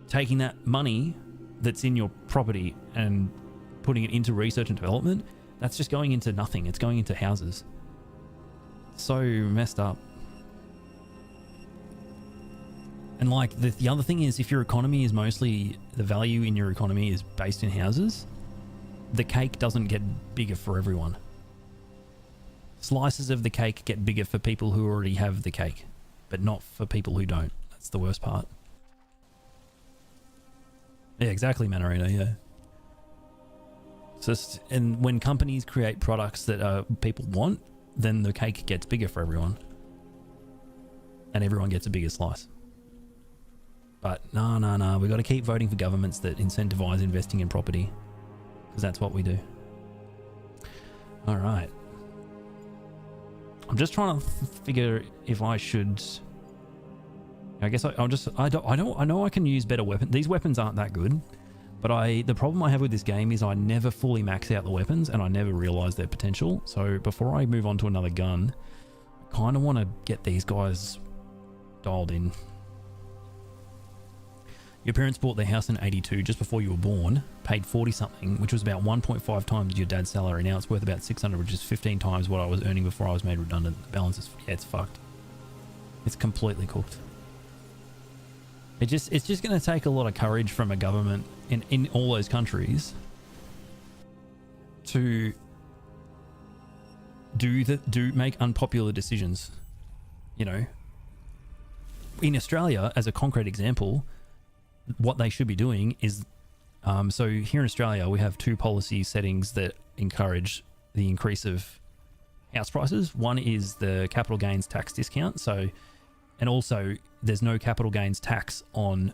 [SPEAKER 1] taking that money that's in your property and putting it into research and development, that's just going into nothing. It's going into houses. So messed up. And like the other thing is, if your economy is mostly, the value in your economy is based in houses, the cake doesn't get bigger for everyone. Slices of the cake get bigger for people who already have the cake, but not for people who don't. That's the worst part. Yeah, exactly, Manarino, yeah. And when companies create products that people want, then the cake gets bigger for everyone. and everyone gets a bigger slice. But no, we got to keep voting for governments that incentivize investing in property, because that's what we do. All right. I'm just trying to figure if I should. I guess I know I can use better weapons. These weapons aren't that good, but the problem I have with this game is I never fully max out the weapons and I never realize their potential. So before I move on to another gun, I kind of want to get these guys dialed in. Your parents bought their house in 82 just before you were born, paid 40 something, which was about 1.5 times your dad's salary. Now it's worth about 600, which is 15 times what I was earning before I was made redundant. The balance is, yeah, it's fucked. It's completely cooked. It's just going to take a lot of courage from a government in all those countries to make unpopular decisions. You know, in Australia, as a concrete example, what they should be doing is, so here in Australia, we have two policy settings that encourage the increase of house prices. One is the capital gains tax discount. So, and also there's no capital gains tax on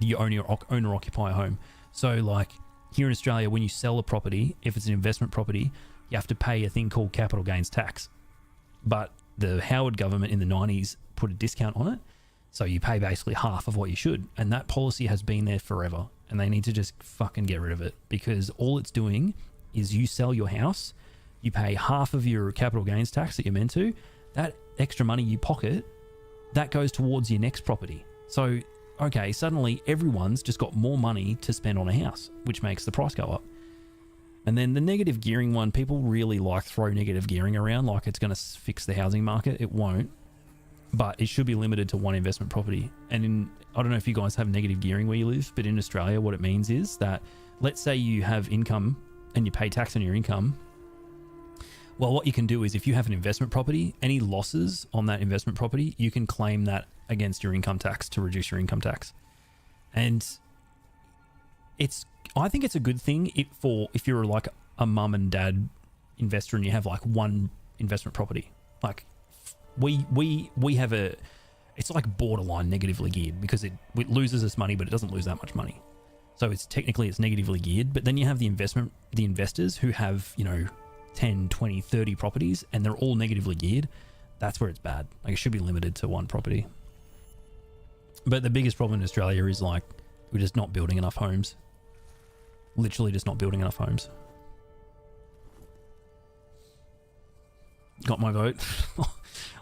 [SPEAKER 1] the owner-occupier home. So like here in Australia, when you sell a property, if it's an investment property, you have to pay a thing called capital gains tax. But the Howard government in the 90s put a discount on it. So you pay basically half of what you should. And that policy has been there forever. And they need to just fucking get rid of it. Because all it's doing is you sell your house, you pay half of your capital gains tax that you're meant to. That extra money you pocket, that goes towards your next property. So, okay, suddenly everyone's just got more money to spend on a house, which makes the price go up. And then the negative gearing one, people really like throw negative gearing around like it's going to fix the housing market. It won't. But it should be limited to one investment property. And I don't know if you guys have negative gearing where you live, but in Australia, what it means is that, let's say you have income and you pay tax on your income. Well, what you can do is if you have an investment property, any losses on that investment property, you can claim that against your income tax to reduce your income tax. And I think it's a good thing if you're like a mum and dad investor and you have like one investment property. Like, we have it's like borderline negatively geared because it loses its money, but it doesn't lose that much money. So it's negatively geared. But then you have the investors who have, 10, 20, 30 properties and they're all negatively geared. That's where it's bad. Like, it should be limited to one property. But the biggest problem in Australia is like, we're just not building enough homes. Literally just not building enough homes. Got my vote.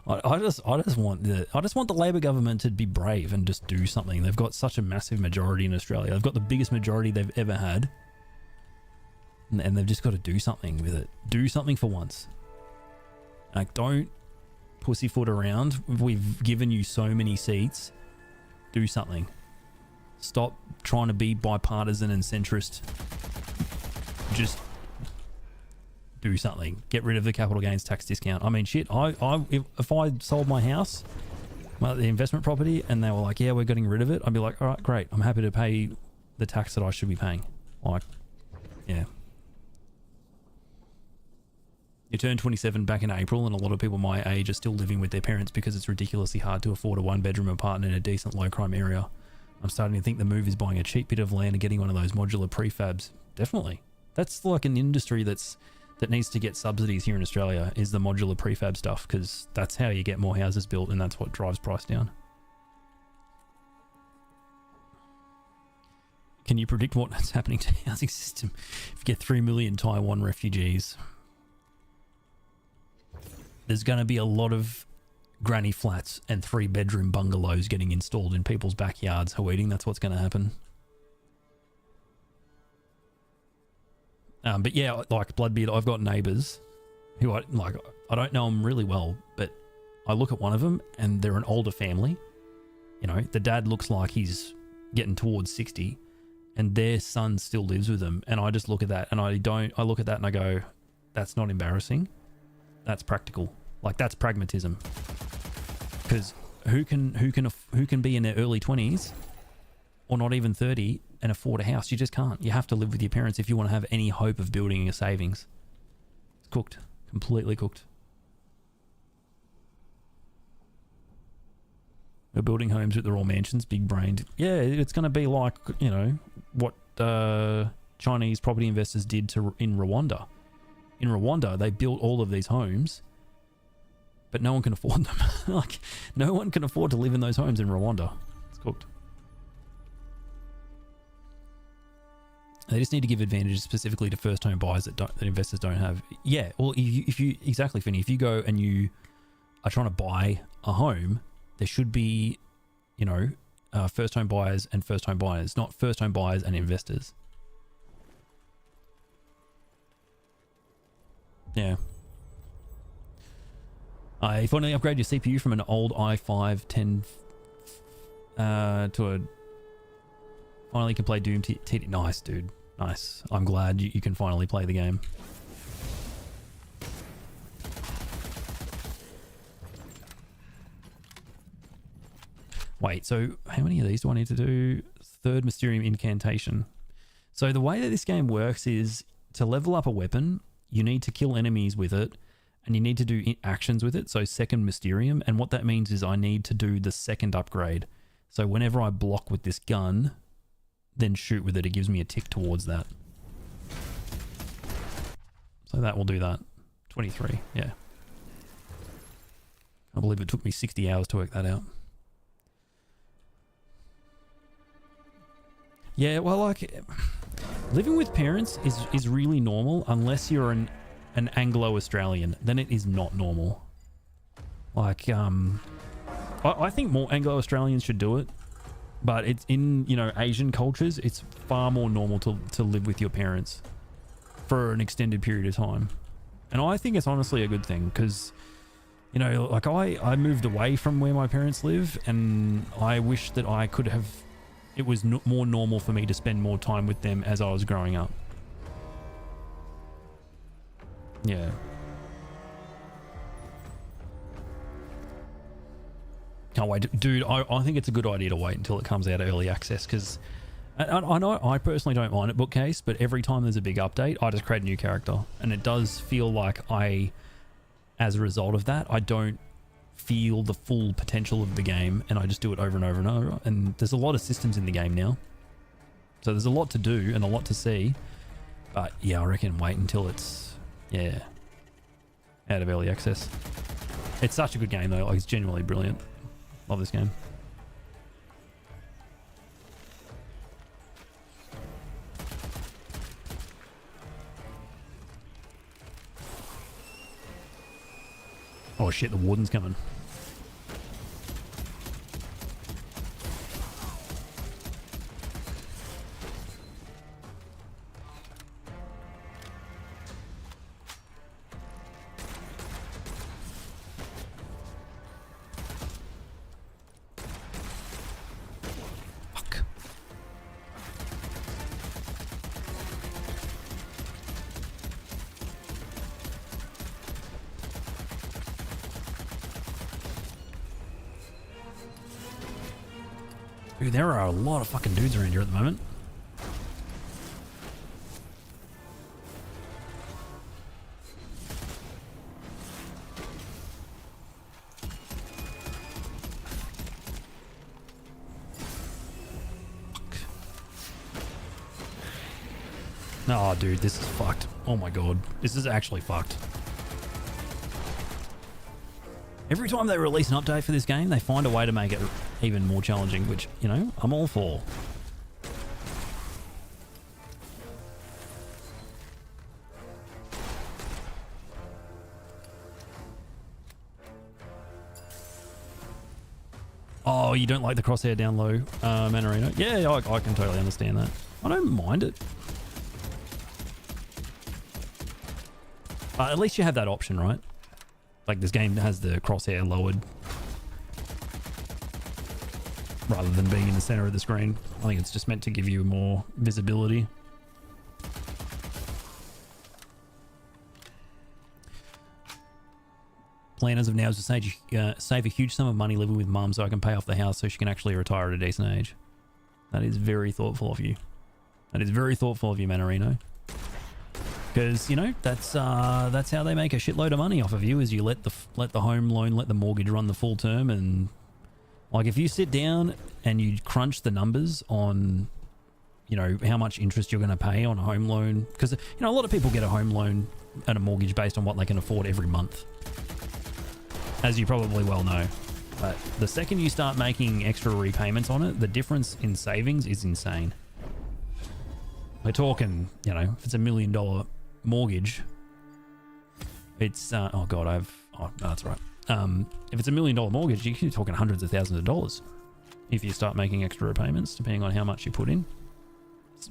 [SPEAKER 1] I just want the Labor government to be brave and just do something. They've got such a massive majority in Australia. They've got the biggest majority they've ever had, and they've just got to do something with it. Do something for once. Like, don't pussyfoot around. We've given you so many seats. Do something. Stop trying to be bipartisan and centrist. Just do something. Get rid of the capital gains tax discount. I mean, shit, if I sold my house, the investment property, and they were like, yeah, we're getting rid of it, I'd be like, all right, great. I'm happy to pay the tax that I should be paying. Like, yeah. You turn 27 back in April, and a lot of people my age are still living with their parents because it's ridiculously hard to afford a one-bedroom apartment in a decent low-crime area. I'm starting to think the move is buying a cheap bit of land and getting one of those modular prefabs. Definitely. That's like an industry that needs to get subsidies here in Australia, is the modular prefab stuff, because that's how you get more houses built and that's what drives price down. Can you predict what's happening to the housing system if you get 3 million Taiwan refugees? There's going to be a lot of granny flats and 3-bedroom bungalows getting installed in people's backyards, Haweeding. That's what's going to happen. But yeah, like Bloodbeard, I've got neighbours who I don't know them really well, but I look at one of them and they're an older family. The dad looks like he's getting towards 60 and their son still lives with them. And I just look at that and I look at that and I go, that's not embarrassing. That's practical. Like, that's pragmatism. Because who can be in their early 20s or not even 30 and afford a house? You just can't. You have to live with your parents if you want to have any hope of building a savings. It's cooked. Completely cooked. We're building homes with the raw mansions, big brained. Yeah, it's going to be like, you know, what Chinese property investors did in Rwanda. In Rwanda, they built all of these homes, but no one can afford them. Like, no one can afford to live in those homes in Rwanda. It's cooked. They just need to give advantages specifically to first home buyers that investors don't have. Yeah, well, if you exactly, Finny, if you go and you are trying to buy a home, there should be, you know, first home buyers and first home buyers, not first home buyers and investors. Yeah. I finally upgraded your CPU from an old i5 10 to a... Finally can play Doom TD. Nice, dude. Nice. I'm glad you can finally play the game. Wait, so how many of these do I need to do? Third Mysterium Incantation. So the way that this game works is to level up a weapon, you need to kill enemies with it, and you need to do actions with it. So second Mysterium, and what that means is I need to do the second upgrade. So whenever I block with this gun, then shoot with it, it gives me a tick towards that. So that will do that. 23, yeah. I believe it took me 60 hours to work that out. Yeah, well, like, living with parents is really normal unless you're an Anglo-Australian. Then it is not normal. Like, I think more Anglo-Australians should do it. But it's in, you know, Asian cultures, it's far more normal to live with your parents for an extended period of time. And I think it's honestly a good thing because, you know, like I moved away from where my parents live, and I wish that I could have, it was more normal for me to spend more time with them as I was growing up. Yeah. Can't wait. Dude, I think it's a good idea to wait until it comes out early access, because I know I personally don't mind it bookcase, but every time there's a big update, I just create a new character. And it does feel like as a result of that, I don't feel the full potential of the game, and I just do it over and over and over. And there's a lot of systems in the game now. So there's a lot to do and a lot to see. But yeah, I reckon wait until it's, yeah, out of early access. It's such a good game though, like it's genuinely brilliant. Love this game. Oh shit, the warden's coming. Fuck. Dude, there are a lot of fucking dudes around here at the moment. Oh, dude, this is fucked. Oh my god. This is actually fucked. Every time they release an update for this game, they find a way to make it even more challenging, which, you know, I'm all for. Oh, you don't like the crosshair down low, Manarino? Yeah, I can totally understand that. I don't mind it. At least you have that option, right? Like, this game has the crosshair lowered rather than being in the center of the screen. I think it's just meant to give you more visibility. Plan as of now is to save a huge sum of money living with mum so I can pay off the house so she can actually retire at a decent age. That is very thoughtful of you. That is very thoughtful of you, Manarino. Because, you know, that's how they make a shitload of money off of you, is you let the home loan, let the mortgage run the full term, and Like if you sit down and you crunch the numbers on, you know, how much interest you're going to pay on a home loan, because, you know, a lot of people get a home loan and a mortgage based on what they can afford every month, as you probably well know. But the second you start making extra repayments on it, the difference in savings is insane. We're talking, you know, if it's $1 million mortgage, it's oh god, no, that's right. If it's $1 million mortgage, you're talking hundreds of thousands of dollars if you start making extra repayments, depending on how much you put in.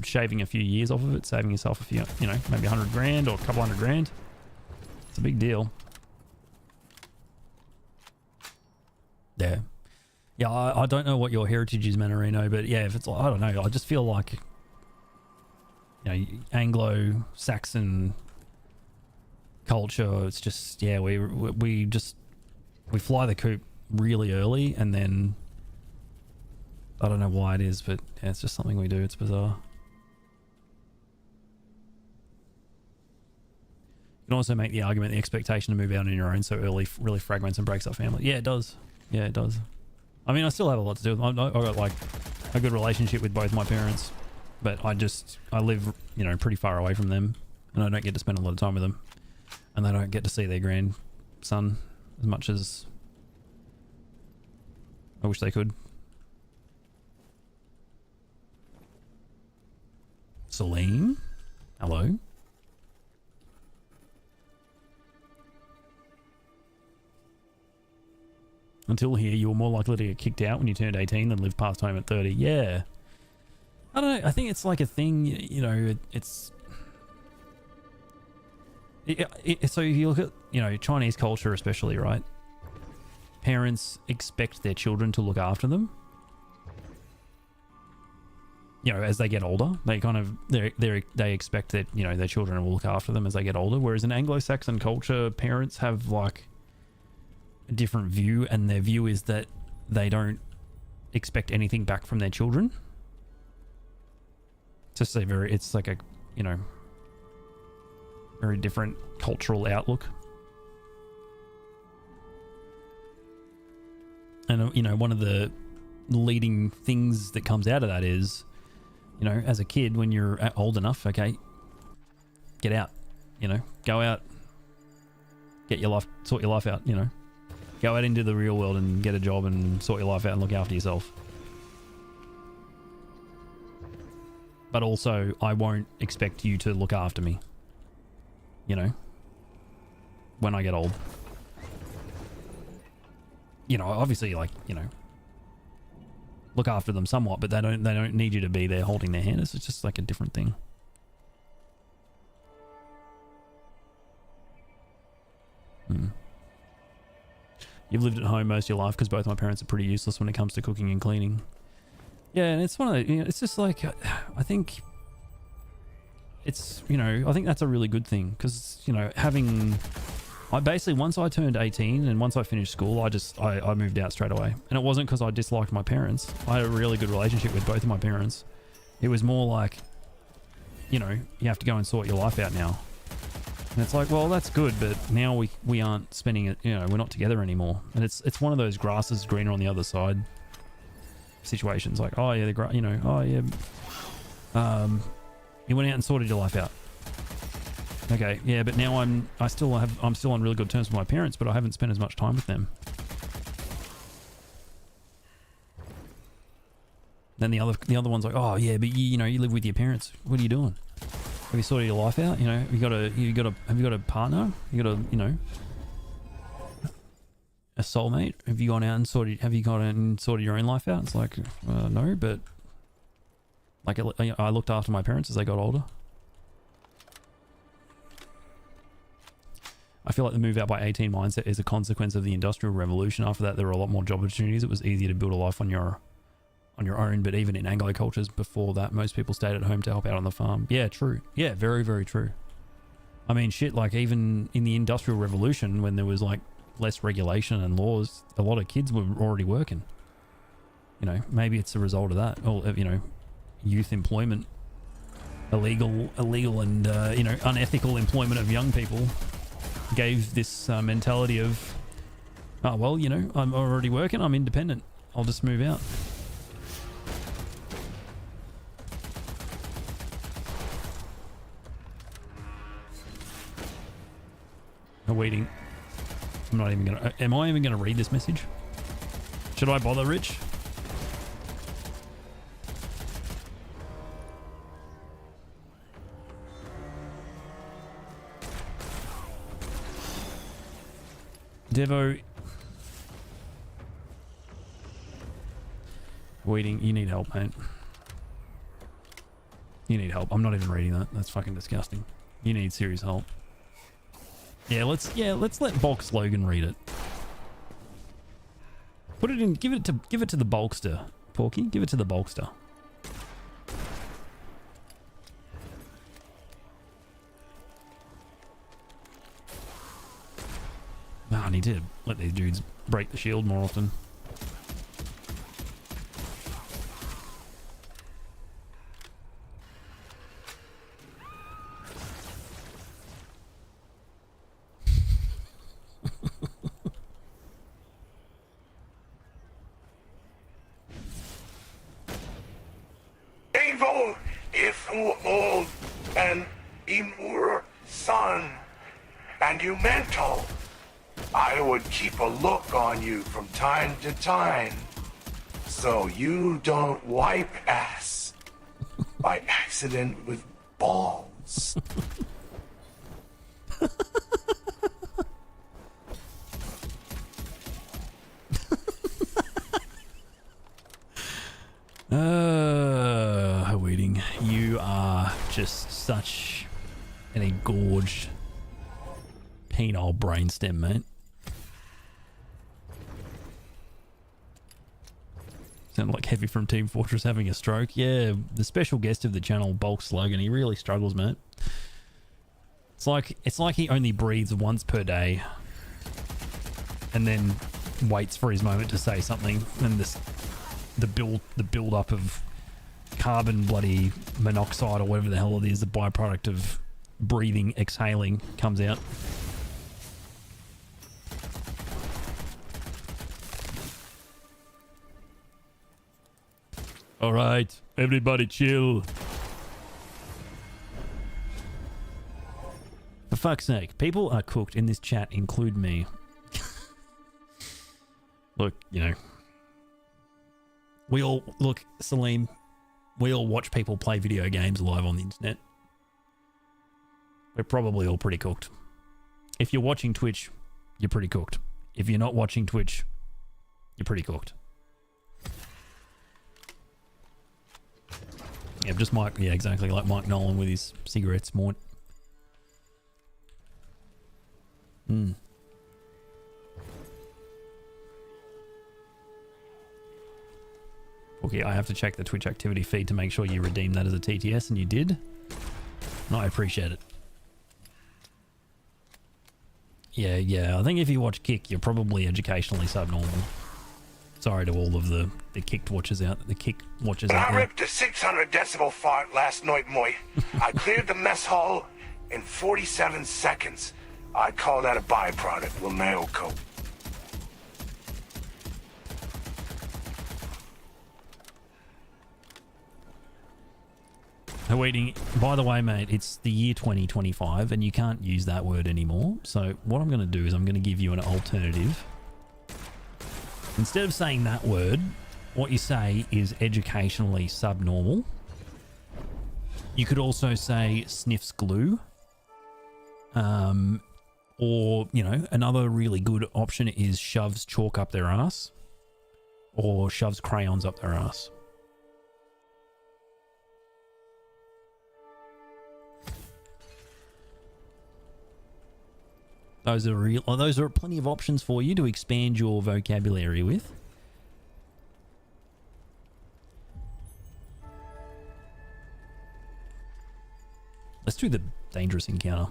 [SPEAKER 1] Shaving a few years off of it, saving yourself a few, you know, maybe 100 grand or a couple hundred grand. It's a big deal. Yeah. Yeah, I don't know what your heritage is, Manarino, but yeah, if it's like, I don't know, I just feel like, you know, Anglo-Saxon culture, it's just, yeah, we fly the coop really early, and then I don't know why it is, but yeah, it's just something we do. It's bizarre. You can also make the argument the expectation to move out on your own so early really fragments and breaks up family. Yeah, it does. Yeah, it does. I mean, I still have a lot to do. I've got like a good relationship with both my parents, but I live, you know, pretty far away from them, and I don't get to spend a lot of time with them, and they don't get to see their grandson as much as I wish they could. Celine? Hello? Until here, you were more likely to get kicked out when you turned 18 than live past home at 30. Yeah. I don't know. I think it's like a thing, you know, so if you look at, you know, Chinese culture especially, right? Parents expect their children to look after them. You know, as they get older, they kind of, they expect that, you know, their children will look after them as they get older. Whereas in Anglo-Saxon culture, parents have like a different view, and their view is that they don't expect anything back from their children. It's just it's like a, you know, very different cultural outlook. And, you know, one of the leading things that comes out of that is, you know, as a kid, when you're old enough, okay, get out, you know, go out, get your life, sort your life out, you know, go out into the real world and get a job and sort your life out and look after yourself. But also, I won't expect you to look after me, you know, when I get old. You know, obviously, like, you know, look after them somewhat, but they don't need you to be there holding their hand. It's just like a different thing. You've lived at home most of your life because both my parents are pretty useless when it comes to cooking and cleaning. Yeah, and it's one of the, you know, it's just like, I think it's, you know, I think that's a really good thing because, you know, I basically, once I turned 18 and once I finished school, I moved out straight away. And it wasn't because I disliked my parents. I had a really good relationship with both of my parents. It was more like, you know, you have to go and sort your life out now. And it's like, well, that's good, but now we aren't spending it, you know, we're not together anymore. And it's one of those grass is greener on the other side situations. Like, oh yeah, you know, oh yeah, you went out and sorted your life out. Okay, yeah, but now I'm still on really good terms with my parents, but I haven't spent as much time with them. Then the other one's like, oh yeah, but you know, you live with your parents. What are you doing? Have you sorted your life out? You know, have you got a partner? You got a, you know, a soulmate? Have you gone out and sorted your own life out? It's like, no, but like I looked after my parents as they got older. I feel like the move out by 18 mindset is a consequence of the Industrial Revolution. After that, there were a lot more job opportunities. It was easier to build a life on your own, but even in Anglo cultures before that, most people stayed at home to help out on the farm. Yeah, true. Yeah, very, very true. I mean, shit, like even in the Industrial Revolution, when there was like less regulation and laws, a lot of kids were already working. You know, maybe it's a result of that. Or, you know, youth employment, illegal and, you know, unethical employment of young people gave this mentality of, oh, well, you know, I'm already working, I'm independent. I'll just move out. Awaiting. I'm not even gonna... Am I even gonna read this message? Should I bother, Rich? Devo... Waiting. You need help, mate. You need help. I'm not even reading that. That's fucking disgusting. You need serious help. Yeah, let's let Bulk Logan read it. Put it in. Give it to the Bulkster, Porky. Give it to the Bulkster. Ah, I need to let these dudes break the shield more often.
[SPEAKER 3] Devo, if you hold an imur son, and you mental, I would keep a look on you from time to time, so you don't wipe ass by accident with balls.
[SPEAKER 1] Waiting. You are just such an engorged penile brainstem, mate. Sound like Heavy from Team Fortress having a stroke. Yeah, the special guest of the channel, Bulk Slogan, he really struggles, mate. It's like he only breathes once per day and then waits for his moment to say something, and the build up of carbon bloody monoxide or whatever the hell it is, the byproduct of breathing, exhaling, comes out. All right, everybody chill. For fuck's sake, people are cooked in this chat, include me. Look, you know, we all, look, Salim, we all watch people play video games live on the internet. We're probably all pretty cooked. If you're watching Twitch, you're pretty cooked. If you're not watching Twitch, you're pretty cooked. Yeah, just Mike, yeah, exactly like Mike Nolan with his cigarettes, more. Okay, I have to check the Twitch activity feed to make sure you redeemed that as a TTS, and you did. And I appreciate it. Yeah, I think if you watch Kick, you're probably educationally subnormal. Sorry to all of the Kicked watchers out, the Kick watchers out
[SPEAKER 3] I
[SPEAKER 1] there.
[SPEAKER 3] ripped a 600 decibel fart last night, Moy. I cleared the mess hall in 47 seconds. I call that a byproduct, Lameo coat.
[SPEAKER 1] Waiting. By the way, mate, it's the year 2025 and you can't use that word anymore. So what I'm going to do is I'm going to give you an alternative. Instead of saying that word, what you say is educationally subnormal. You could also say sniffs glue. Or, you know, another really good option is shoves chalk up their ass. Or shoves crayons up their ass. Those are plenty of options for you to expand your vocabulary with. Let's do the dangerous encounter.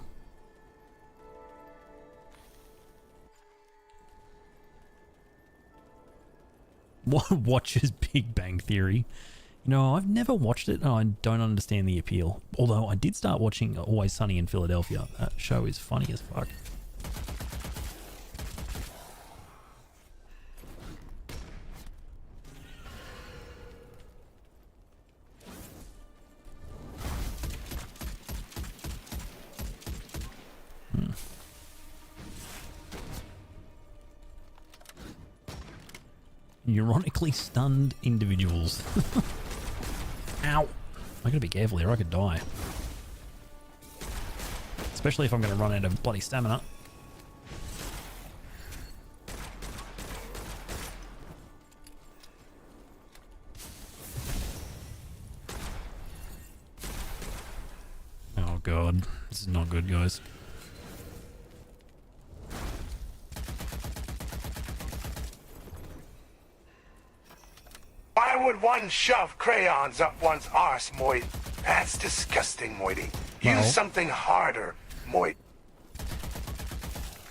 [SPEAKER 1] Watches Big Bang Theory. You know, I've never watched it and I don't understand the appeal. Although I did start watching Always Sunny in Philadelphia. That show is funny as fuck. Neurotically stunned individuals. Ow. I gotta be careful here, I could die. Especially if I'm gonna run out of bloody stamina. Oh god, this is not good, guys.
[SPEAKER 3] Why would one shove crayons up one's arse, Moit? That's disgusting, Moity.
[SPEAKER 1] Well,
[SPEAKER 3] Use something harder, Moit.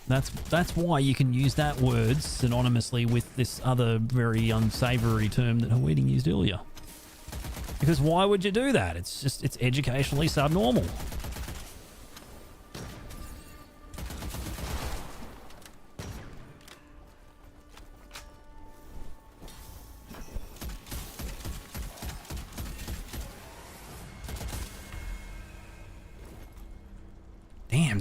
[SPEAKER 1] That's why you can use that word synonymously with this other very unsavory term that Hawaiian used earlier. Because why would you do that? It's educationally subnormal. Damn,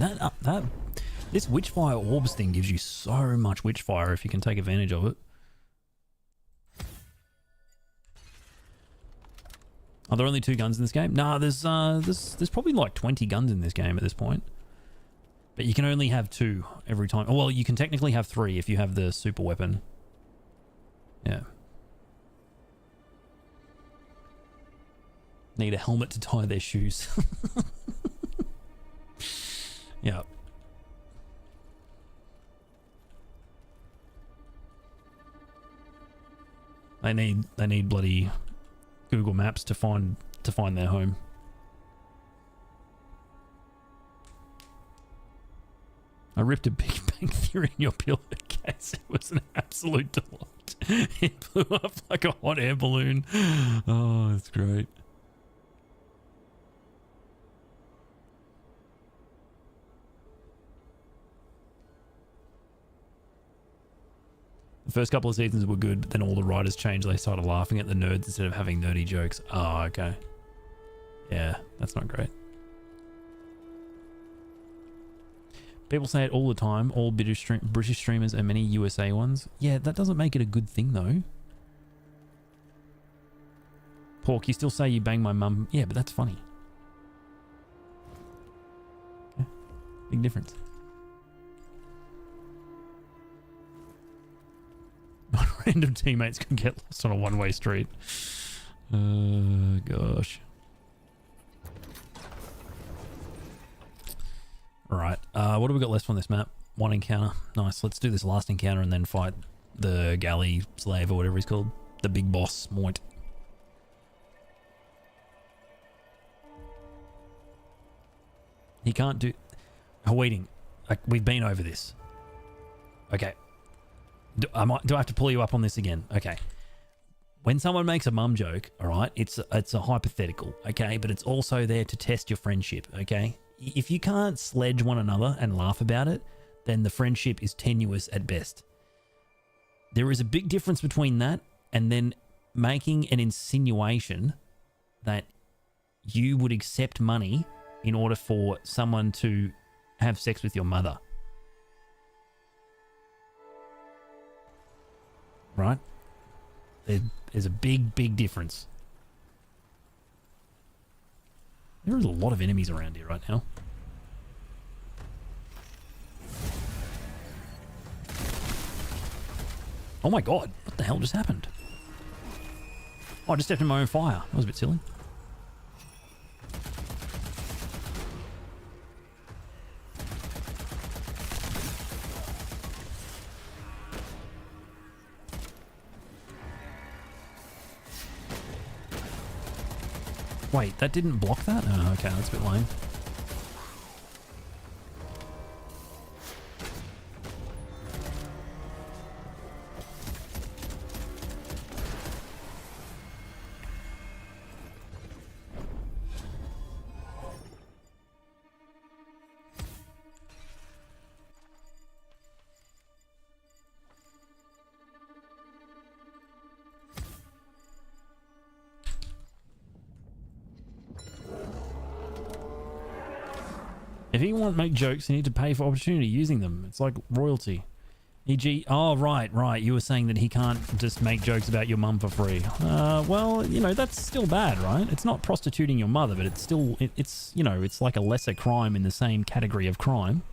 [SPEAKER 1] this Witchfire Orbs thing gives you so much Witchfire if you can take advantage of it. Are there only 2 guns in this game? Nah, there's probably like 20 guns in this game at this point. But you can only have 2 every time. Oh, well, you can technically have 3 if you have the super weapon. Yeah. Need a helmet to tie their shoes. Yeah. They need bloody Google Maps to find their home. I ripped a Big Bang Theory in your pillowcase. It was an absolute delight. It blew up like a hot air balloon. Oh, that's great. The first couple of seasons were good, but then all the writers changed. They started laughing at the nerds instead of having nerdy jokes. Oh, okay. Yeah, that's not great. People say it all the time. All British streamers and many USA ones. Yeah, that doesn't make it a good thing, though. Pork, you still say you bang my mum. Yeah, but that's funny. Yeah, big difference. Random teammates can get lost on a one-way street. Gosh. Right. What do we got left on this map? 1 encounter. Nice. Let's do this last encounter and then fight the galley slave or whatever he's called. The big boss, Moit. He can't do... Waiting. We've been over this. Okay. Do I have to pull you up on this again? Okay. When someone makes a mum joke, all right, it's a hypothetical, okay? But it's also there to test your friendship, okay? If you can't sledge one another and laugh about it, then the friendship is tenuous at best. There is a big difference between that and then making an insinuation that you would accept money in order for someone to have sex with your mother. Right? There's a big difference. There is a lot of enemies around here right now. Oh my god, what the hell just happened? Oh, I just stepped in my own fire. That was a bit silly. Wait, that didn't block that? Oh, okay, that's a bit lame. If you want to make jokes, you need to pay for opportunity using them. It's like royalty. E.g., oh, right. You were saying that he can't just make jokes about your mum for free. Well, you know, that's still bad, right? It's not prostituting your mother, but it's still, it's, you know, it's like a lesser crime in the same category of crime.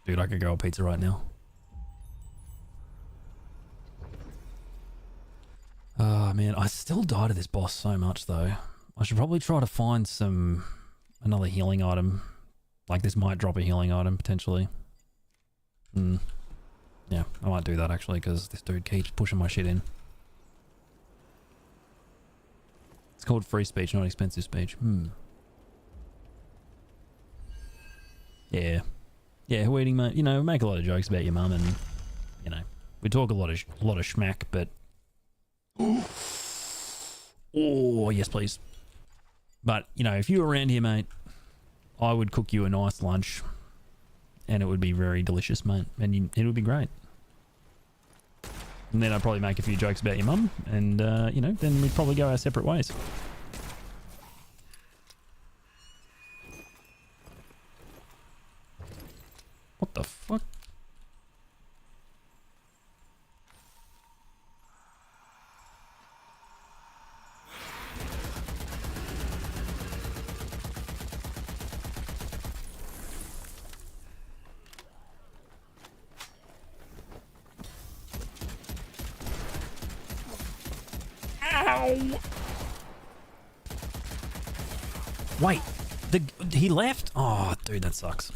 [SPEAKER 1] Dude, I could go a pizza right now. Oh, man, I still die to this boss so much, though. I should probably try to find another healing item. Like, this might drop a healing item, potentially. Yeah, I might do that, actually, because this dude keeps pushing my shit in. It's called free speech, not expensive speech. Yeah. Yeah, weeding, mate. You know, we make a lot of jokes about your mum, and, you know, we talk a lot of schmack, but... Oh, yes, please. But, you know, if you were around here, mate, I would cook you a nice lunch, and it would be very delicious, mate, and it would be great. And then I'd probably make a few jokes about your mum, and, you know, then we'd probably go our separate ways. What the fuck? Wait, he left? Oh, dude, that sucks.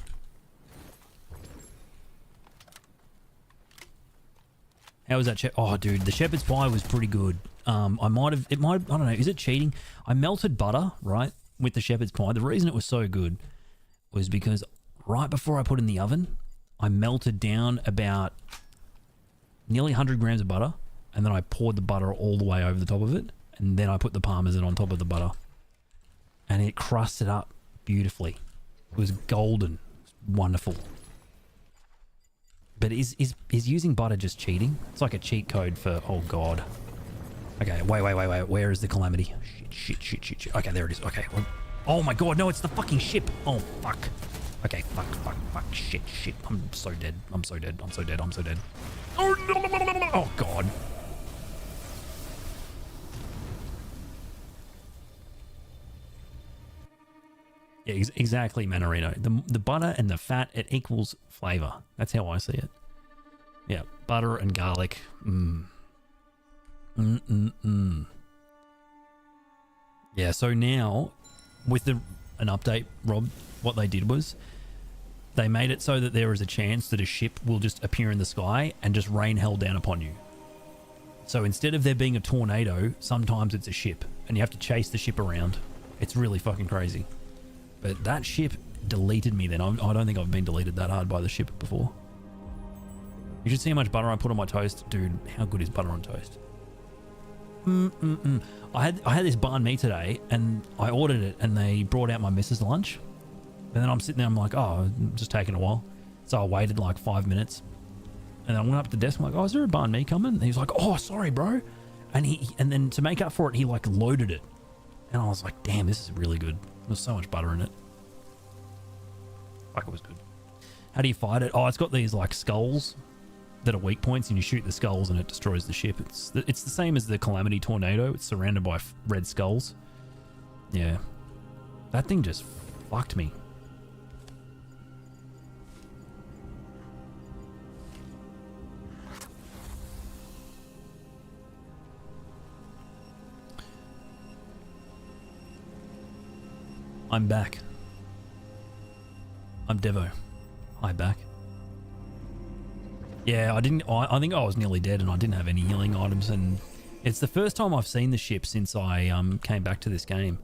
[SPEAKER 1] How was that? Oh, dude, the shepherd's pie was pretty good. I don't know, is it cheating? I melted butter, right, with the shepherd's pie. The reason it was so good was because right before I put it in the oven, I melted down about nearly 100 grams of butter, and then I poured the butter all the way over the top of it, and then I put the parmesan on top of the butter. And it crusted up beautifully. It was golden. It was wonderful. But is using butter just cheating? It's like a cheat code for... Oh, God. Okay, wait. Where is the calamity? Shit. Okay, there it is. Okay. Oh, my God. No, it's the fucking ship. Oh, fuck. Okay, fuck. Shit. I'm so dead. Oh, no. Oh, God. Yeah, exactly, Manarino. The butter and the fat, it equals flavor. That's how I see it. Yeah, butter and garlic. Yeah, so now, with an update, Rob, what they did was, they made it so that there is a chance that a ship will just appear in the sky and just rain hell down upon you. So instead of there being a tornado, sometimes it's a ship, and you have to chase the ship around. It's really fucking crazy. But that ship deleted me then. I don't think I've been deleted that hard by the ship before. You should see how much butter I put on my toast. Dude, how good is butter on toast? I had this banh mi today, and I ordered it, and they brought out my missus' lunch. And then I'm sitting there, I'm like, oh, just taking a while. So I waited like 5 minutes. And then I went up to the desk, I'm like, oh, is there a banh mi coming? And he was like, oh, sorry, bro. And then to make up for it, he like loaded it. And I was like, damn, this is really good. There's so much butter in it. Fuck, it was good. How do you fight it? Oh, it's got these like skulls that are weak points, and you shoot the skulls and it destroys the ship. It's the same as the Calamity Tornado. It's surrounded by red skulls. Yeah. That thing just fucked me. I'm back. I'm Devo. Hi, back. Yeah, I think I was nearly dead and I didn't have any healing items, and it's the first time I've seen the ship since I came back to this game.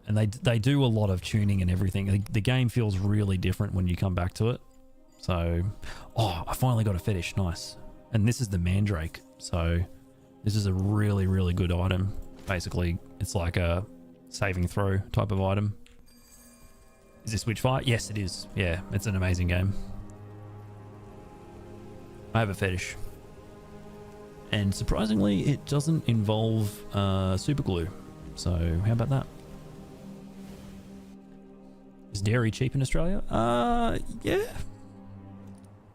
[SPEAKER 1] And they do a lot of tuning and everything. The game feels really different when you come back to it. So, oh, I finally got a fetish. Nice. And this is the Mandrake. So, this is a really, really good item. Basically, it's like a saving throw type of item. Is this Witchfire? Yes, it is. Yeah, it's an amazing game. I have a fetish. And surprisingly, it doesn't involve super glue. So, how about that? Is dairy cheap in Australia? Yeah.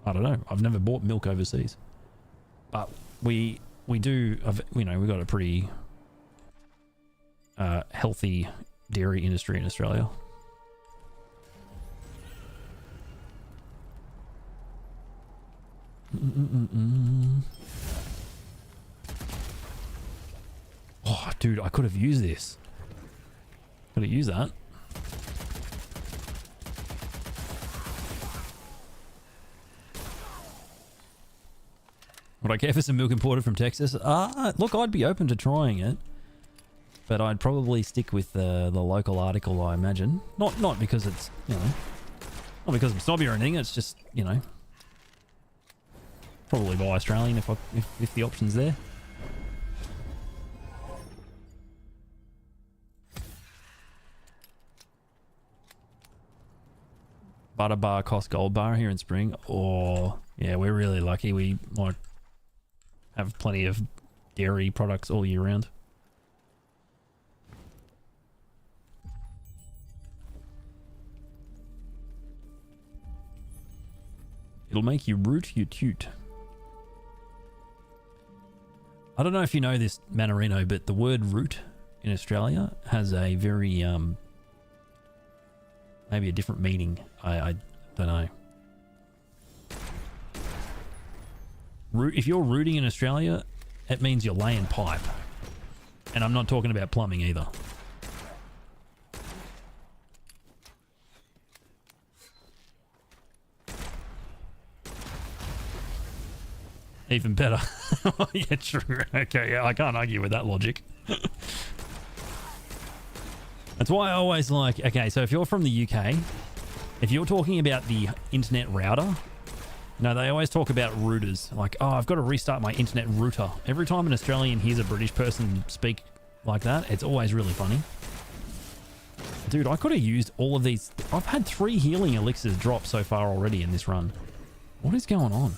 [SPEAKER 1] I don't know. I've never bought milk overseas. But we do, you know, we've got a pretty healthy dairy industry in Australia. Oh, dude, I could have used this. Could have used that. Would I care for some milk imported from Texas? Look, I'd be open to trying it, but I'd probably stick with the local article, I imagine. Not because it's, you know, not because I'm snobby or anything. It's just, you know, probably buy Australian if the option's there. Butter bar cost gold bar here in spring. Oh, yeah, we're really lucky. We like have plenty of dairy products all year round. It'll make you root your toot. I don't know if you know this, Manarino, but the word root in Australia has a very maybe a different meaning. I don't know. If you're rooting in Australia, it means you're laying pipe. And I'm not talking about plumbing either. Even better. Yeah, true. Okay, yeah, I can't argue with that logic. That's why I always like... Okay, so if you're from the UK, if you're talking about the internet router... No, they always talk about routers. Like, oh, I've got to restart my internet router. Every time an Australian hears a British person speak like that, it's always really funny. Dude, I could have used all of these. I've had 3 healing elixirs drop so far already in this run. What is going on?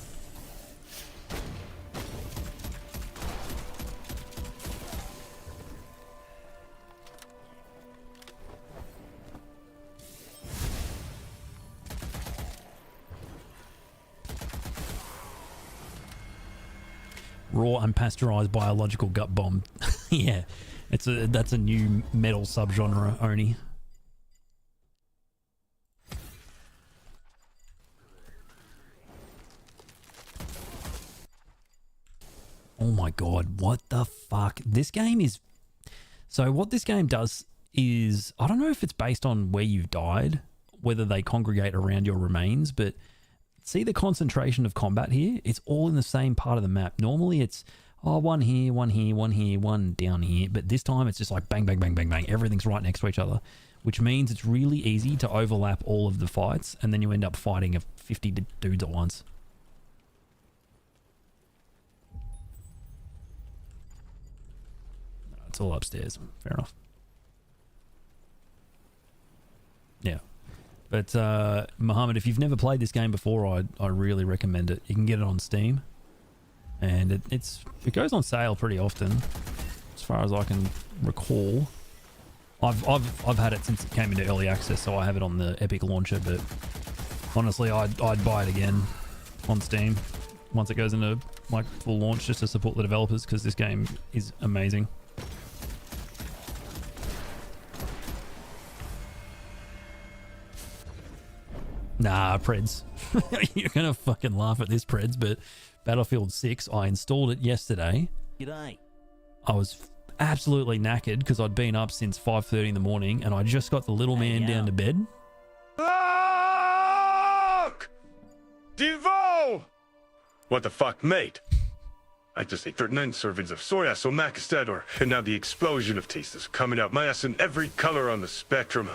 [SPEAKER 1] Raw unpasteurized biological gut bomb. Yeah, that's a new metal subgenre, Oni. Oh my god, what the fuck? This game is... So what this game does is... I don't know if it's based on where you've died, whether they congregate around your remains, but... See the concentration of combat here? It's all in the same part of the map. Normally it's, oh, one here, one here, one here, one down here. But this time it's just like bang, bang, bang, bang, bang. Everything's right next to each other, which means it's really easy to overlap all of the fights. And then you end up fighting 50 dudes at once. It's all upstairs. Fair enough. Yeah. But Mohammed, if you've never played this game before, I really recommend it. You can get it on Steam, and it goes on sale pretty often, as far as I can recall. I've had it since it came into early access, so I have it on the Epic launcher. But honestly, I'd buy it again on Steam once it goes into like full launch, just to support the developers, because this game is amazing. Nah, Preds. You're gonna fucking laugh at this, Preds, but Battlefield 6, I installed it yesterday.
[SPEAKER 8] G'day.
[SPEAKER 1] I was absolutely knackered because I'd been up since 5:30 in the morning, and I just got the little man down to bed.
[SPEAKER 4] Look! Devo! What the fuck, mate? I just ate 39 servings of soy sauce macastador, and now the explosion of taste is coming out my ass in every color on the spectrum.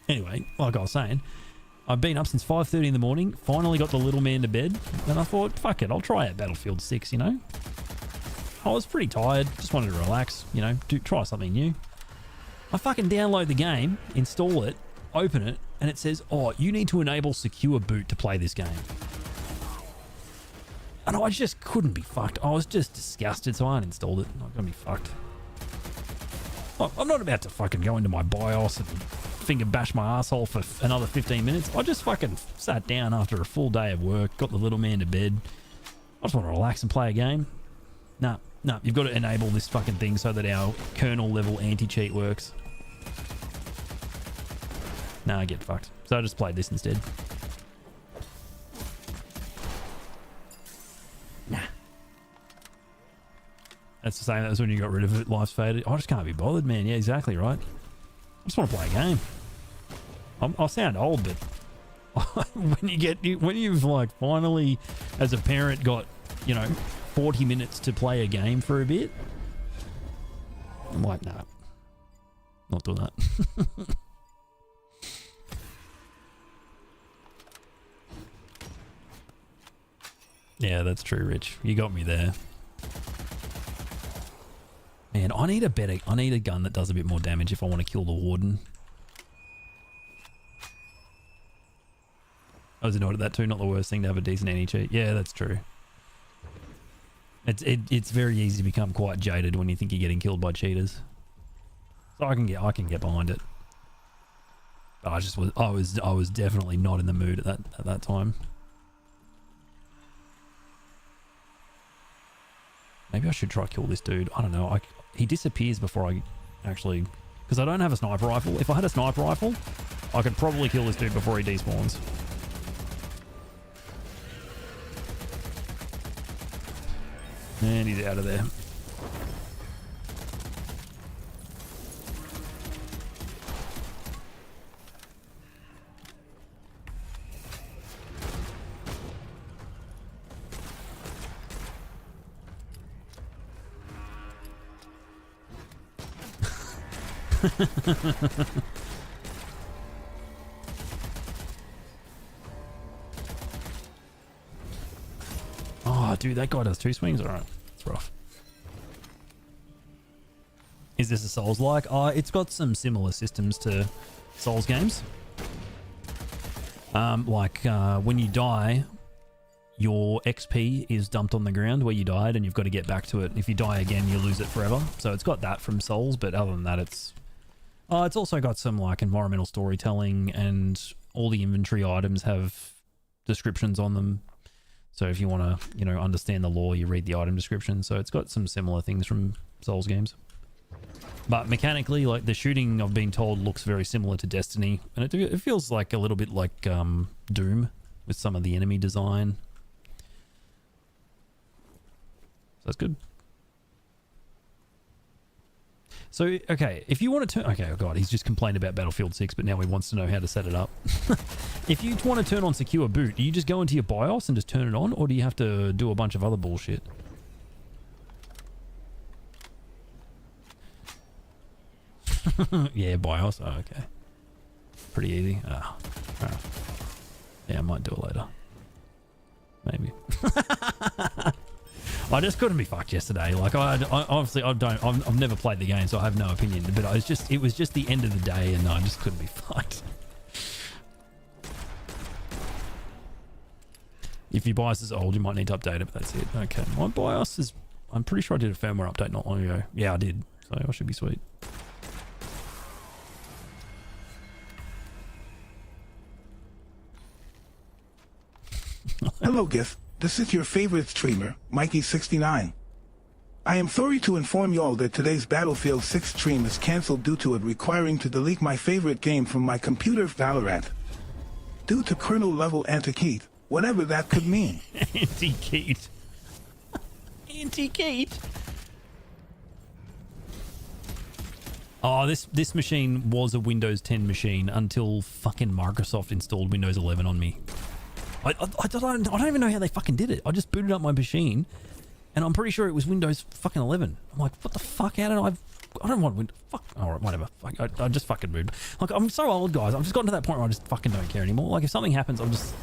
[SPEAKER 1] Anyway, like I was saying, I've been up since 5:30 in the morning, finally got the little man to bed, and I thought, fuck it, I'll try out Battlefield 6, you know? I was pretty tired, just wanted to relax, you know, try something new. I fucking download the game, install it, open it, and it says, oh, you need to enable secure boot to play this game. And I just couldn't be fucked. I was just disgusted, so I uninstalled it. I'm not gonna be fucked. I'm not about to fucking go into my BIOS and finger bash my asshole for another 15 minutes. I just fucking sat down after a full day of work, got the little man to bed. I just want to relax and play a game. Nah, you've got to enable this fucking thing so that our kernel level anti-cheat works. Nah, I get fucked. So I just played this instead. Nah. That's the same as when you got rid of it, life's faded. I just can't be bothered, man. Yeah, exactly right. I just want to play a game. I sound old, but when you've like finally, as a parent, got, you know, 40 minutes to play a game for a bit, I'm like, nah, not doing that. Yeah, that's true, Rich. You got me there. Man, I need a gun that does a bit more damage if I want to kill the warden. I was annoyed at that too. Not the worst thing to have a decent anti-cheat. Yeah, that's true. It's very easy to become quite jaded when you think you're getting killed by cheaters. So I can get behind it. But I was definitely not in the mood at that time. Maybe I should try kill this dude. I don't know. He disappears before I actually, because I don't have a sniper rifle. If I had a sniper rifle, I could probably kill this dude before he despawns. And he's out of there. Oh, dude, that guy does 2 swings. All right, it's rough. Is this a Souls-like? It's got some similar systems to Souls games. When you die, your XP is dumped on the ground where you died, and you've got to get back to it. If you die again, you lose it forever. So it's got that from Souls, but other than that, it's also got some like environmental storytelling, and all the inventory items have descriptions on them. So if you want to, you know, understand the lore, you read the item description. So it's got some similar things from Souls games. But mechanically, like the shooting, I've been told, looks very similar to Destiny, and it feels like a little bit like Doom with some of the enemy design. So that's good. So, okay, if you want to turn... Okay, oh god, he's just complained about Battlefield 6, but now he wants to know how to set it up. If you want to turn on secure boot, do you just go into your BIOS and just turn it on, or do you have to do a bunch of other bullshit? Yeah, BIOS. Oh, okay. Pretty easy. Ah, oh, yeah, I might do it later. Maybe. I just couldn't be fucked yesterday. Like, I've never played the game, so I have no opinion. But it was just the end of the day, and I just couldn't be fucked. If your BIOS is old, you might need to update it, but that's it. Okay, my BIOS is... I'm pretty sure I did a firmware update not long ago. Yeah, I did. So I should be sweet.
[SPEAKER 8] Hello, Gif. This is your favorite streamer, Mikey69. I am sorry to inform you all that today's Battlefield 6 stream is cancelled due to it requiring to delete my favorite game from my computer, Valorant. Due to kernel-level anti-cheat, whatever that could mean.
[SPEAKER 1] Anti-cheat. Anti-cheat. Oh, this machine was a Windows 10 machine until fucking Microsoft installed Windows 11 on me. I don't even know how they fucking did it. I just booted up my machine, and I'm pretty sure it was Windows fucking 11. I'm like, what the fuck? How did I don't want Windows. Fuck. All right, whatever. Fuck, I just fucking moved. Like, I'm so old, guys. I've just gotten to that point where I just fucking don't care anymore. Like, if something happens, I'm just...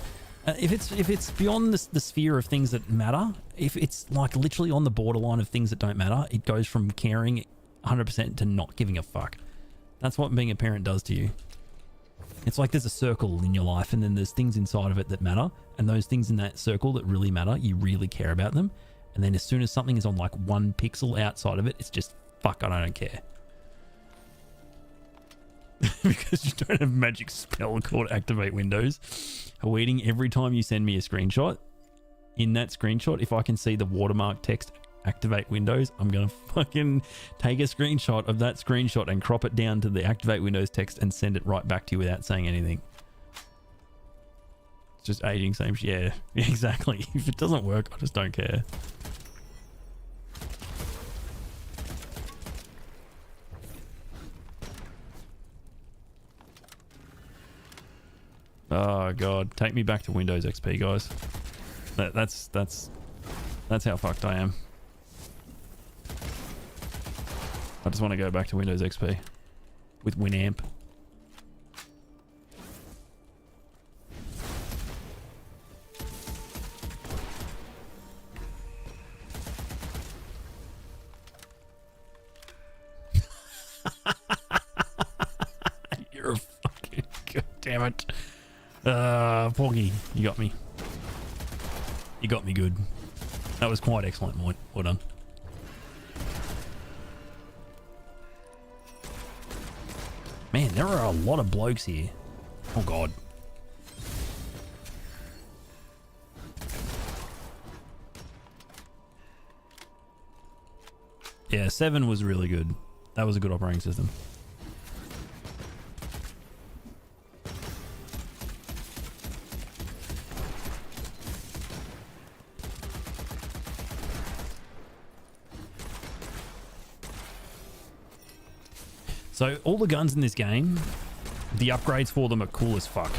[SPEAKER 1] if it's beyond the sphere of things that matter, if it's like literally on the borderline of things that don't matter, it goes from caring 100% to not giving a fuck. That's what being a parent does to you. It's like there's a circle in your life and then there's things inside of it that matter. And those things in that circle that really matter, you really care about them. And then as soon as something is on like 1 pixel outside of it, it's just, fuck, I don't care. Because you don't have a magic spell called activate windows. Awaiting every time you send me a screenshot. In that screenshot, if I can see the watermark text activate windows, I'm going to fucking take a screenshot of that screenshot and crop it down to the activate windows text and send it right back to you without saying anything. It's just aging same shit. Yeah, exactly. If it doesn't work, I just don't care. Oh god, take me back to Windows XP, guys. That's how fucked I am. I just want to go back to Windows XP with Winamp. You're a fucking god damn it. Porgy, you got me. You got me good. That was quite excellent, Moit. Well done. Man, there are a lot of blokes here. Oh god. Yeah, 7 was really good. That was a good operating system. So all the guns in this game, the upgrades for them are cool as fuck.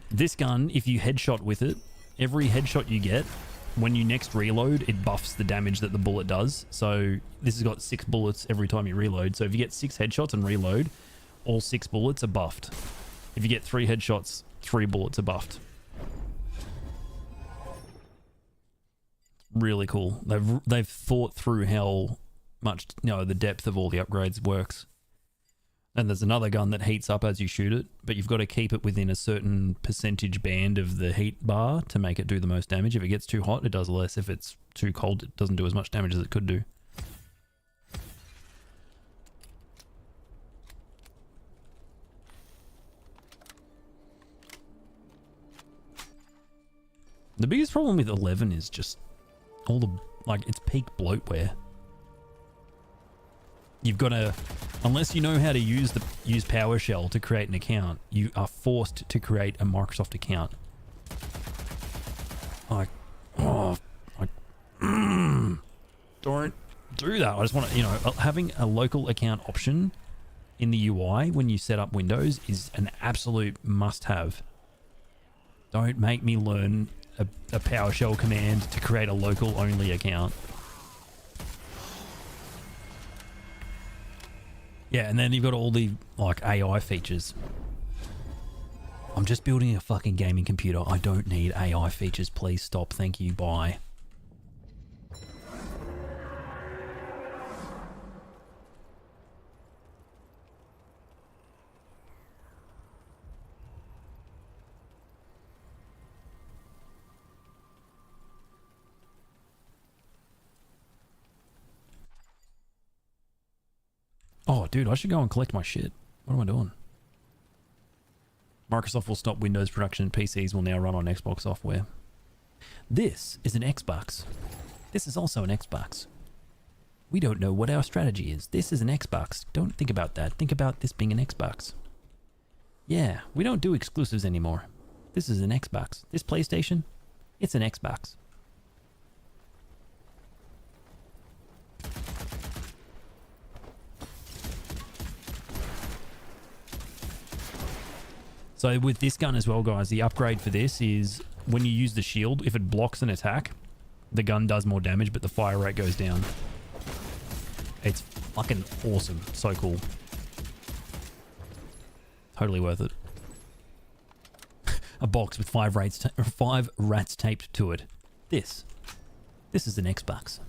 [SPEAKER 1] This gun, if you headshot with it, every headshot you get, when you next reload, it buffs the damage that the bullet does. So this has got 6 bullets every time you reload. So if you get 6 headshots and reload, all 6 bullets are buffed. If you get 3 headshots, 3 bullets are buffed. Really cool. They've thought through how much, you know, the depth of all the upgrades works. And there's another gun that heats up as you shoot it, but you've got to keep it within a certain percentage band of the heat bar to make it do the most damage. If it gets too hot, it does less. If it's too cold, it doesn't do as much damage as it could do. The biggest problem with 11 is just all the, like, it's peak bloatware. You've got to, unless you know how to use PowerShell to create an account, you are forced to create a Microsoft account. Like, oh, like, don't do that. I just want to, you know, having a local account option in the UI when you set up Windows is an absolute must-have. Don't make me learn a PowerShell command to create a local-only account. Yeah, and then you've got all the, like, AI features. I'm just building a fucking gaming computer. I don't need AI features. Please stop. Thank you. Bye. Oh, dude, I should go and collect my shit. What am I doing? Microsoft will stop Windows production. PCs will now run on Xbox software. This is an Xbox. This is also an Xbox. We don't know what our strategy is. This is an Xbox. Don't think about that. Think about this being an Xbox. Yeah, we don't do exclusives anymore. This is an Xbox. This PlayStation, it's an Xbox. So with this gun as well, guys, the upgrade for this is when you use the shield, if it blocks an attack, the gun does more damage, but the fire rate goes down. It's fucking awesome. So cool. Totally worth it. A box with 5 rats taped to it. This is an Xbox.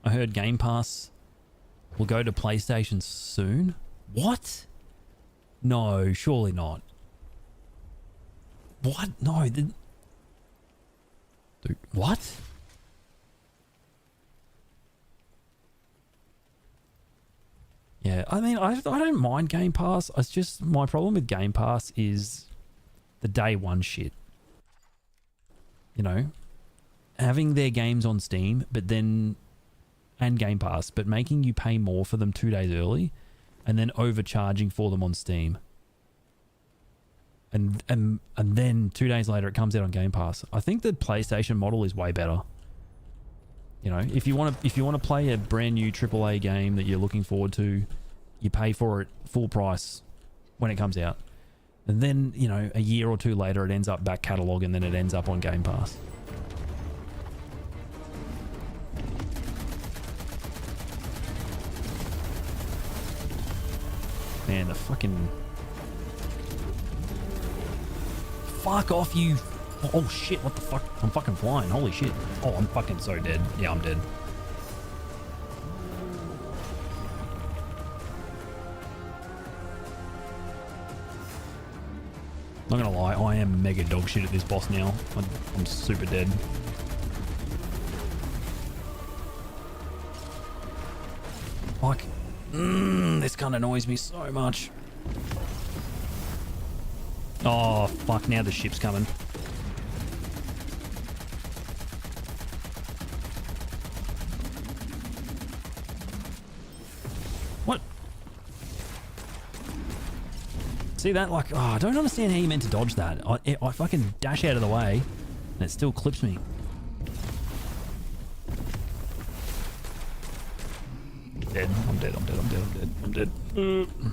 [SPEAKER 1] I heard Game Pass will go to PlayStation soon. What? No, surely not. What? No. Dude, what? Yeah, I mean, I don't mind Game Pass. It's just my problem with Game Pass is the day one shit. You know, having their games on Steam, but then and Game Pass, but making you pay more for them 2 days early, and then overcharging for them on Steam. And then 2 days later it comes out on Game Pass. I think the PlayStation model is way better. You know, if you want to play a brand new AAA game that you're looking forward to, you pay for it full price when it comes out. And then, you know, a year or two later it ends up back catalog and then it ends up on Game Pass. Man, the fucking... Fuck off, you... Oh shit, what the fuck? I'm fucking flying, holy shit. Oh, I'm fucking so dead. Yeah, I'm dead. Not gonna lie, I am mega dog shit at this boss now. I'm super dead. Like, this kind of annoys me so much. Oh, fuck, now the ship's coming. What? See that? Like, oh, I don't understand how you meant to dodge that. I fucking dash out of the way, and it still clips me. Dead. I'm dead. I'm dead. I'm dead. I'm dead. I'm dead.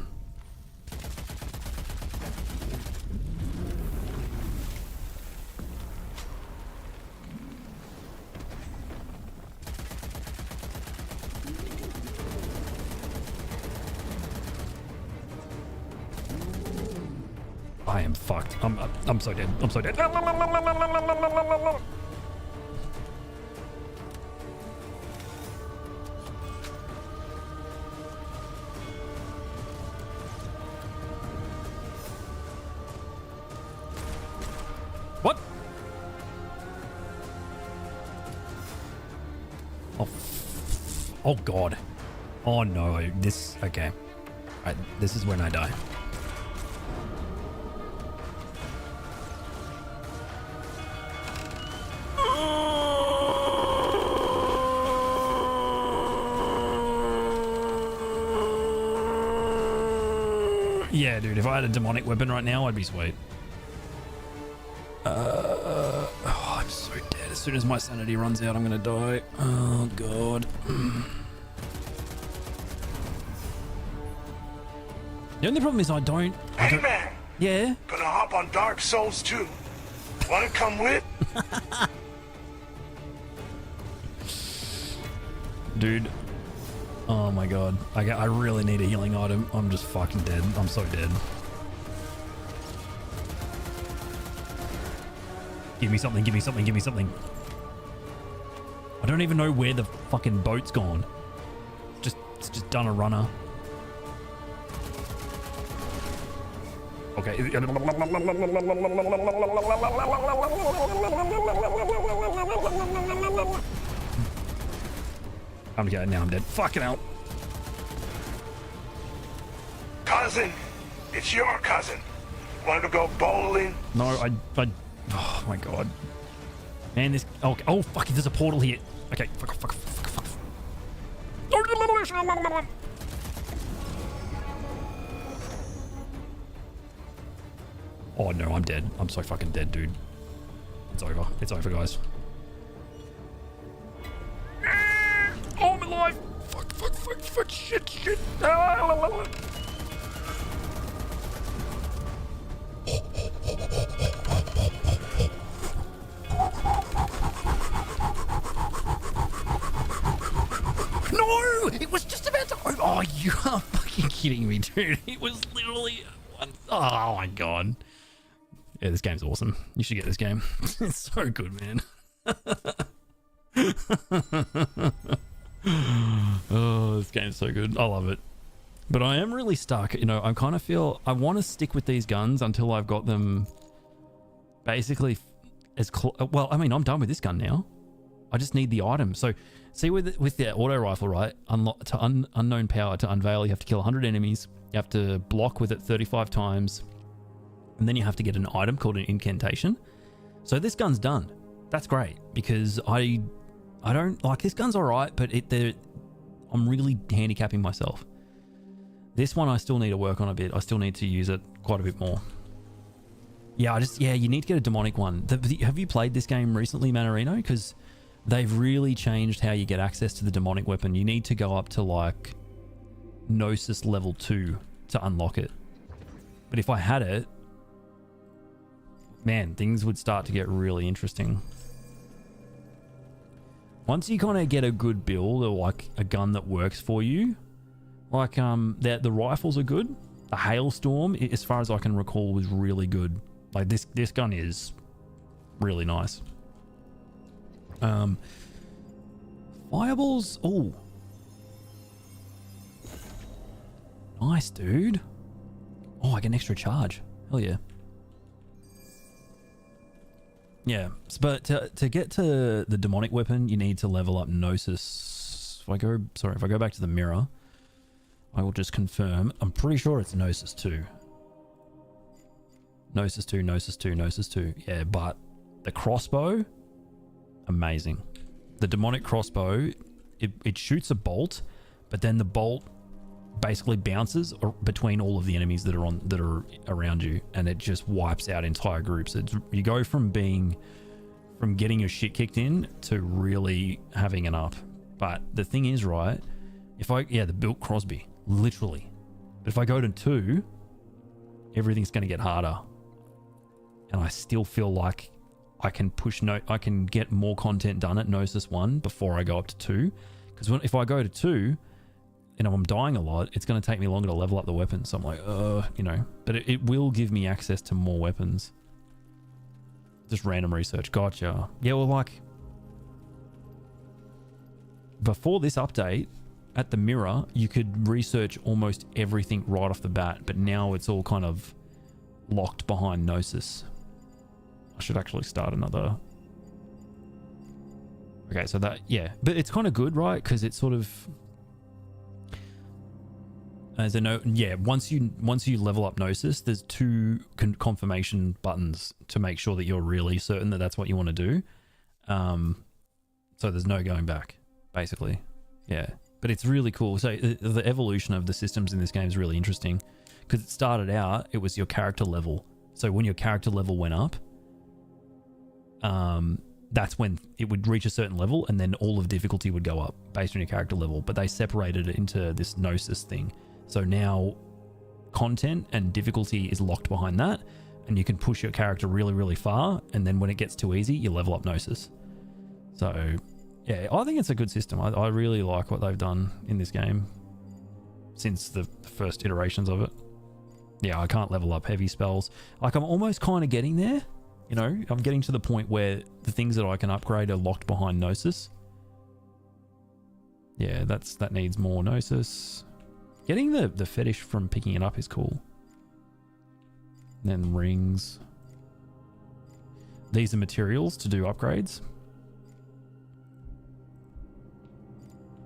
[SPEAKER 1] I am fucked. I'm so dead. I'm so dead. What? Oh, oh god. Oh no. This, okay. Right, this is when I die. Yeah, dude, if I had a demonic weapon right now, I'd be sweet. Oh, I'm so dead. As soon as my sanity runs out, I'm gonna die. Oh, God. The only problem is I don't...
[SPEAKER 3] Hey, man.
[SPEAKER 1] Yeah?
[SPEAKER 3] Gonna hop on Dark Souls 2. Wanna come with?
[SPEAKER 1] Dude. Oh my god. I really need a healing item. I'm just fucking dead. I'm so dead. Give me something, give me something, give me something. I don't even know where the fucking boat's gone. It's just done a runner. Okay. I'm dead. Now I'm dead. Fucking hell.
[SPEAKER 3] Cousin. It's your cousin. Wanted to go bowling?
[SPEAKER 1] No, I oh my god. Man, this... Okay. Oh, fuck. There's a portal here. Okay. Fuck. Oh, no. I'm dead. I'm so fucking dead, dude. It's over. It's over, guys. Oh, I'm alive! Fuck, shit. No! It was just about to... Oh, you are fucking kidding me, dude. It was literally... Oh, my God. Yeah, this game's awesome. You should get this game. It's so good, man. Oh, this game It's so good. I love it. But I am really stuck. You know, I kind of feel I want to stick with these guns until I've got them basically as well. I mean, I'm done with this gun now. I just need the item. So see with the auto rifle, right? Unlock to unknown power to unveil, you have to kill 100 enemies. You have to block with it 35 times. And then you have to get an item called an incantation. So this gun's done. That's great because I don't like this gun's all right, but I'm really handicapping myself. This one I still need to work on a bit. I still need to use it quite a bit more. Yeah, you need to get a demonic one. Have you played this game recently, Manarino? Because they've really changed how you get access to the demonic weapon. You need to go up to like Gnosis level 2 to unlock it. But if I had it, man, things would start to get really interesting. Once you kind of get a good build or like a gun that works for you, like the rifles are good. The Hailstorm, as far as I can recall, was really good. Like this gun is really nice. Fireballs, oh, nice, dude. Oh, I get an extra charge. Hell yeah. Yeah, but to get to the demonic weapon, you need to level up Gnosis. If I go back to the mirror, I will just confirm. I'm pretty sure it's Gnosis 2. Gnosis 2, Gnosis 2, Gnosis 2. Yeah, but the crossbow, amazing. The demonic crossbow, it shoots a bolt, but then the bolt basically bounces between all of the enemies that are around you, and it just wipes out entire groups. You go from getting your shit kicked in to really having an up. But the thing is, right, the built Crosby, literally. But if I go to 2, everything's going to get harder. And I still feel like I can get more content done at Gnosis 1 before I go up to 2. Because if I go to 2, and I'm dying a lot, it's going to take me longer to level up the weapons. So I'm like, but it will give me access to more weapons. Just random research. Gotcha. Yeah, well, like, before this update, at the mirror, you could research almost everything right off the bat, but now it's all kind of locked behind Gnosis. I should actually start another. Okay, so that, yeah, but it's kind of good, right? Because it's sort of, as a note, yeah, once you level up Gnosis, there's 2 confirmation buttons to make sure that you're really certain that that's what you want to do. So there's no going back, basically. Yeah, but it's really cool. So the evolution of the systems in this game is really interesting because it started out, it was your character level. So when your character level went up, that's when it would reach a certain level, and then all of difficulty would go up based on your character level. But they separated it into this Gnosis thing. So now content and difficulty is locked behind that, and you can push your character really, really far, and then when it gets too easy, you level up Gnosis. So yeah, I think it's a good system. I really like what they've done in this game since the first iterations of it. Yeah, I can't level up heavy spells. Like, I'm almost kind of getting there. You know, I'm getting to the point where the things that I can upgrade are locked behind Gnosis. Yeah, that needs more Gnosis. Getting the fetish from picking it up is cool. And then rings. These are materials to do upgrades.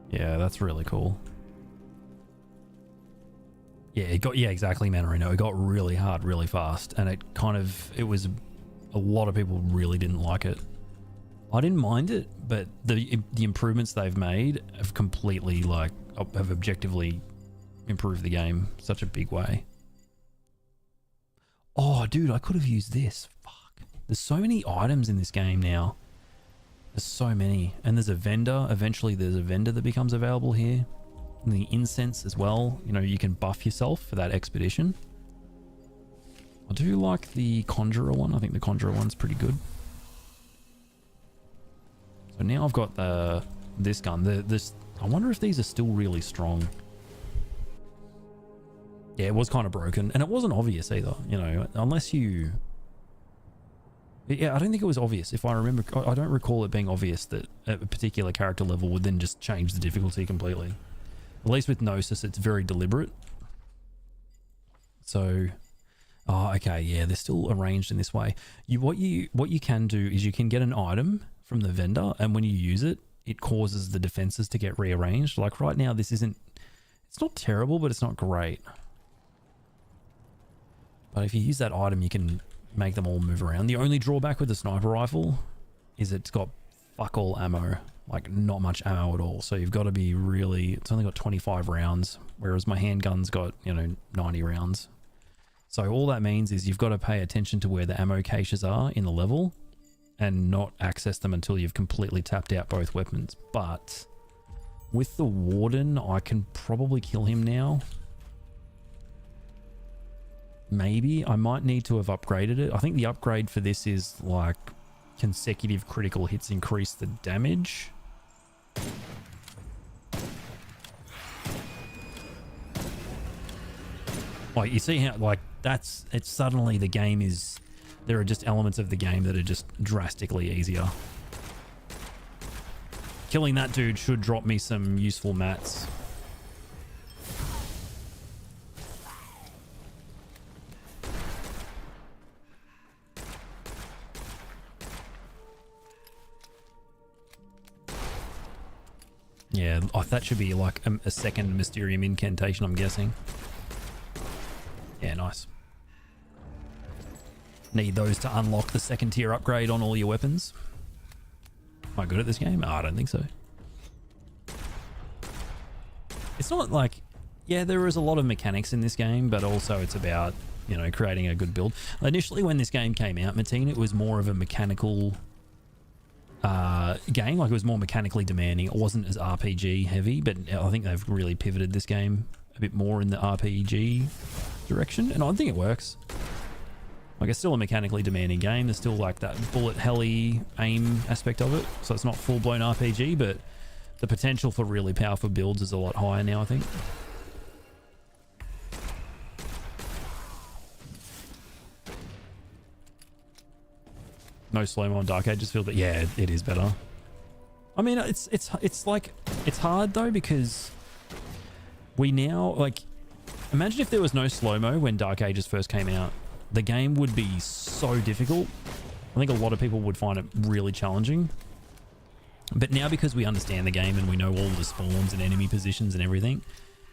[SPEAKER 1] Yeah, that's really cool. Yeah, exactly, Manarino. It got really hard really fast, and it was a lot of people really didn't like it. I didn't mind it, but the improvements they've made have completely have objectively improved the game such a big way. Oh, dude, I could have used this. Fuck. There's so many items in this game now. There's so many. And there's a vendor. Eventually there's a vendor that becomes available here. And the incense as well. You know, you can buff yourself for that expedition. I do like the Conjurer one. I think the Conjurer one's pretty good. So now I've got this gun. I wonder if these are still really strong. Yeah, it was kind of broken. And it wasn't obvious either, you know, unless you... Yeah, I don't think it was obvious. If I remember, I don't recall it being obvious that a particular character level would then just change the difficulty completely. At least with Gnosis, it's very deliberate. So, oh, okay, yeah, they're still arranged in this way. What you can do is you can get an item from the vendor, and when you use it, it causes the defenses to get rearranged. Like right now, it's not terrible, but it's not great. But if you use that item, you can make them all move around. The only drawback with the sniper rifle is it's got fuck all ammo. Like not much ammo at all. So you've got to be really, it's only got 25 rounds, whereas my handgun's got, 90 rounds. So all that means is you've got to pay attention to where the ammo caches are in the level and not access them until you've completely tapped out both weapons. But with the Warden, I can probably kill him now. Maybe. I might need to have upgraded it. I think the upgrade for this is like consecutive critical hits increase the damage. Like you see how like it's suddenly the game is, there are just elements of the game that are just drastically easier. Killing that dude should drop me some useful mats. Yeah, that should be like a second Mysterium incantation, I'm guessing. Yeah, nice. Need those to unlock the second tier upgrade on all your weapons. Am I good at this game? Oh, I don't think so. It's not like... Yeah, there is a lot of mechanics in this game, but also it's about, creating a good build. Initially, when this game came out, Mateen, it was more of a mechanical... game. Like it was more mechanically demanding. It wasn't as RPG heavy, but I think they've really pivoted this game a bit more in the RPG direction, and I think it works. Like it's still a mechanically demanding game. There's still like that bullet heli aim aspect of it, so it's not full-blown RPG, but the potential for really powerful builds is a lot higher now, I think. No slow-mo on Dark Ages feel, but yeah, it is better. I mean, it's like, it's hard though, because we now, like, imagine if there was no slow-mo when Dark Ages first came out. The game would be so difficult. I think a lot of people would find it really challenging. But now, because we understand the game and we know all the spawns and enemy positions and everything,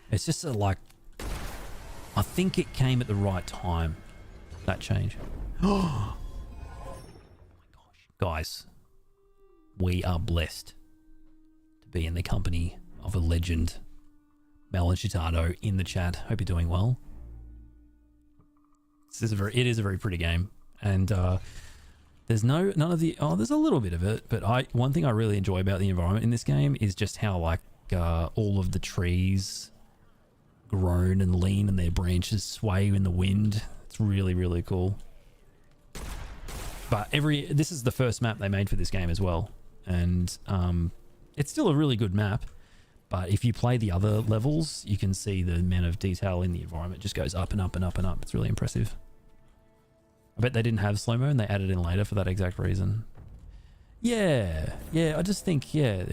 [SPEAKER 1] it's just like, I think it came at the right time, that change. Oh guys, we are blessed to be in the company of a legend. Melon Chitado in the chat. Hope you're doing well. It is a very pretty game, and there's none of the there's a little bit of it, but one thing I really enjoy about the environment in this game is just how like all of the trees groan and lean and their branches sway in the wind. It's really, really cool. But this is the first map they made for this game as well, and it's still a really good map. But if you play the other levels, you can see the amount of detail in the environment just goes up and up and up and up. It's really impressive. I bet they didn't have slow-mo and they added in later for that exact reason. Yeah, I just think, yeah,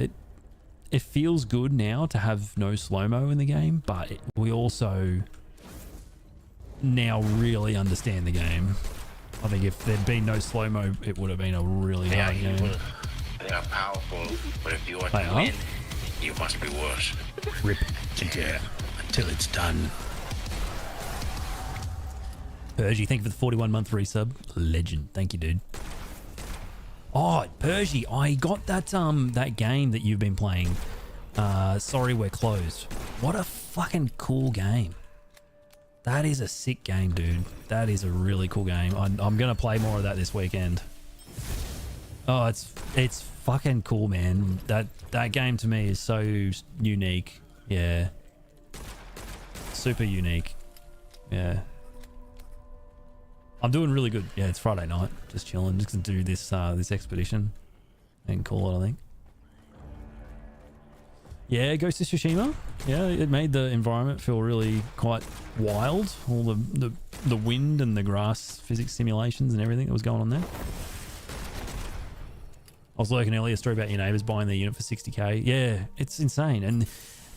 [SPEAKER 1] it feels good now to have no slow-mo in the game, but we also now really understand the game. I think if there'd been no slow-mo, it would have been a really hard game.
[SPEAKER 9] They are powerful, but if you want to win, you must be worse.
[SPEAKER 1] Rip to death until it's done. Pergy, thank you for the 41-month resub. Legend. Thank you, dude. Oh, Pergy, I got that game that you've been playing. Sorry, We're Closed. What a fucking cool game. That is a sick game, dude. That is a really cool game. I'm going to play more of that this weekend. Oh, it's fucking cool, man. That game to me is so unique. Yeah. Super unique. Yeah. I'm doing really good. Yeah, it's Friday night. Just chilling. Just gonna do this this expedition and call it, I think. Yeah, Ghost of Tsushima. Yeah, it made the environment feel really quite wild. All the wind and the grass physics simulations and everything that was going on there. I was lurking earlier, a story about your neighbours buying their unit for 60k. Yeah, it's insane. And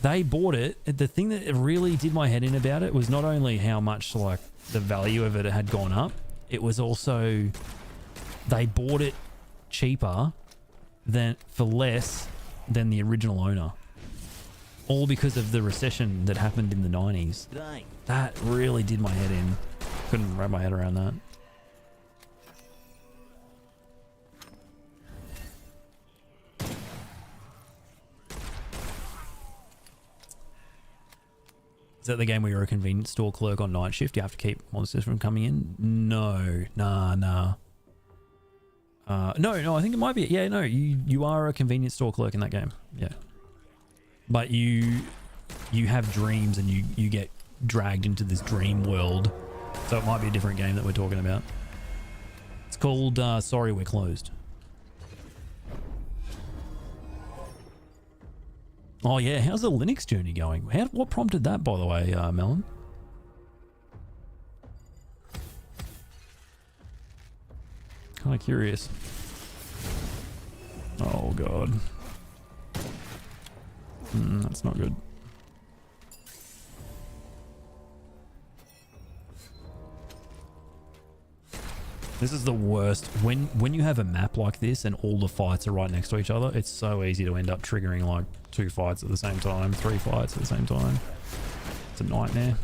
[SPEAKER 1] they bought it. The thing that really did my head in about it was not only how much like the value of it had gone up, it was also they bought it cheaper for less than the original owner. All because of the recession that happened in the 90s. That really did my head in. Couldn't wrap my head around that. Is that the game where you're a convenience store clerk on night shift? You have to keep monsters from coming in? No. Nah. No, I think it might be. Yeah, no, you are a convenience store clerk in that game. Yeah. But you have dreams and you get dragged into this dream world. So it might be a different game that we're talking about. It's called Sorry We're Closed. Oh yeah, how's the Linux journey going? What prompted that, by the way, Melon? Kind of curious. Oh god. That's not good. This is the worst. When you have a map like this and all the fights are right next to each other, it's so easy to end up triggering like 2 fights at the same time, 3 fights at the same time. It's a nightmare.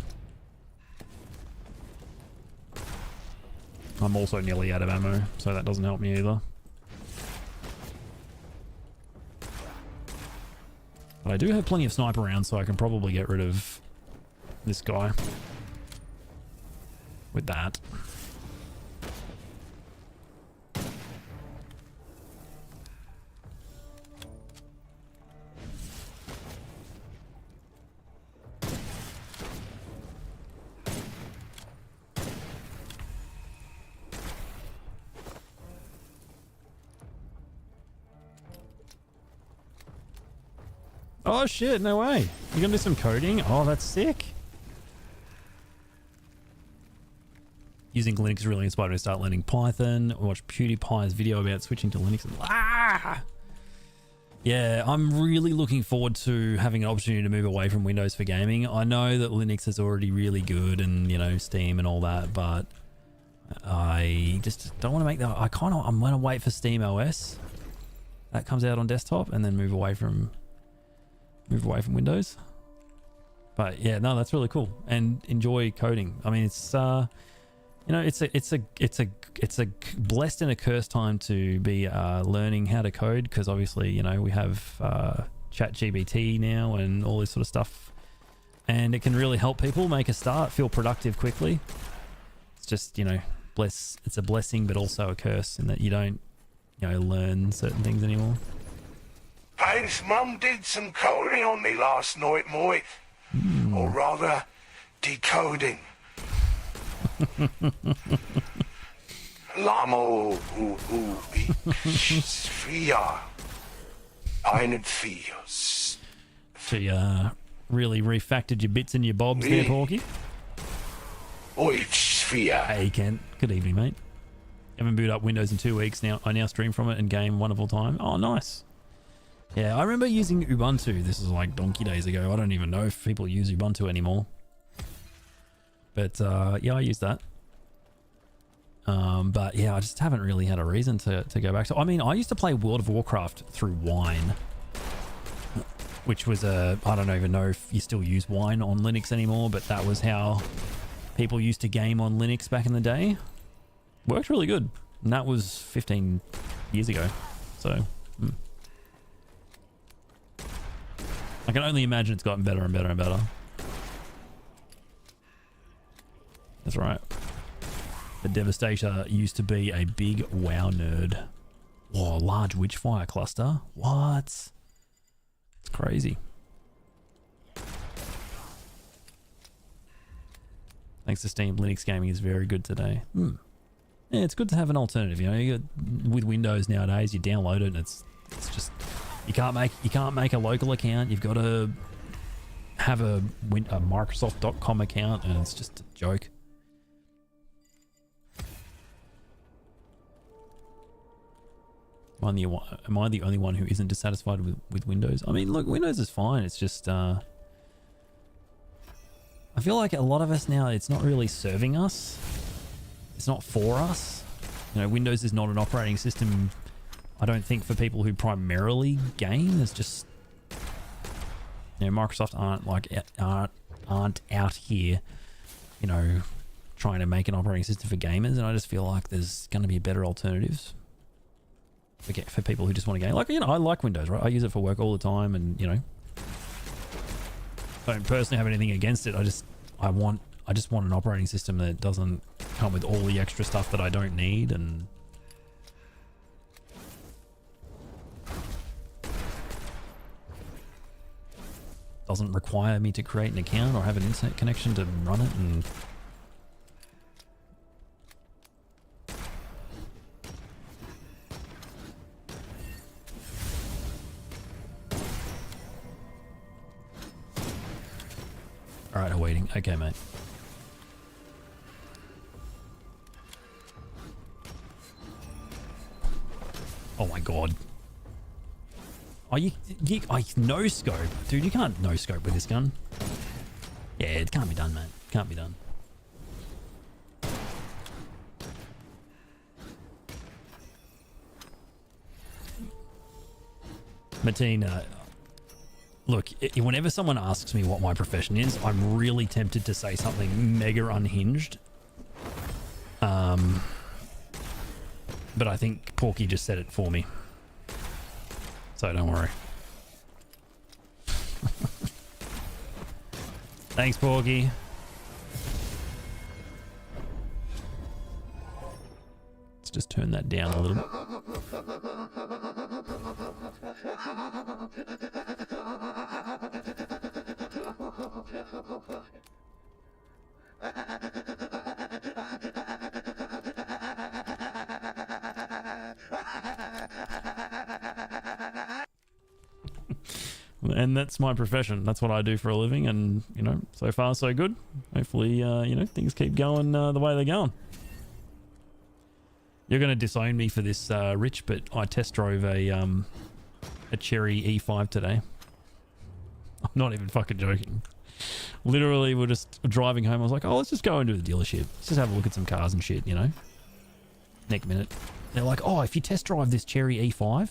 [SPEAKER 1] I'm also nearly out of ammo, so that doesn't help me either. But I do have plenty of sniper rounds, so I can probably get rid of this guy with that. Oh shit, no way. You're gonna do some coding? Oh, that's sick. Using Linux really inspired me to start learning Python. I watched PewDiePie's video about switching to Linux. Yeah, I'm really looking forward to having an opportunity to move away from Windows for gaming. I know that Linux is already really good and, you know, Steam and all that, but I just don't want to make that. I'm going to wait for Steam OS. That comes out on desktop and then move away from Windows. But yeah, no, that's really cool and enjoy coding. I mean, it's you know, it's a blessed and a cursed time to be learning how to code, because obviously, you know, we have ChatGPT now and all this sort of stuff, and it can really help people make a start, feel productive quickly. It's just, you know, it's a blessing but also a curse in that you don't, you know, learn certain things anymore.
[SPEAKER 3] Pain's mum did some coding on me last night, Moit. Or rather, decoding. Lamo Sphere. Einen Fios.
[SPEAKER 1] So you really refactored your bits and your bobs there, Porky?
[SPEAKER 3] Oi, Sphere.
[SPEAKER 1] Hey, Kent. Good evening, mate. Haven't booted up Windows in 2 weeks now. I now stream from it and game wonderful time. Oh, nice. Yeah, I remember using Ubuntu. This is like donkey days ago. I don't even know if people use Ubuntu anymore. But yeah, I use that. But yeah, I just haven't really had a reason to go back to. I mean, I used to play World of Warcraft through Wine, which was I don't even know if you still use Wine on Linux anymore, but that was how people used to game on Linux back in the day. Worked really good. And that was 15 years ago. So, I can only imagine it's gotten better and better and better. That's right. The Devastator used to be a big WoW nerd. Whoa, large Witchfire cluster? What? It's crazy. Thanks to Steam, Linux gaming is very good today. Yeah, it's good to have an alternative. You know, with Windows nowadays, you download it and it's just you can't make a local account. You've got to have a Microsoft.com account, and it's just a joke. Am I the only one who isn't dissatisfied with Windows? I mean, look, Windows is fine. It's just I feel like a lot of us now, it's not really serving us. It's not for us. You know, Windows is not an operating system, I don't think, for people who primarily game. It's just, you know, Microsoft aren't out here, you know, trying to make an operating system for gamers, and I just feel like there's going to be better alternatives for people who just want to game. Like, you know, I like Windows, right? I use it for work all the time, and, you know, I don't personally have anything against it. I just want an operating system that doesn't come with all the extra stuff that I don't need, and doesn't require me to create an account or have an internet connection to run it. And all right, awaiting. Okay, mate. Oh my god. Oh, you no scope, dude. You can't no scope with this gun. Yeah, it can't be done, man. Can't be done. Martina, look, whenever someone asks me what my profession is, I'm really tempted to say something mega unhinged. But I think Porky just said it for me. So don't worry. Thanks, Porky. Let's just turn that down a little bit. And that's my profession. That's what I do for a living, and, you know, so far so good. Hopefully, you know, things keep going the way they're going. You're going to disown me for this, Rich, but I test drove a Cherry E5 today. I'm not even fucking joking. Literally, we're just driving home. I was like, oh, let's just go into the dealership. Let's just have a look at some cars and shit, you know. Next minute, they're like, oh, if you test drive this Cherry E5,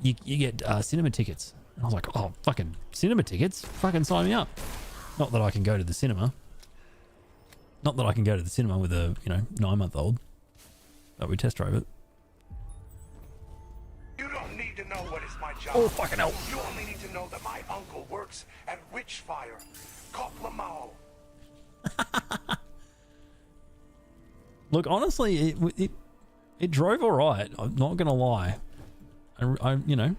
[SPEAKER 1] you get cinema tickets. And I was like, oh, fucking cinema tickets? Fucking sign me up. Not that I can go to the cinema. Not that I can go to the cinema with a, you know, 9-month-old. But we test drove it.
[SPEAKER 3] You don't need to know what is my job.
[SPEAKER 1] Oh, fucking hell.
[SPEAKER 3] You only need to know that my uncle works at Witchfire, Coplamao.
[SPEAKER 1] Look, honestly, it drove all right. I'm not gonna lie. I you know,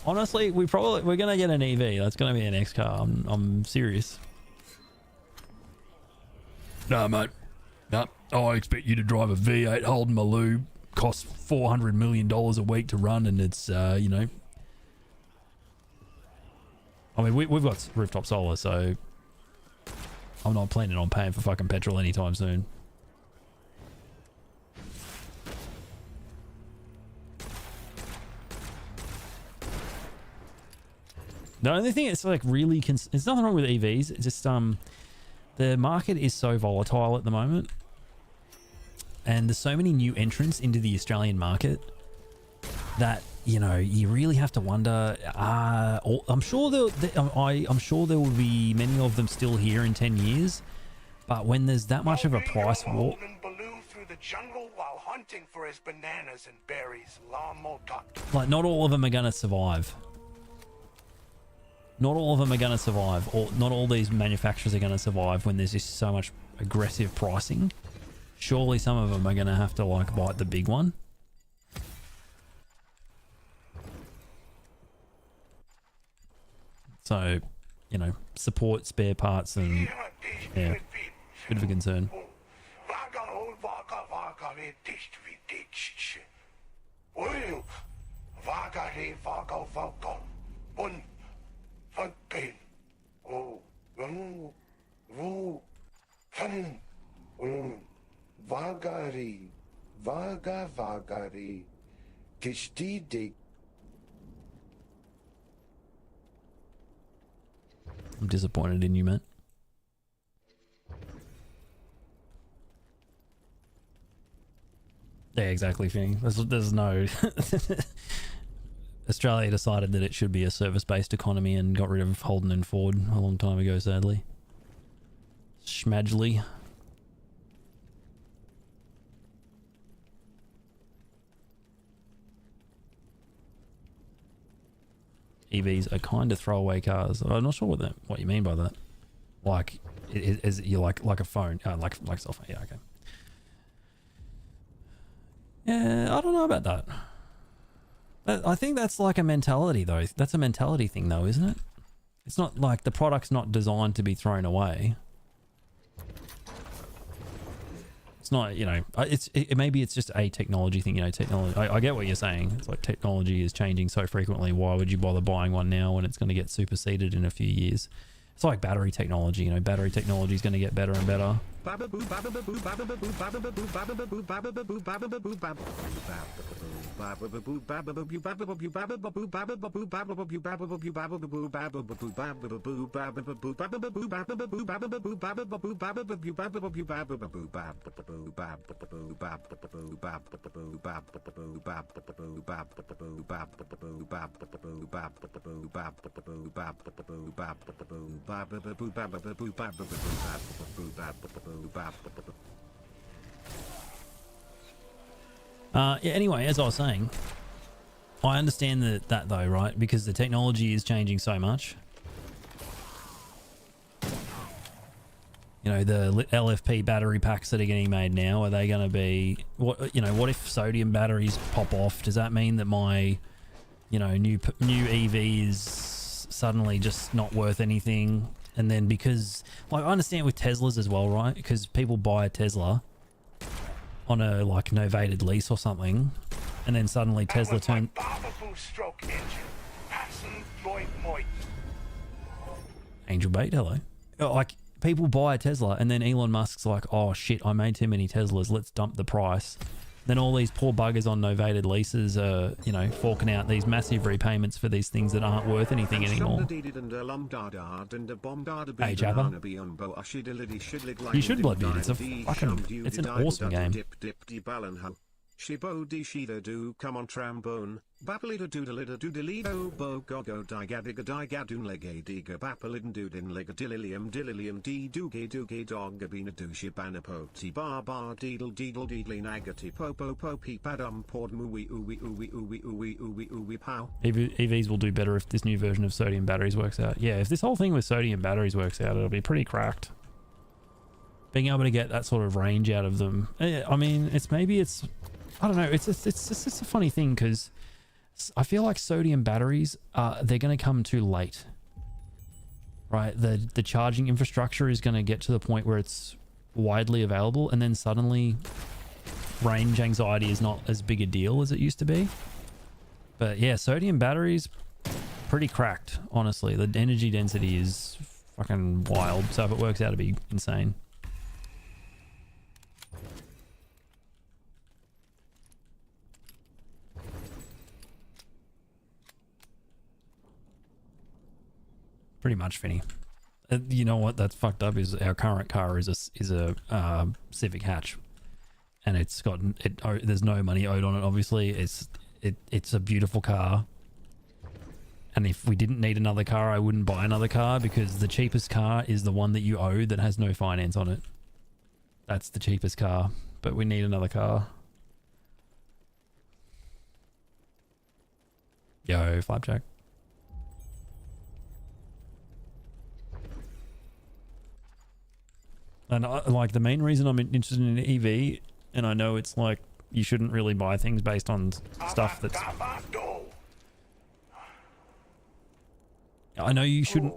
[SPEAKER 1] honestly, we're gonna get an EV. That's gonna be an X car. I'm serious. No, mate. No, I expect you to drive a V8 Holden Maloo. Costs $400 million a week to run, and it's you know. I mean, we've got rooftop solar, so I'm not planning on paying for fucking petrol anytime soon. The only thing it's like really, there's nothing wrong with EVs. It's just the market is so volatile at the moment, and there's so many new entrants into the Australian market that, you know, you really have to wonder. I'm sure I'm sure there will be many of them still here in 10 years, but when there's that much of a price war.
[SPEAKER 3] Through the jungle while hunting for his bananas and berries.
[SPEAKER 1] Like, not all of them are gonna survive. Not all of them are going to survive, or not all these manufacturers are going to survive when there's just so much aggressive pricing. Surely some of them are going to have to, like, bite the big one. So, you know, support spare parts and, yeah, bit of a concern.
[SPEAKER 3] Fucking Vagari Vaga vagari. Kishti de.
[SPEAKER 1] I'm disappointed in you, mate. Yeah, exactly, Finny. There's no... Australia decided that it should be a service-based economy and got rid of Holden and Ford a long time ago, sadly. Schmadgely. EVs are kind of throwaway cars. I'm not sure what you mean by that. Like, is you like a phone, like a cell phone? Yeah, okay. Yeah, I don't know about that. I think that's like a mentality, though. That's a mentality thing, though, isn't it? It's not like the product's not designed to be thrown away. It's not, you know, maybe it's just a technology thing, you know, technology. I get what you're saying. It's like technology is changing so frequently. Why would you bother buying one now when it's going to get superseded in a few years? It's like battery technology, you know, battery technology is going to get better and better. Yeah, anyway, as I was saying, I understand that though, right? Because the technology is changing so much. You know, the LFP battery packs that are getting made now, are they going to be, what, you know, what if sodium batteries pop off? Does that mean that my, you know, new EV is suddenly just not worth anything? And then because, like, I understand with Teslas as well, right? Because people buy a Tesla on a, like, novated lease or something, and then suddenly Tesla turn... Angel bait, hello. Like, people buy a Tesla, and then Elon Musk's like, oh shit, I made too many Teslas, let's dump the price. Then all these poor buggers on novated leases are, you know, forking out these massive repayments for these things that aren't worth anything anymore. Hey, Jabba. You should Bloodbeard. It's an awesome game.
[SPEAKER 10] Shibo di shida do come on trombone. Bapalida doodalida doodalido bo go go digadiga digadun lega diga bapalidin doodin lega dililium di dooge dogabina do shibana poti bar deedle deedly nagati popo popi padum pord mooey ooey pow.
[SPEAKER 1] EVs will do better if this new version of sodium batteries works out. Yeah, if this whole thing with sodium batteries works out, it'll be pretty cracked. Being able to get that sort of range out of them. I mean, I don't know. It's a funny thing because I feel like sodium batteries, they're going to come too late, right? The charging infrastructure is going to get to the point where it's widely available, and then suddenly range anxiety is not as big a deal as it used to be. But yeah, sodium batteries, pretty cracked, honestly. The energy density is fucking wild. So if it works out, it'd be insane. Pretty much, Finny. You know what? That's fucked up. Is our current car is a Civic hatch, and it's got there's no money owed on it. Obviously, it's a beautiful car. And if we didn't need another car, I wouldn't buy another car because the cheapest car is the one that you owe that has no finance on it. That's the cheapest car, but we need another car. Yo, Flapjack. And like the main reason I'm interested in an EV, and I know it's like you shouldn't really buy things based on stuff that's... I know you shouldn't...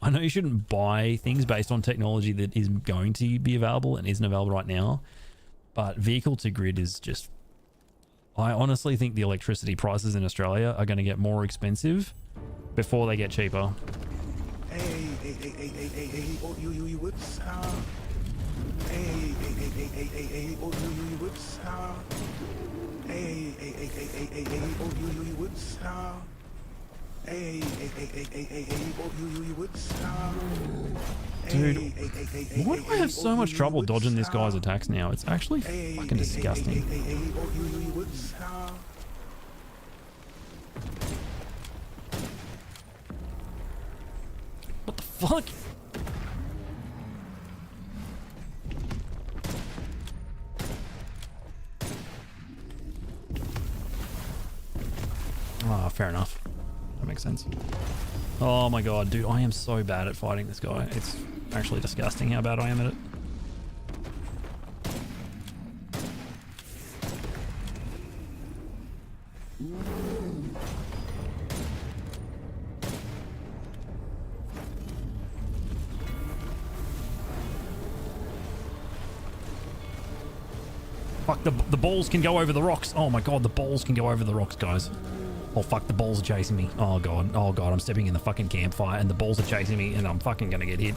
[SPEAKER 1] I know you shouldn't buy things based on technology that is going to be available and isn't available right now, but vehicle to grid is just... I honestly think the electricity prices in Australia are going to get more expensive before they get cheaper.
[SPEAKER 8] Hey, oh, you what's, hey,
[SPEAKER 1] Dude, why do I have so much trouble dodging this guy's attacks now? It's actually fucking disgusting. What the fuck? Ah, fair enough. That makes sense. Oh my god, dude, I am so bad at fighting this guy. It's actually disgusting how bad I am at it. Fuck, the balls can go over the rocks. Oh my god, the balls can go over the rocks, guys. Oh fuck, the balls are chasing me. Oh god, I'm stepping in the fucking campfire and the balls are chasing me and I'm fucking gonna get hit.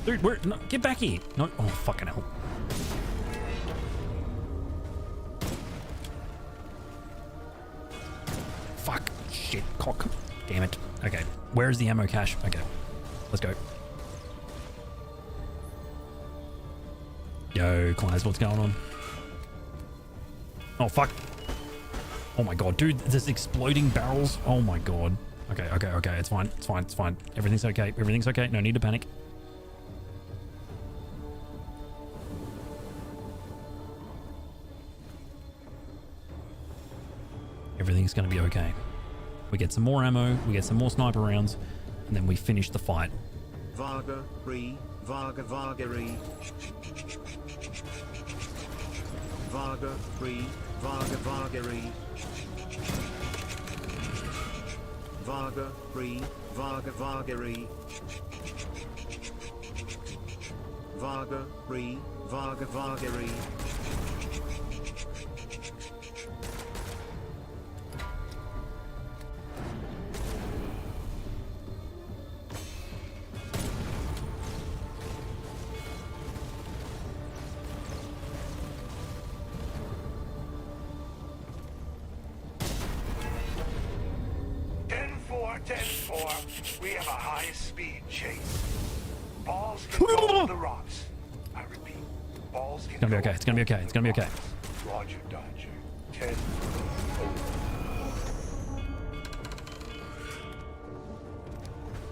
[SPEAKER 1] Dude, no, get back here. No, oh fucking hell. Fuck, shit, cock. Damn it. Okay, where is the ammo cache? Okay, let's go. Yo, Clines, what's going on? Oh, fuck. Oh my god, dude, there's exploding barrels. Oh my god. Okay, it's fine, it's fine, it's fine. Everything's okay, everything's okay. No need to panic. Everything's gonna be okay. We get some more ammo, we get some more sniper rounds, and then we finish the fight.
[SPEAKER 10] Varga, Varga, Vargari. Varga, Varga, Vargari. Varga, Varga, Vargari. Varga, Varga, Vargari.
[SPEAKER 3] We have a high-speed chase. Balls can go over the rocks. I repeat, balls can
[SPEAKER 1] It's gonna be okay, it's gonna be okay, it's gonna be okay.
[SPEAKER 3] Roger, Dodger. 10-4.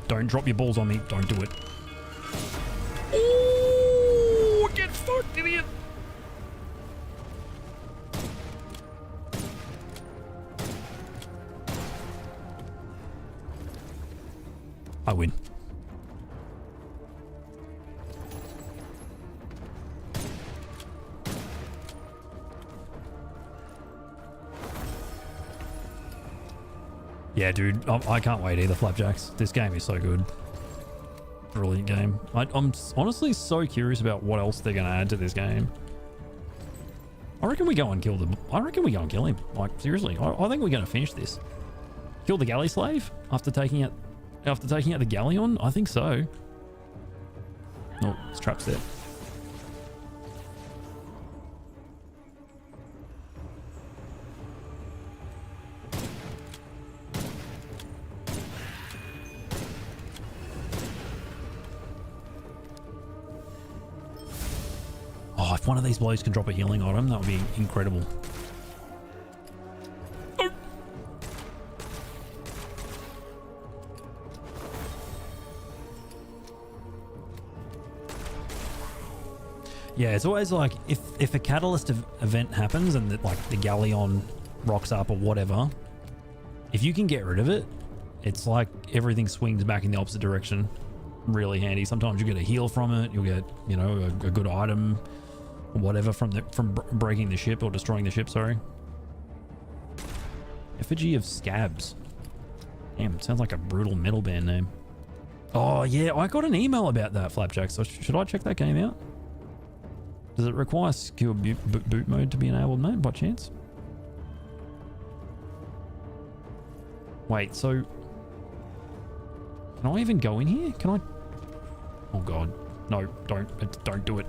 [SPEAKER 1] Don't drop your balls on me. Don't do it. Ooh, get fucked, idiot. I win. Yeah, dude, I can't wait either, Flapjacks. This game is so good. Brilliant game. I'm honestly so curious about what else they're going to add to this game. I reckon we go and kill them. I reckon we go and kill him. Like, seriously, I think we're going to finish this. Kill the galley slave after taking out the galleon? I think so. Oh, it's traps there. Oh, if one of these blows can drop a healing item, that would be incredible. Yeah, it's always like if a catalyst event happens and the galleon rocks up or whatever, if you can get rid of it, it's like everything swings back in the opposite direction. Really handy. Sometimes you get a heal from it. You'll get, you know, a good item or whatever from breaking the ship or destroying the ship. Sorry. Effigy of Scabs. Damn, it sounds like a brutal metal band name. Oh yeah, I got an email about that, Flapjack. So should I check that game out? Does it require secure boot mode to be enabled, mate, by chance? Wait, so... Can I even go in here? Can I... Oh god. No, don't do it.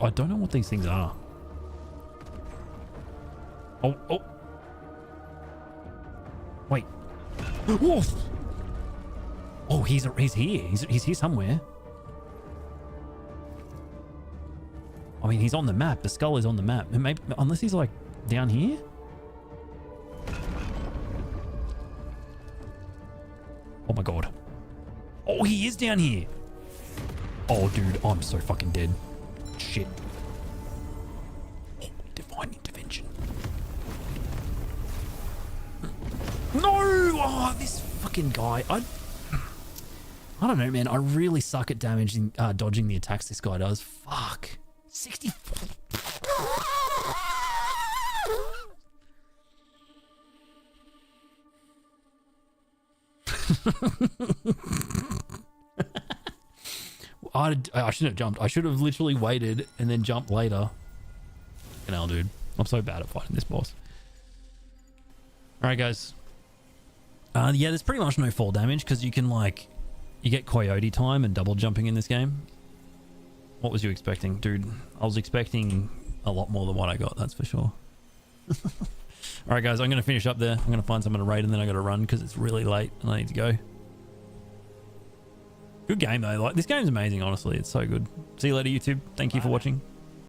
[SPEAKER 1] I don't know what these things are. Oh. Wait. Whoa! Oh, he's here. He's here somewhere. I mean, he's on the map. The skull is on the map. Maybe, unless he's like down here. Oh my god. Oh, he is down here. Oh, dude, I'm so fucking dead. Shit. Oh, divine intervention. No! Oh, this fucking guy. I don't know, man. I really suck at damaging, dodging the attacks this guy does. Fuck. 64. I shouldn't have jumped. I should have literally waited and then jumped later. Fucking hell, dude. I'm so bad at fighting this boss. Alright, guys. Yeah, there's pretty much no fall damage because you can, like... You get coyote time and double jumping in this game. What was you expecting? Dude, I was expecting a lot more than what I got, that's for sure. Alright, guys. I'm going to finish up there. I'm going to find someone to raid and then I got to run because it's really late and I need to go. Good game though. Like, this game's amazing, honestly. It's so good. See you later, YouTube. Thank you for watching.